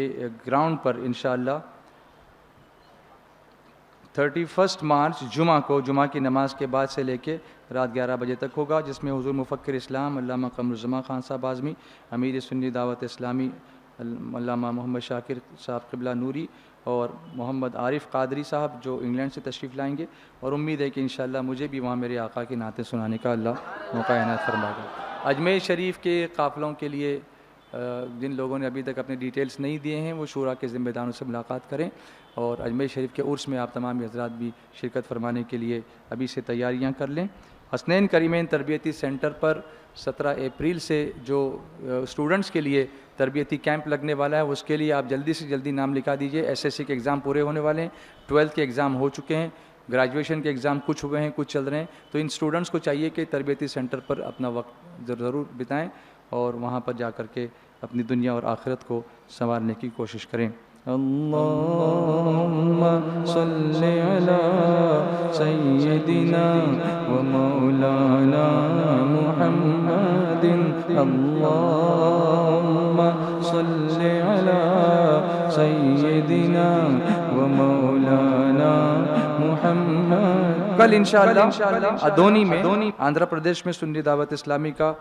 گراؤنڈ پر انشاءاللہ 31 مارچ جمعہ کو، جمعہ کی نماز کے بعد سے لے کے رات 11 بجے تک ہوگا، جس میں حضور مفکر اسلام علامہ قمر الزمان خان صاحب اعظمی، امیر سنی دعوت اسلامی علامہ محمد شاکر صاحب قبلہ نوری اور محمد عارف قادری صاحب جو انگلینڈ سے تشریف لائیں گے، اور امید ہے کہ انشاءاللہ مجھے بھی وہاں میرے آقا کی نعتیں سنانے کا اللہ موقع عنایت فرمائے گا۔ اجمیر شریف کے قافلوں کے لیے جن لوگوں نے ابھی تک اپنے ڈیٹیلز نہیں دیے ہیں وہ شورا کے ذمہ داروں سے ملاقات کریں، اور اجمیر شریف کے عرس میں آپ تمام حضرات بھی شرکت فرمانے کے لیے ابھی سے تیاریاں کر لیں۔ حسنین کریمین تربیتی سینٹر پر 17 اپریل سے جو اسٹوڈنٹس کے لیے تربیتی کیمپ لگنے والا ہے، اس کے لیے آپ جلدی سے جلدی نام لکھا دیجئے۔ SSC کے ایگزام پورے ہونے والے ہیں، 12th کے ایگزام ہو چکے ہیں، گریجویشن کے ایگزام کچھ ہوئے ہیں، کچھ چل رہے ہیں، تو ان اسٹوڈنٹس کو چاہیے کہ تربیتی سینٹر پر اپنا وقت ضرور بتائیں اور وہاں پر جا کر کے اپنی دنیا اور آخرت کو سنوارنے کی کوشش کریں۔ اللہم صل علی سیدنا و مولانا محمد، اللہم صل علی سیدنا و مولانا محمد۔ کل انشاءاللہ ادونی میں آندھرا پردیش میں سنی دعوت اسلامی کا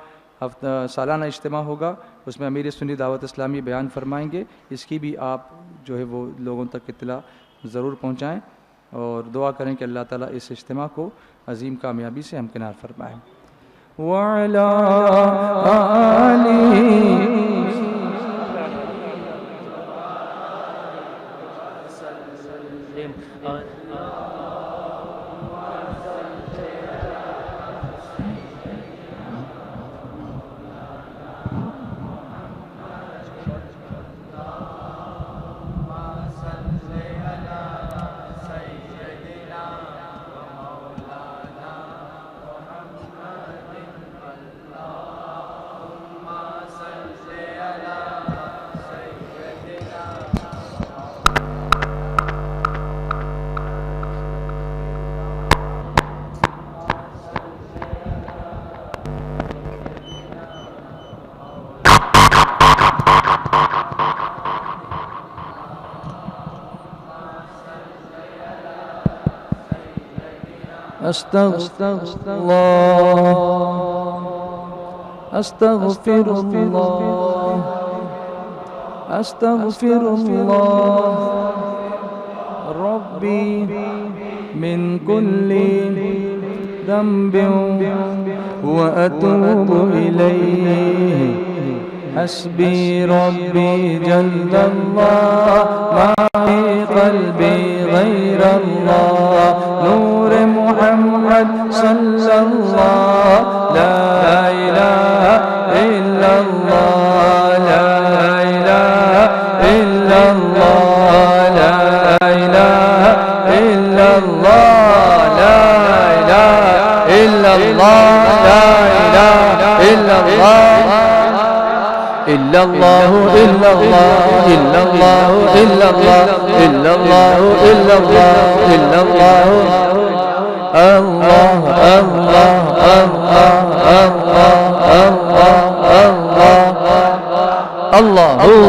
سالانہ اجتماع ہوگا، اس میں امیر سنی دعوت اسلامی بیان فرمائیں گے، اس کی بھی آپ جو ہے وہ لوگوں تک اطلاع ضرور پہنچائیں اور دعا کریں کہ اللہ تعالیٰ اس اجتماع کو عظیم کامیابی سے ہمکنار فرمائیں۔ وَعَلَىٰ آلِهِ استغفر اللہ استغفر اللہ استغفر اللہ ربی من كل ذنب وأتوب إليه حسبي ربي جل الله ما في قلبي غير الله نور محمد صلى الله لا إله إلا الله لا إله إلا الله لا إله إلا الله لا إله إلا الله لا إله إلا الله إلا الله إلا الله إلا الله إلا الله إلا الله إلا الله إلا الله الله الله الله الله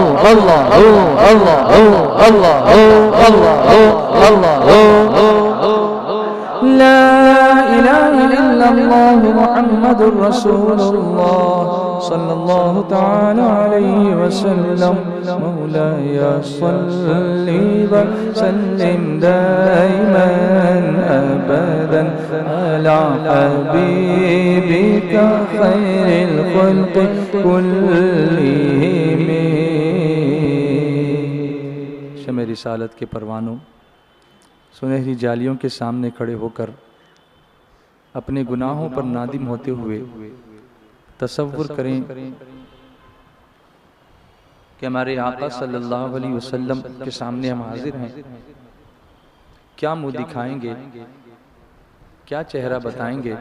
الله الله الله الله لا إله إلا illallah Muhammadur Rasulullah sallallahu ta'ala alayhi wa sallam. Mawlaya salli wa sallim daiman abadan ala habibika khairil khalqi kullihim. شمع رسالت کے پروانوں، سنہری جالیوں کے سامنے کھڑے ہو کر اپنے گناہوں پر نادم ہوتے ہوئے تصور کریں کہ ہمارے آقا صلی اللہ علیہ وسلم کے سامنے ہم حاضر ہیں. کیا منہ دکھائیں گے، کیا چہرہ بتائیں گے،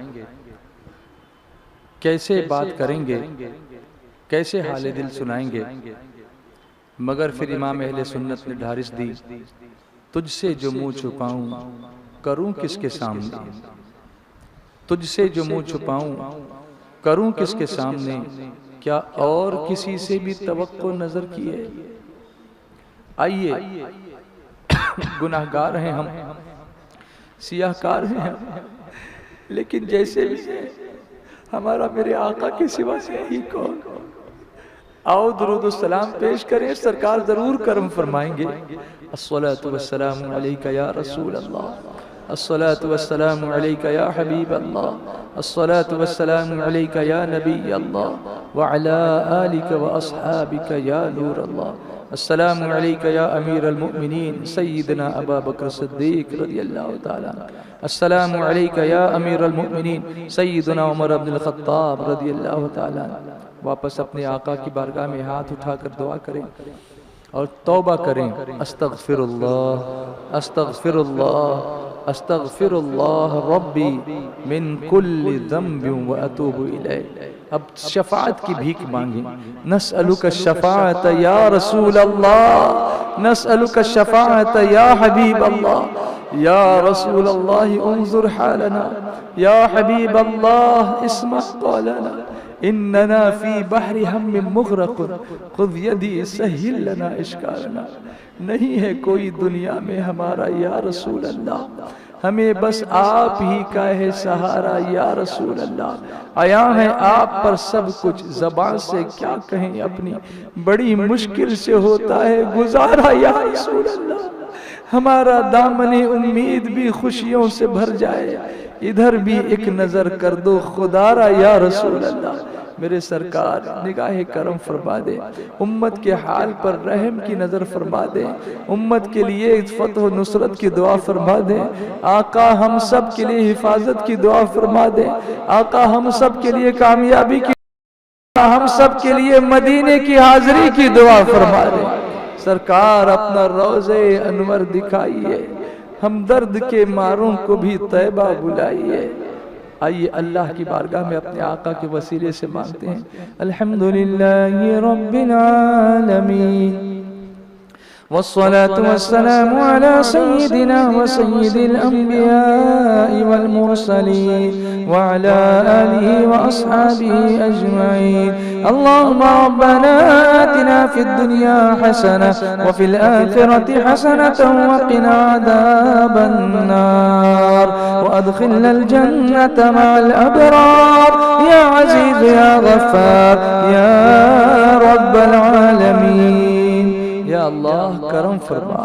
کیسے بات کریں گے، کیسے حال دل سنائیں گے؟ مگر پھر امام اہل سنت نے ڈھارس دی، تجھ سے جو منہ چھپاؤں کروں کس کے سامنے، تجھ سے جو منہ چھپاؤں کروں کس کے سامنے، کیا اور کسی سے بھی توقع نظر کی ہے؟ آئیے، گناہگار ہیں ہم، سیاہ کار ہیں ہم، لیکن جیسے بھی ہیں ہمارا میرے آقا کے سوا سے ہی کون؟ آؤ درود و سلام پیش کریں، سرکار ضرور کرم فرمائیں گے. الصلاة والسلام علیکہ یا رسول اللہ، الصلاة والسلام علیکہ یا حبیب اللہ، الصلاة والسلام علیکہ یا نبی اللہ، وعلا آلک و اصحابک یا نور اللہ. السلام علیکہ یا امیر المؤمنین سیدنا ابا بکر صدیق رضی اللہ تعالیٰ عنہ. السلام علیکہ یا امیر المؤمنین سیدنا عمر بن الخطاب رضی اللہ تعالیٰ عنہ. واپس اپنے آقا کی بارگاہ میں ہاتھ اٹھا کر دعا کریں اور توبہ کریں. استغفر اللہ، استغفر اللہ، استغفر اللہ ربی من کل ذنب واتوب الیہ. اب شفاعت کی بھیک مانگیں. نسألک الشفاعت یا رسول اللہ، نسألک الشفاعت یا حبیب اللہ. یا رسول اللہ انظر حالنا، یا حبیب اللہ اسمع قولنا، اننا فی بحر ہم مغرق خذ یدی سہل لنا اشکالنا. نہیں ہے کوئی دنیا میں ہمارا یا رسول اللہ، ہمیں بس آپ ہی کا ہے سہارا یا رسول اللہ. عیاں ہے آپ پر سب کچھ، زبان سے کیا کہیں اپنی، بڑی مشکل سے ہوتا ہے گزارا یا رسول اللہ. ہمارا دامن امید بھی خوشیوں سے بھر جائے، ادھر بھی ایک نظر کر دو خدا را یا رسول اللہ. میرے سرکار نگاہ کرم فرما دے، امت کے حال پر رحم کی نظر فرما دے، امت کے لیے فتح و نصرت کی دعا فرما دے. آقا ہم سب کے لیے حفاظت کی دعا فرما دے. آقا ہم سب کے لیے کامیابی کی، ہم سب کے لیے مدینے کی حاضری کی دعا فرما دے. سرکار اپنا روضہ انور دکھائیے، ہم درد کے ماروں کو بھی طیبہ بلائیے. آئیے اللہ کی بارگاہ میں اپنے آقا کے وسیلے سے مانگتے ہیں. الحمدللہ رب العالمین والصلاة والسلام على سيدنا وسيد الأنبياء والمرسلين وعلى آله وأصحابه أجمعين. اللهم ربنا آتنا في الدنيا حسنة وفي الآخرة حسنة وقنا عذاب النار وأدخلنا الجنة مع الأبرار يا عزيز يا غفار يا رب العالمين. یا اللہ کرم فرما،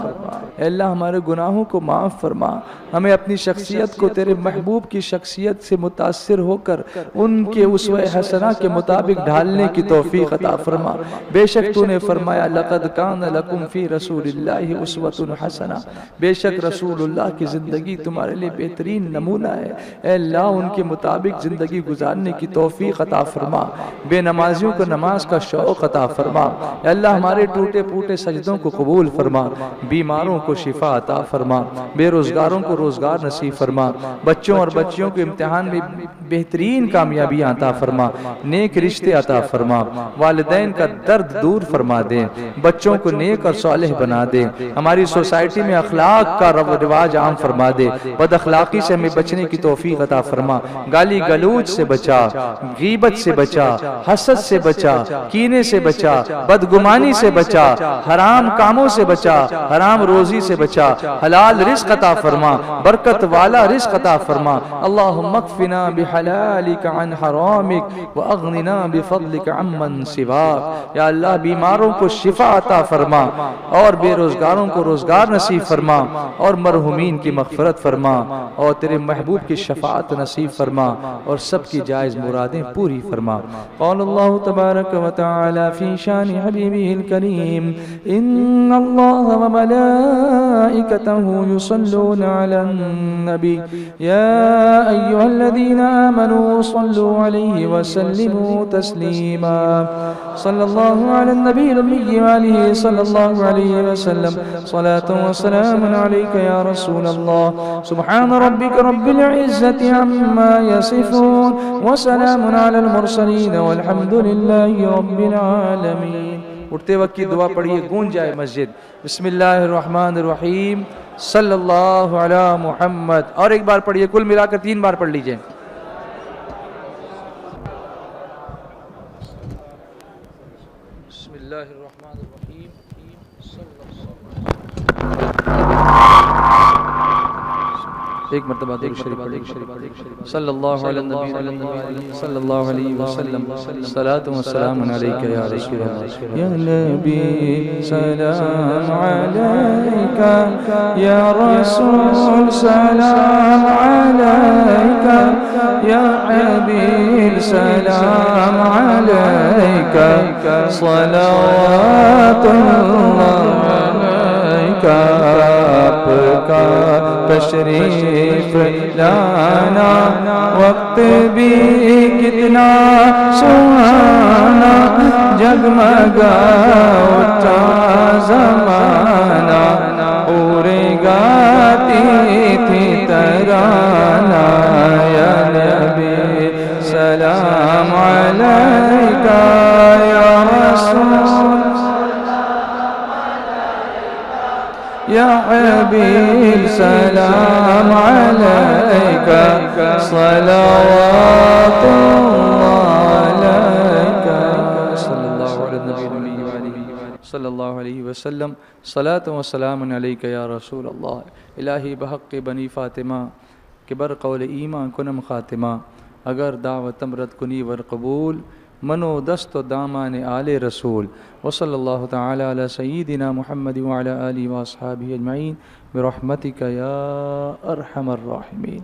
اے اللہ ہمارے گناہوں کو معاف فرما، ہمیں اپنی شخصیت کو تیرے محبوب کی شخصیت سے متاثر ہو کر ان کے اسوہ حسنہ کے مطابق ڈھالنے کی توفیق عطا فرما. بے شک تو نے فرمایا لقد کان لکم فی رسول اللہ اسوۃ حسنہ، بے شک رسول اللہ کی زندگی تمہارے لیے بہترین نمونہ ہے. اے اللہ ان کے مطابق زندگی گزارنے کی توفیق عطا فرما، بے نمازیوں کو نماز کا شوق عطا فرما. اے اللہ ہمارے ٹوٹے پھوٹے سجدوں کو قبول فرما، بیماروں کو شفا عطا فرما، بے روزگاروں کو روزگار نصیب فرما، بچوں اور بچیوں کو امتحان میں بہترین کامیابی عطا فرما، نیک رشتے عطا فرما، والدین کا درد دور فرما دے، بچوں کو نیک اور صالح بنا دے. ہماری سوسائٹی میں اخلاق کا رواج عام فرما دے، بد اخلاقی سے ہمیں بچنے کی توفیق عطا فرما، گالی گلوچ سے بچا، غیبت سے بچا، حسد سے بچا، کینے سے بچا، بدگمانی سے بچا، حرام حرام کاموں سے بچا، حرام روزی سے بچا، حلال رزق عطا فرما، برکت والا رزق عطا فرما۔ اللہم اکفنا بحلالک عن حرامک واغننا بفضلک عمن سواک۔ یا اللہ بیماروں کو شفا عطا فرما، اور بے روزگاروں کو روزگار نصیب فرما، اور مرحومین کی مغفرت فرما، اور تیرے محبوب کی شفاعت نصیب فرما، اور سب کی جائز مرادیں پوری فرما۔ قال اللہ تبارک و تعالی فی شان حبیبہ الکریم ان اللہ وملائکتہ یصلون علی النبی یا ایہا الذین آمنوا صلوا علیہ وسلموا تسلیما۔ صلی اللہ علی النبی الامی وآلہ صلی اللہ علیہ وسلم صلاة وسلام علیک یا رسول اللہ۔ سبحان ربک رب العزت عما یصفون وسلام علی المرسلین والحمد للہ رب العالمین۔ اٹھتے وقت کی دعا پڑھیے، گونج جائے مسجد۔ بسم اللہ الرحمن الرحیم صلی اللہ علی محمد۔ اور ایک بار پڑھیے، کل ملا کر 3 بار پڑھ لیجئے۔ بسم اللہ الرحمن الرحیم ایک مرتبہ درود شریف پڑھیں۔ صلی اللہ علی النبی صلی اللہ علیہ وسلم صلاۃ و سلام علیک یا رسول اللہ۔ یا نبی سلام علیک، یا رسول سلام علیک، یا حبیب سلام علیک، صلوات اللہ علیک۔ آپ کا تشریف لانا وقت بھی کتنا سہانا، جگمگا اٹھا زمانہ، پورے گاتی تھی ترانہ۔ یا نبی سلام علیکہ، یا رسول یا حبیب سلام علیکہ، صلوات اللہ علیکہ۔ صلی اللہ صلی اللہ علیہ وسلم صلاۃ و سلام علیکہ یا رسول اللہ۔ الہی بحق بنی فاطمہ کہ بر قول ایمان کنم خاتمہ، اگر دعوت امرت کنی ور قبول، منو دست و دامان آل رسول۔ وصلی اللہ تعالی علی سیدنا محمد وعلی آلہ واصحابہ اجمعین برحمتک یا ارحم الراحمین۔